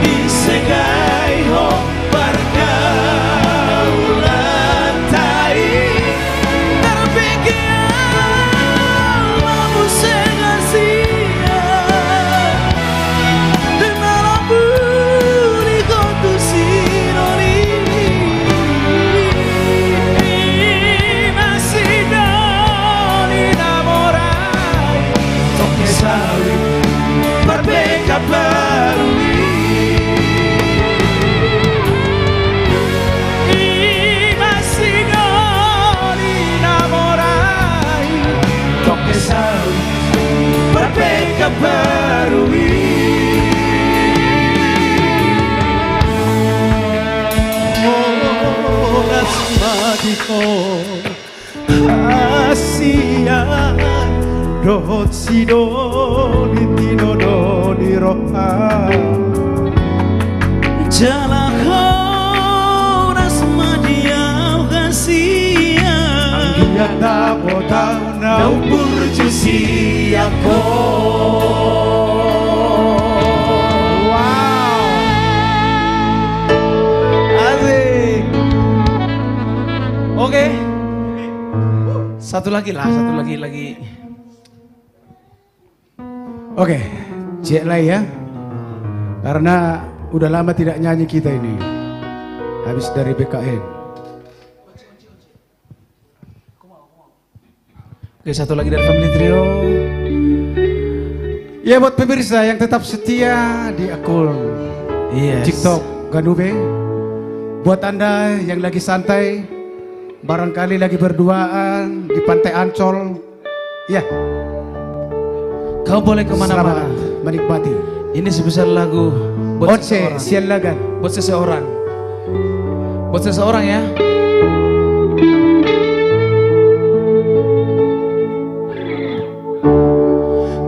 Speaker 8: Disegai ho pergaulan tai Terpikir Lamu segasia Dengan lampu di kontu sinoni Masih doni namorai Toke sawi Berbeka baru masih doni namorai Toke sawi Berbeka baru
Speaker 16: Oras magiko Asia Dot sido Nitino doni roha
Speaker 8: Jalan horas madiau kasia
Speaker 16: Anggia tapota
Speaker 8: Nau burjusi ako
Speaker 16: Asik.
Speaker 12: Oke. Satu lagi lah, satu lagi.
Speaker 16: Oke, cek lah ya. Karena udah lama tidak nyanyi kita ini. Habis dari BKN.
Speaker 12: Oke, satu lagi dari Family Trio.
Speaker 16: Ya buat pemirsa yang tetap setia di akun TikTok Ganube. Buat Anda yang lagi santai, barangkali lagi berduaan di Pantai Ancol. Ya,
Speaker 12: kau boleh kemana-mana
Speaker 16: menikmati.
Speaker 12: Ini sebesar lagu buat
Speaker 16: Oce Sialagan.
Speaker 12: Buat seseorang. Buat seseorang ya.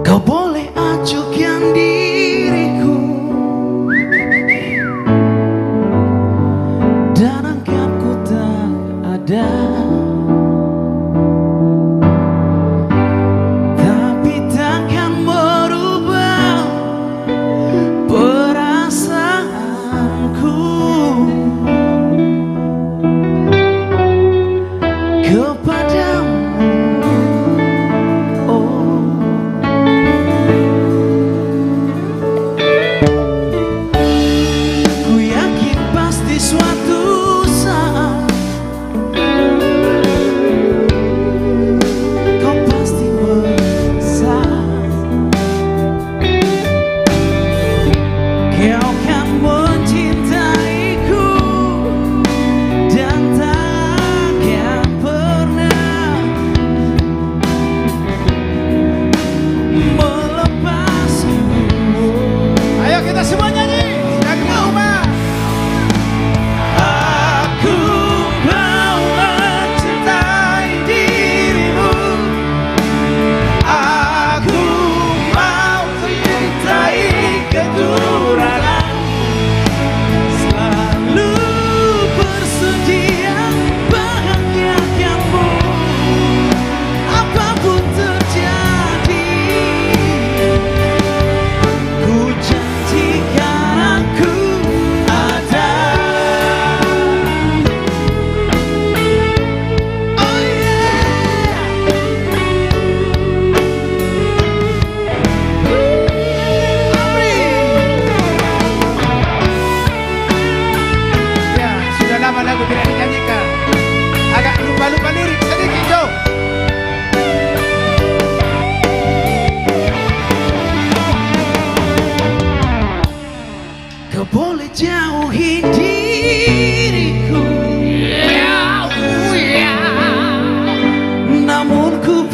Speaker 8: Kau boleh acuhkan diriku Dan anggap ku tak ada Tapi takkan merubah perasaanku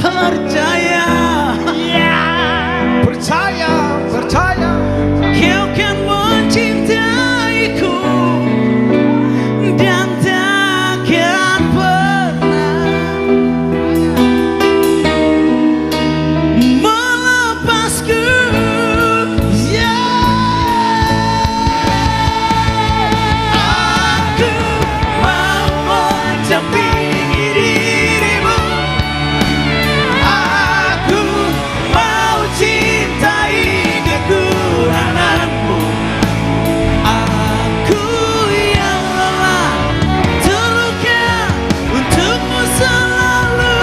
Speaker 8: percaya,
Speaker 16: percaya, percaya.
Speaker 8: kau kan mencintaiku dan takkan pernah melepasku. Aku mau mendampingi dirimu. Aku mau cintai kekuranganmu. Aku yang lelah terluka untukmu selalu.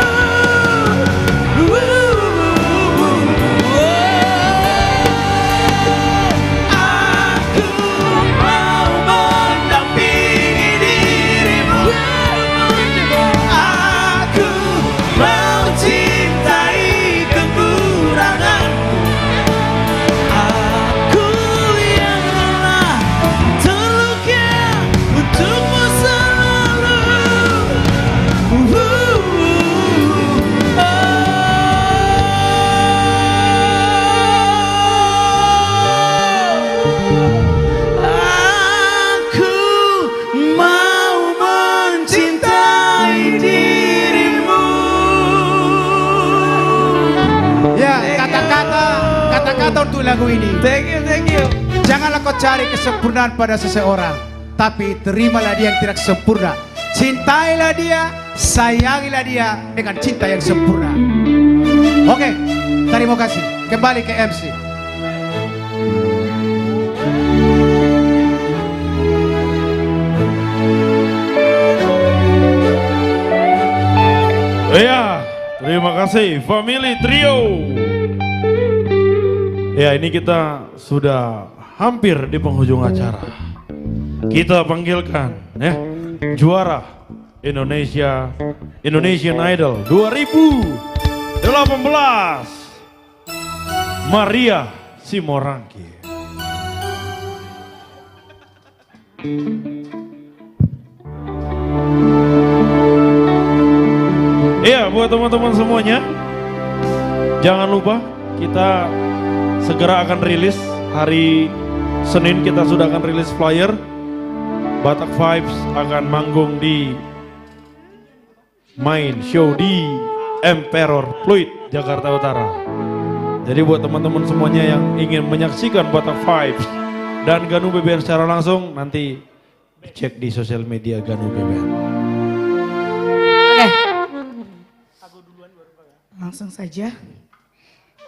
Speaker 8: Aku mau mendampingi dirimu. Aku mau cintai kekuranganmu. Aku yang lelah terluka untukmu selalu. Aku mau mencintai dirimu.
Speaker 16: Ya, kata-kata untuk lagu ini.
Speaker 8: Thank you.
Speaker 16: Janganlah kau cari kesempurnaan pada seseorang, tapi terimalah dia yang tidak sempurna. Cintailah dia, sayangilah dia dengan cinta yang sempurna. Oke, terima kasih. Kembali ke MC.
Speaker 3: Ya, terima kasih Family Trio. Ya, ini kita sudah hampir di penghujung acara. Kita panggilkan ya juara Indonesian Idol 2018 Maria Simorangki. Iya, buat teman-teman semuanya, jangan lupa kita segera akan rilis hari Senin. Kita sudah akan rilis flyer. Batak Vibes akan manggung di main show di Emperor Fluid Jakarta Utara. Jadi buat teman-teman semuanya yang ingin menyaksikan Batak Vibes dan Ganu BBN secara langsung, nanti cek di sosial media Ganu BBN.
Speaker 17: Langsung saja.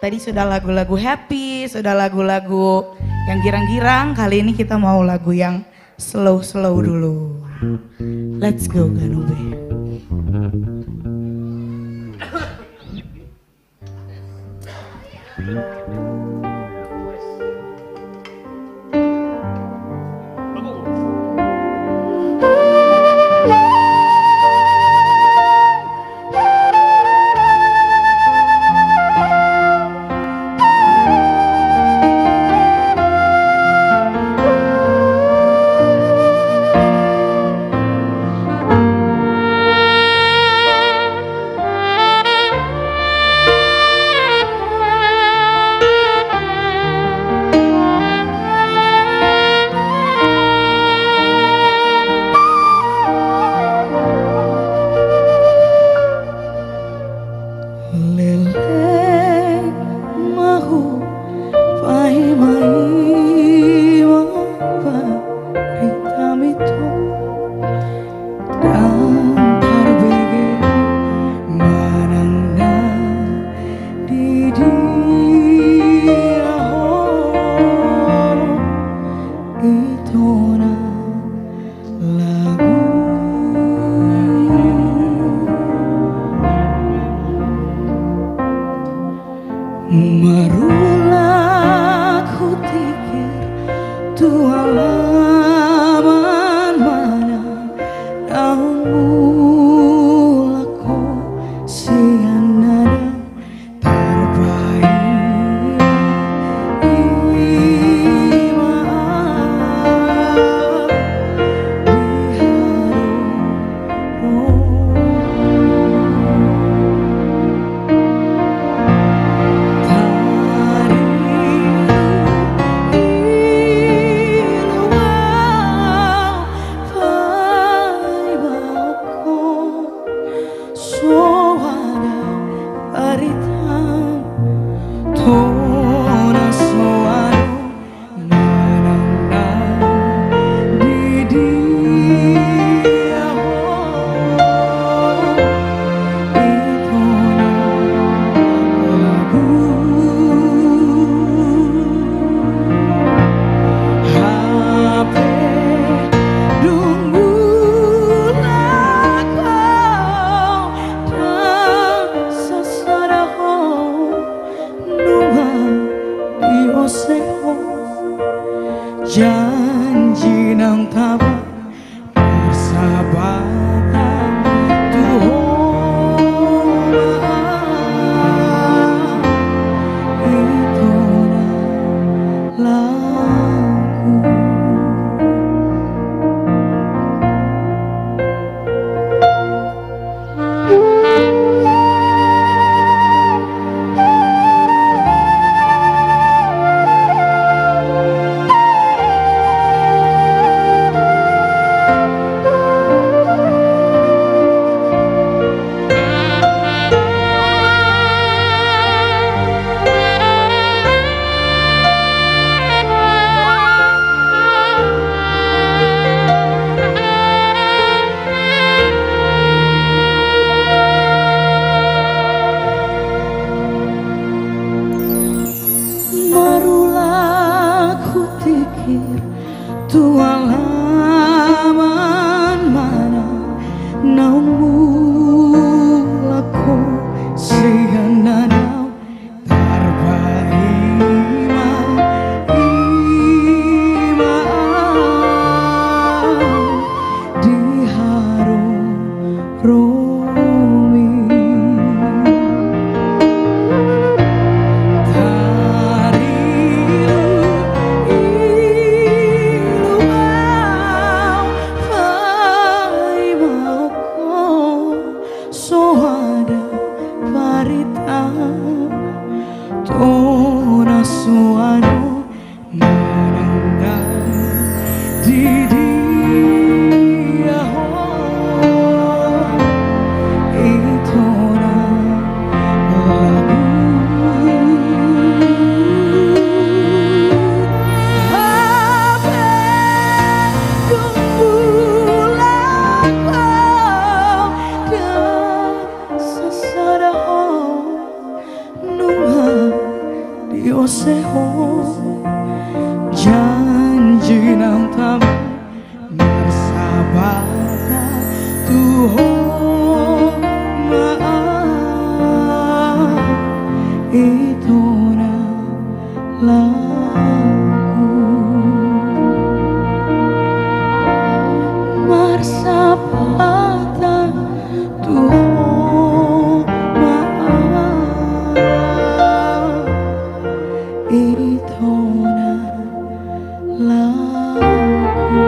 Speaker 17: Tadi sudah lagu-lagu happy, sudah lagu-lagu yang girang-girang. Kali ini kita mau lagu yang slow-slow dulu. Let's go Ganube. Marulah ku tikir tualaman mana namun mula ko siyan nada terbaik ima seho janji nang tamu bersabata Tuhan maaf itu na lagu bersabata Tuhan maaf itu na lagu.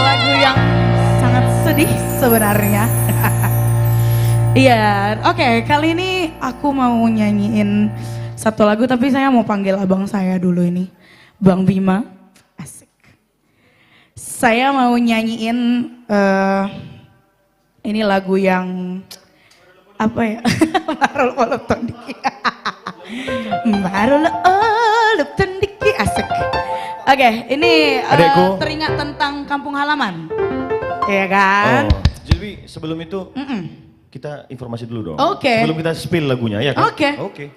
Speaker 17: Lagu yang sangat sedih sebenarnya. Iya, oke, kali ini aku mau nyanyiin satu lagu tapi saya mau panggil abang saya dulu ini, Bang Bima. Asik. Saya mau nyanyiin ini lagu yang apa ya? Marul olup tondiki. Marul olup tondiki, asik. Oke, ini teringat tentang kampung halaman. Iya kan?
Speaker 4: Oh, jadi sebelum itu kita informasi dulu dong.
Speaker 17: Oke.
Speaker 4: Sebelum kita spill lagunya ya kan?
Speaker 17: Oke.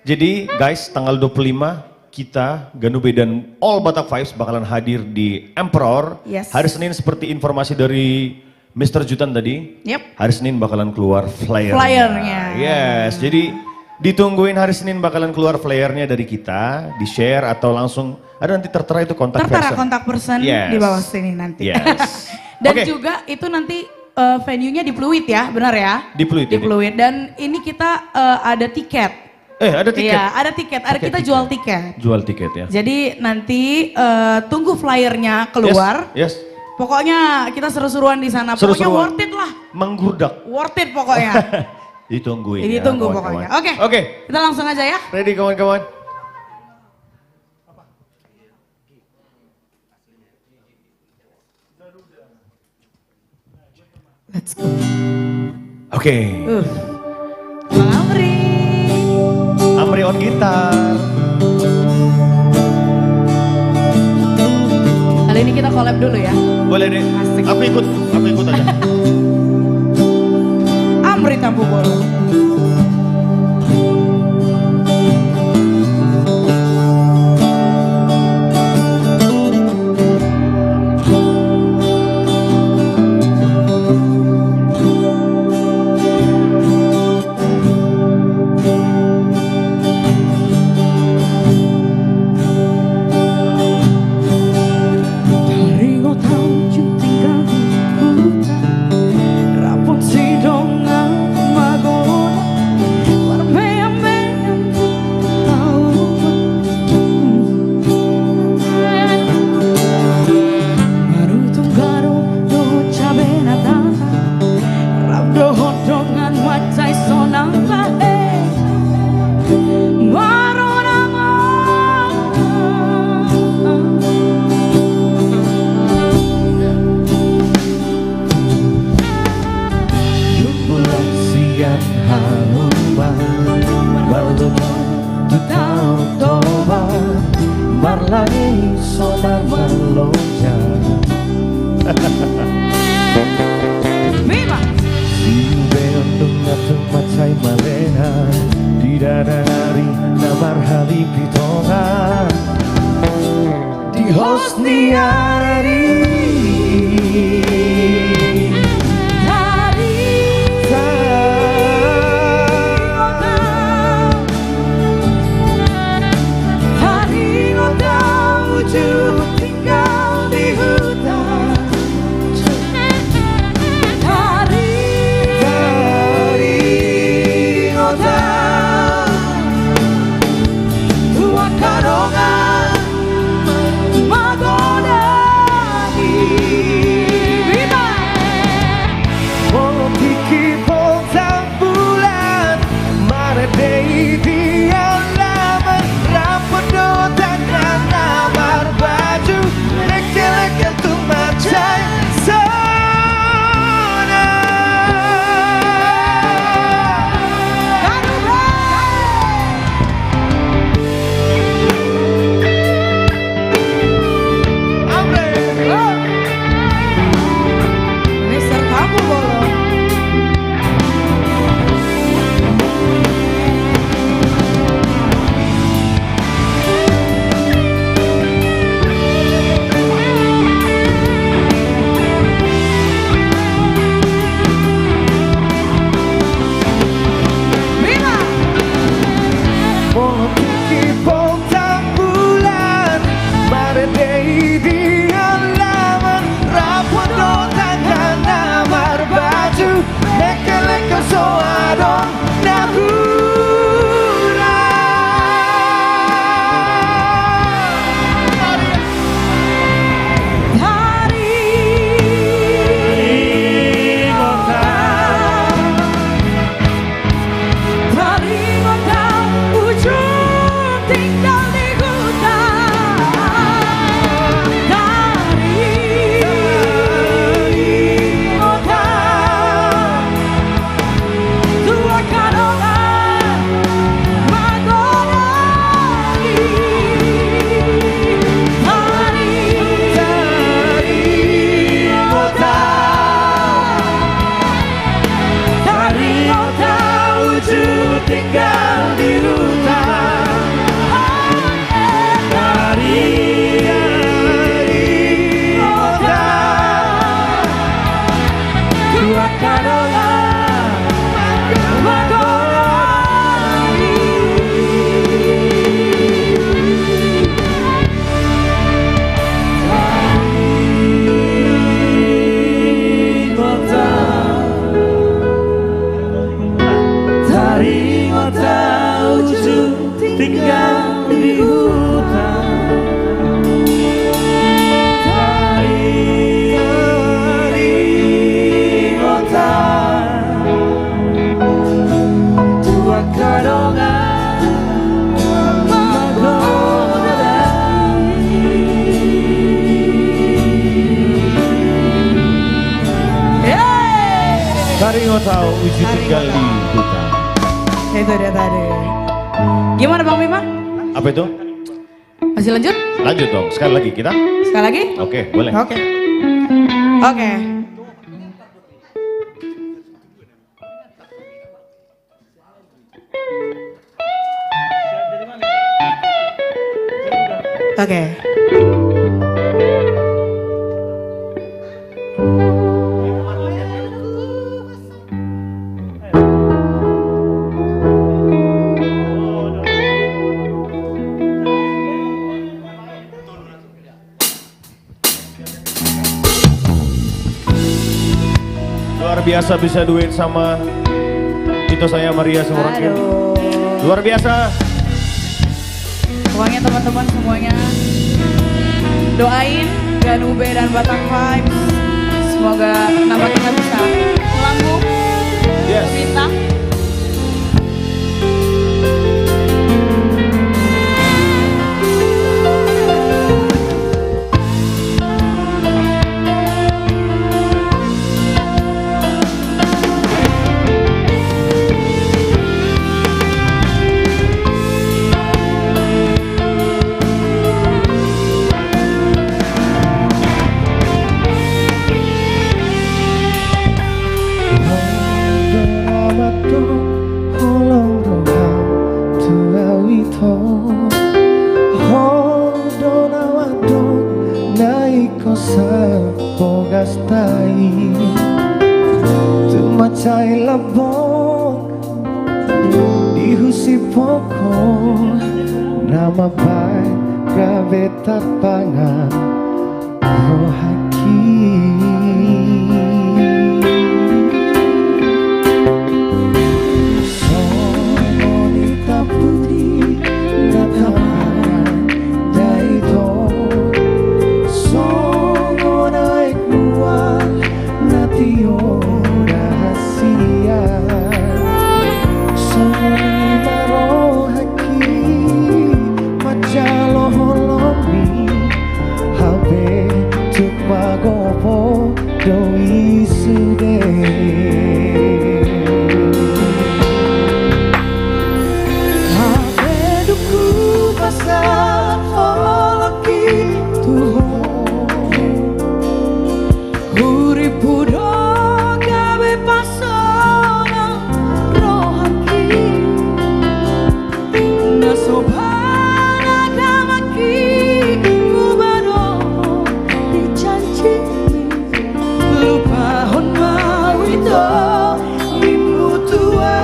Speaker 4: Jadi guys, tanggal 25 kita Ganube dan All Batak Vibes bakalan hadir di Emperor.
Speaker 17: Yes.
Speaker 4: Hari Senin seperti informasi dari Mr. Jutan tadi.
Speaker 17: Yep.
Speaker 4: Hari Senin bakalan keluar flyernya.
Speaker 17: Flyernya.
Speaker 4: Yes, jadi ditungguin hari Senin bakalan keluar flyernya dari kita, di-share atau langsung ada nanti tertera itu kontak person.
Speaker 17: Tertera kontak person
Speaker 4: Yes.
Speaker 17: di bawah sini nanti.
Speaker 4: Yes.
Speaker 17: Dan
Speaker 4: Oke.
Speaker 17: juga itu nanti venue-nya di Pluit ya, benar ya?
Speaker 4: Di Pluit
Speaker 17: Di
Speaker 4: ini.
Speaker 17: Pluit. Dan ini kita ada tiket.
Speaker 4: Ada tiket?
Speaker 17: Iya, ada tiket. Ada kita jual tiket.
Speaker 4: Jual tiket ya.
Speaker 17: Jadi nanti tunggu flyernya keluar.
Speaker 4: Yes.
Speaker 17: Pokoknya kita seru-seruan di sana. Pokoknya
Speaker 4: Seru-seruan.
Speaker 17: worth it lah.
Speaker 4: Menggudak.
Speaker 17: Worth it pokoknya.
Speaker 4: Ditungguin
Speaker 17: Ini
Speaker 4: ya,
Speaker 17: tunggu
Speaker 4: kawan-kawan.
Speaker 17: pokoknya. Oke. Kita langsung aja ya.
Speaker 4: Ready kawan-kawan?
Speaker 17: Let's go.
Speaker 4: Oke.
Speaker 17: Bang Amri.
Speaker 4: Amri on gitar.
Speaker 17: Kali ini kita collab dulu ya.
Speaker 4: Boleh deh. Aku ikut aja.
Speaker 17: Amri Tampu Bolo.
Speaker 9: Magoda di
Speaker 7: Kiki pontang bulan Maredei dian laman Rapon dotan dan namar baju Leke-leke soadong nahura tinggal di hutan dari kota tua kadola magorani dari kota ujung tinggal di hutan dari kota tua kadongan
Speaker 4: Dari kota ujung tinggal di hutan.
Speaker 17: Itu dia tadi. Gimana Bang Bima?
Speaker 4: Apa itu?
Speaker 17: Masih lanjut?
Speaker 4: Lanjut dong, sekali lagi kita.
Speaker 17: Sekali lagi?
Speaker 4: Oke, boleh.
Speaker 17: Oke. Oke. Oke.
Speaker 4: Luar biasa bisa duet sama itu saya Maria Semorokin. Luar biasa.
Speaker 17: Pokoknya teman-teman semuanya doain Ganube dan Batak Vibes. Semoga nama kita bisa melambung.
Speaker 4: Yes.
Speaker 17: Bintang.
Speaker 7: Macai labong dihusi pokok nama baik gawe tapangan rohaki sonita putih natapan daito songo naik buah natio doi sude habe duku pasal holaki tuho guri pudo gawe pasona rohaki nasobana damaki ngubado dicanci lupa hon mau itu mimpu tua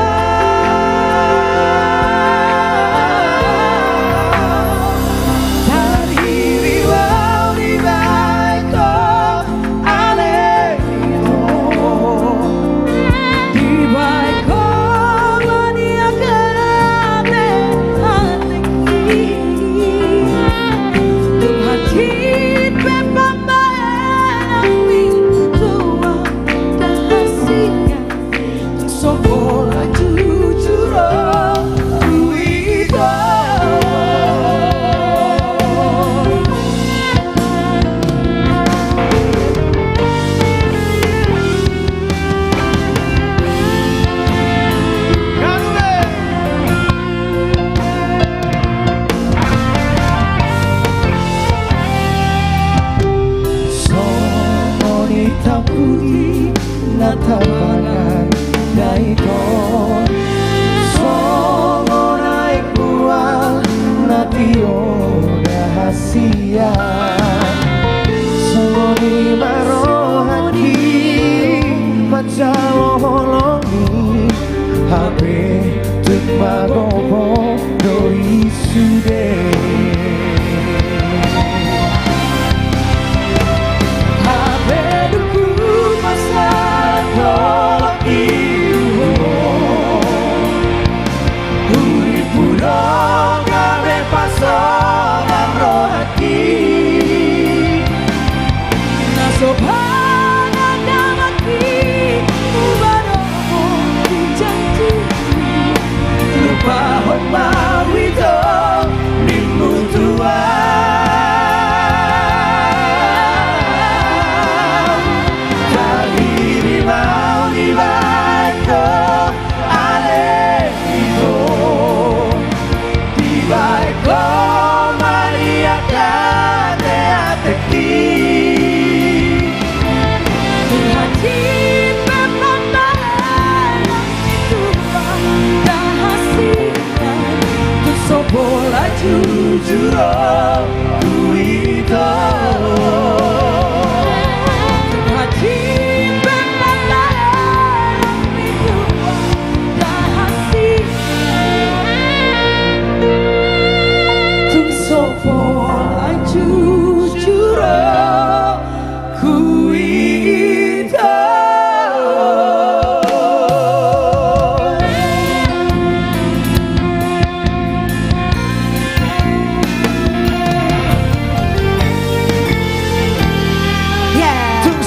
Speaker 9: jujur aku itu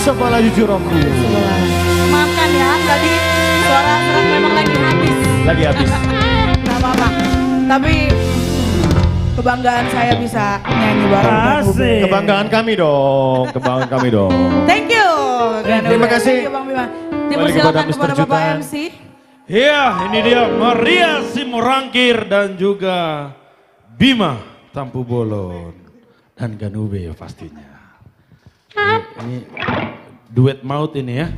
Speaker 7: Sebelah jujur aku.
Speaker 17: Maafkan ya, tadi suara serak memang lagi habis.
Speaker 4: Lagi habis.
Speaker 17: Gak apa-apa. Tapi kebanggaan saya bisa nyanyi bareng.
Speaker 4: Asik. Kebanggaan kami dong. Kebanggaan kami dong.
Speaker 17: Thank you.
Speaker 4: Terima kasih.
Speaker 17: Thank you Bang Bima.
Speaker 4: Kembali kepada Mr.
Speaker 17: Bapak
Speaker 4: Jutan.
Speaker 17: MC.
Speaker 3: Ya, ini dia Maria Simorangkir dan juga Bima Tampu Bolon dan Ganube ya pastinya. Ini duet maut ini ya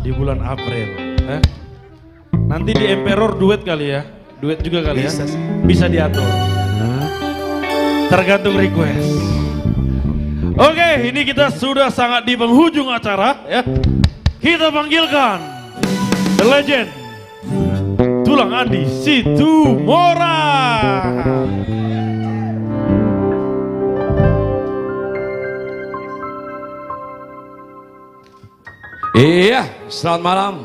Speaker 3: di bulan April. Nanti di Emperor duet kali ya, duet juga kali
Speaker 13: Bisa
Speaker 3: ya.
Speaker 13: sih.
Speaker 3: Bisa diatur. Tergantung request. Oke, ini kita sudah sangat di penghujung acara ya. Kita panggilkan The Legend Tulang Andi Situmorang.
Speaker 15: Iya, selamat malam.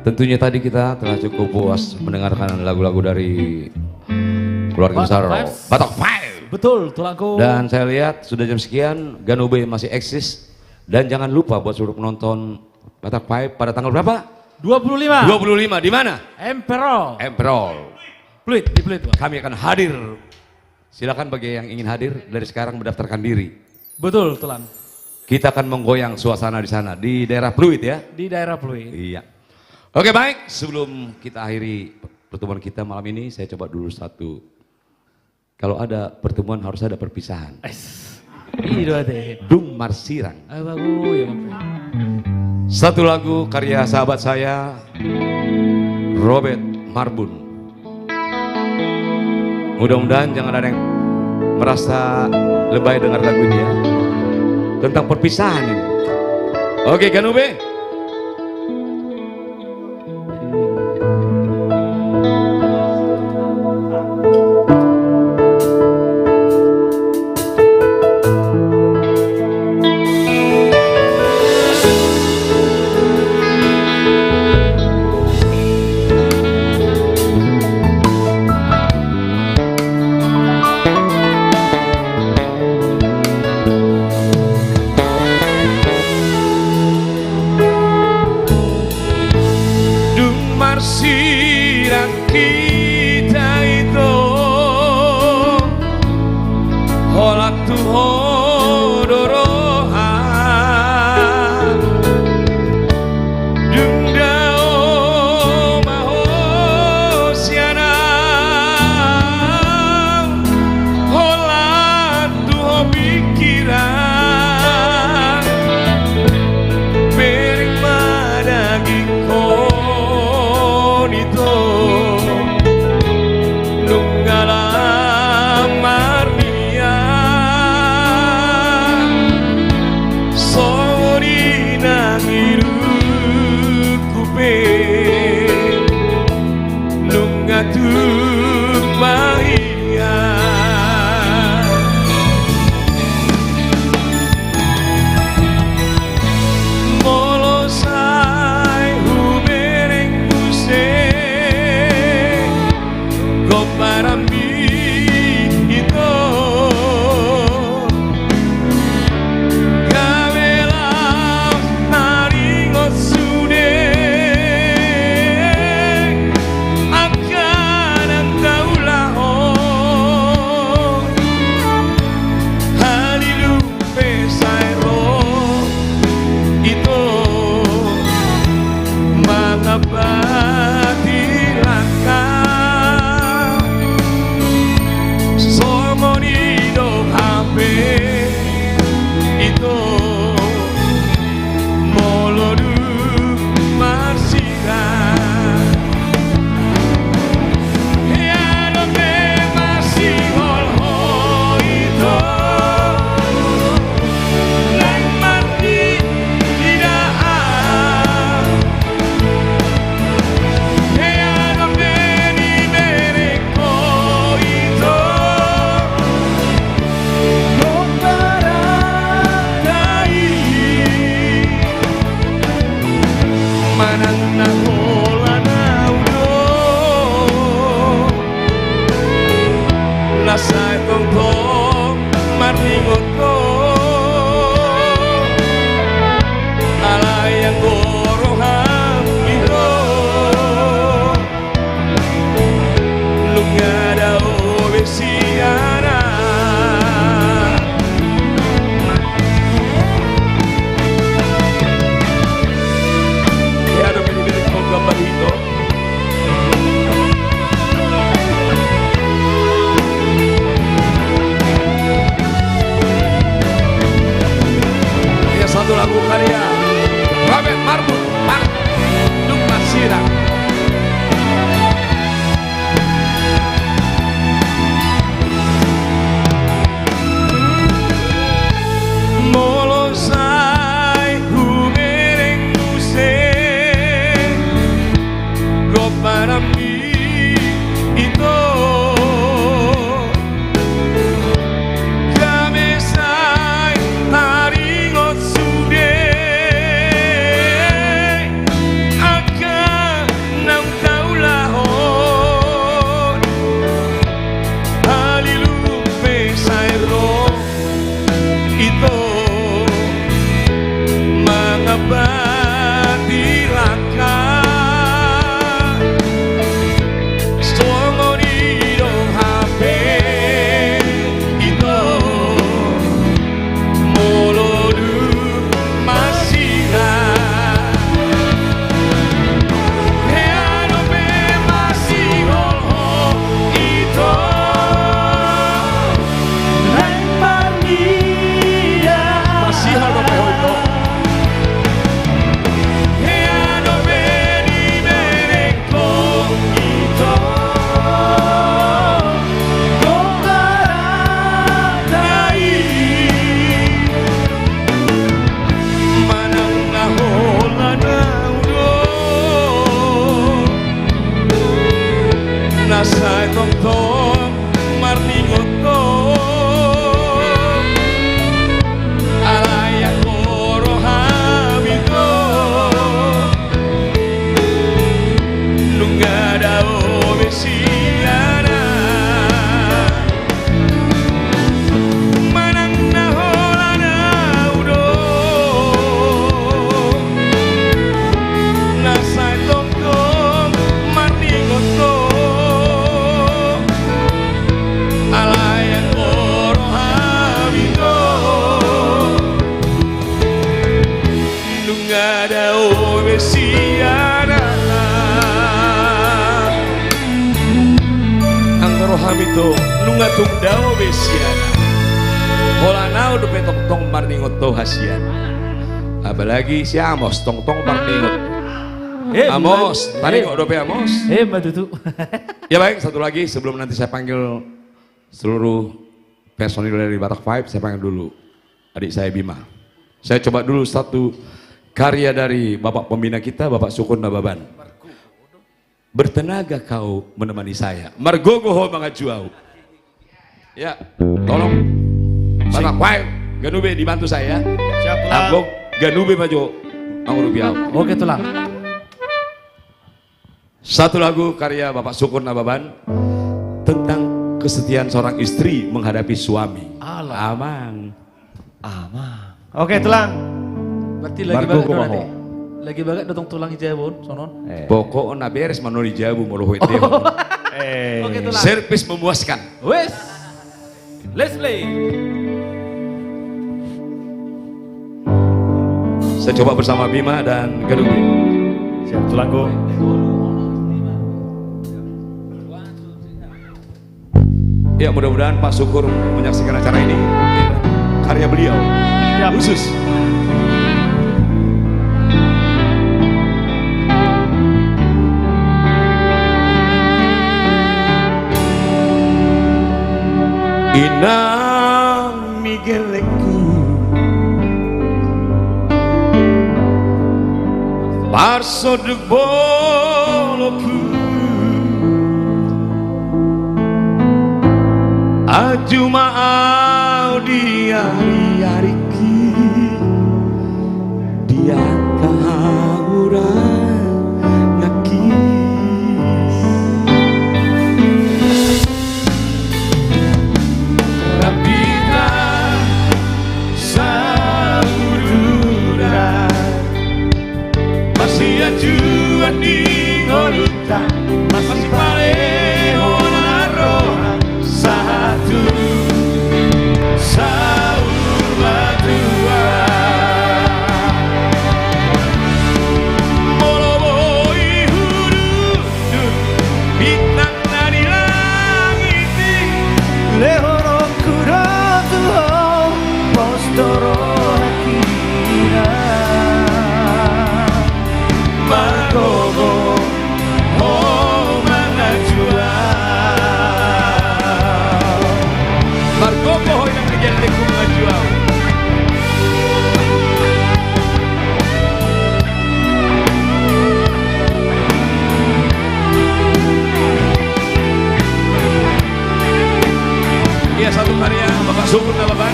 Speaker 15: Tentunya tadi kita telah cukup puas mendengarkan lagu-lagu dari keluarga besar Batak Five.
Speaker 1: Betul, tulangku.
Speaker 15: Dan saya lihat sudah jam sekian, Ganube masih eksis. Dan jangan lupa buat seluruh penonton Batak Five pada tanggal berapa?
Speaker 1: 25.
Speaker 15: 25, di mana?
Speaker 1: Emperor.
Speaker 15: Emperor.
Speaker 1: Pluit, di Pluit. Pak.
Speaker 15: Kami akan hadir. Silakan bagi yang ingin hadir dari sekarang mendaftarkan diri.
Speaker 1: Betul, Tulan.
Speaker 15: Kita akan menggoyang suasana di sana, di daerah Pluit ya.
Speaker 1: Di daerah Pluit.
Speaker 15: Iya. Oke baik, sebelum kita akhiri pertemuan kita malam ini, saya coba dulu satu. Kalau ada pertemuan harus ada perpisahan.
Speaker 1: Iya deh.
Speaker 15: Dung Marsirang.
Speaker 1: Bagus ya Bang.
Speaker 15: Satu lagu karya sahabat saya, Robert Marbun. Mudah-mudahan jangan ada yang merasa lebay dengar lagu ini ya. Tentang perpisahan ini. Oke Ganube. Nasai tong marningoto alayang gorohan iro lungada obesiana ya ada pilih-pilih kau gambar itu. Satu lagu karya Robert Marbut Dung Masira. Molosai humereng use Goparami ito Nasai tong marningoto alaya koro habito nungada obesiana manang naholana udo nasai tong marningoto alayang koro habito nungada obesiana ang koro habito nungatung da obesiana holanau dupe tong marningot to hasiana apalagi si Amos tong marningot Amos tadi kok dope Amos
Speaker 1: Mbak Tutu.
Speaker 15: Ya baik, satu lagi sebelum nanti saya panggil seluruh personil dari Batak Five, saya panggil dulu adik saya Bima. Saya coba dulu satu karya dari Bapak pembina kita, Bapak Sukun Nababan. Bertenaga kau menemani saya, margogoho mangajuau. Ya, tolong Batak Five, Ganube dibantu saya. Ambok Ganube maju, Mangurubiau.
Speaker 1: Oke tulang.
Speaker 15: Satu lagu karya Bapak Sukun Nababan tentang kesetiaan seorang istri menghadapi suami. Amang.
Speaker 7: Oke, tulang.
Speaker 1: Berarti lagi bagat nanti. Lagi bagat datang tulang hijabun, sonon.
Speaker 15: Pokok na beres manori jabu molohoit dia.
Speaker 1: Oke, tulang.
Speaker 15: Servis memuaskan.
Speaker 1: Wes. Let's play.
Speaker 15: Saya coba bersama Bima dan Galubi.
Speaker 4: Siap, tulangku.
Speaker 15: Ya mudah-mudahan Pak Syukur menyaksikan acara ini karya beliau khusus. Inang migeleku parso de boloku Ajuma diari-ariki dia kahamuran ngaki Iya, satu karya Bapak Subur Dalaban.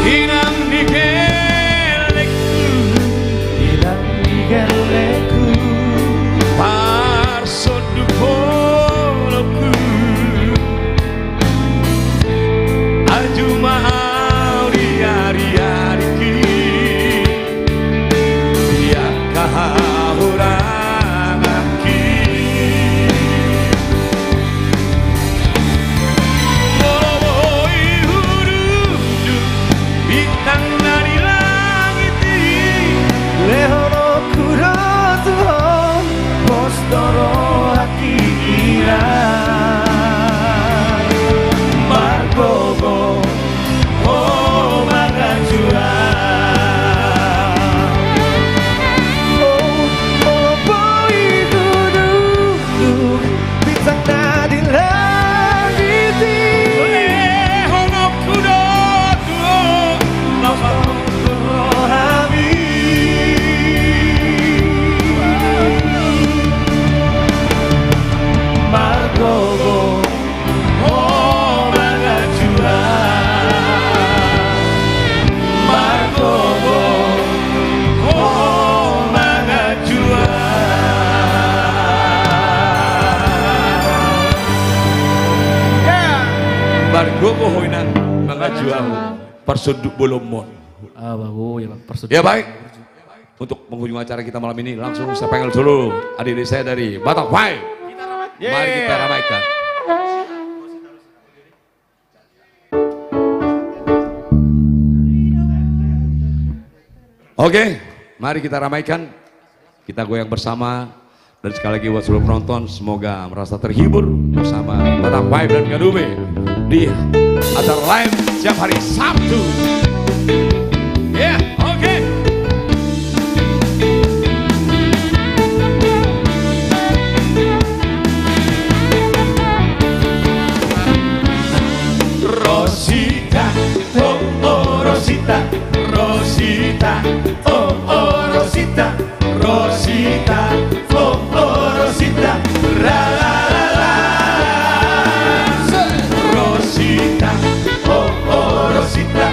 Speaker 9: Inang digeleku
Speaker 15: Parsodu poloku Aju mahal riari-ariki Dia kahurang aki Molowoi hurudu Bintang dari langit
Speaker 7: Lehono kurotuhon Postoro hati kira Margogo Oh magajua Oh boy duduk Bintang nadi langit
Speaker 9: Lehono kurotuhon
Speaker 7: Rohani Margogo Oh magajua Margogo Oh magajua
Speaker 15: Bargogo hoinan mga juang Persuduk Bolomon.
Speaker 12: Ah, bagus ya Bang. Persuduk.
Speaker 15: Ya baik. Untuk penghujung acara kita malam ini langsung saya panggil dulu adik-adik saya dari Batak Five. Mari kita ramaikan. Oke, mari kita ramaikan. Kita goyang bersama. Dan sekali lagi buat seluruh penonton, semoga merasa terhibur bersama Batak Five dan Gadube di acara live setiap hari Sabtu. Ya, oke.
Speaker 9: Rosita, oh oh Rosita, Rosita, oh oh Rosita, Rosita, oh oh Rosita, la la la la. Rosita, oh oh Rosita,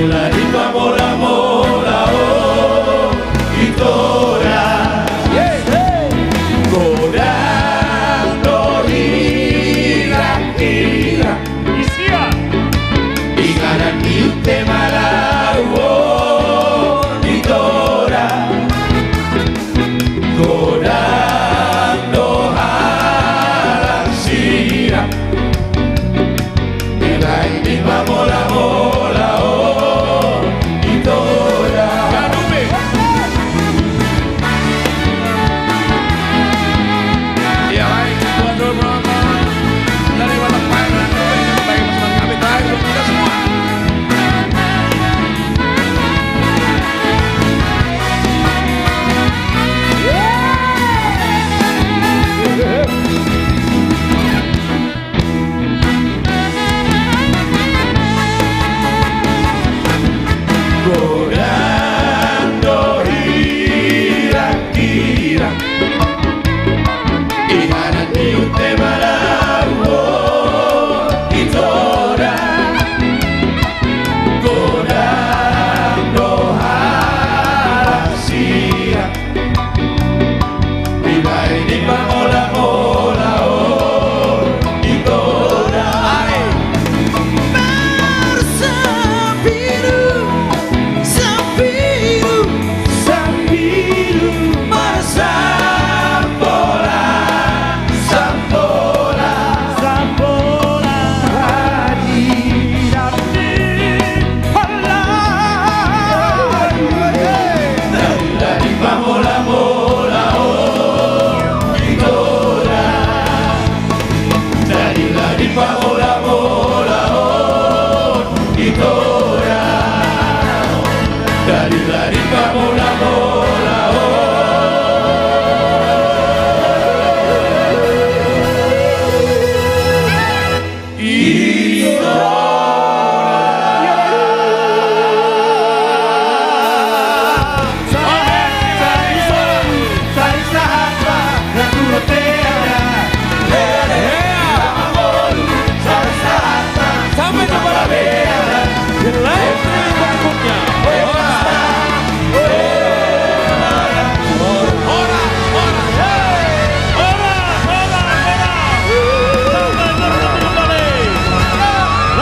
Speaker 9: Bila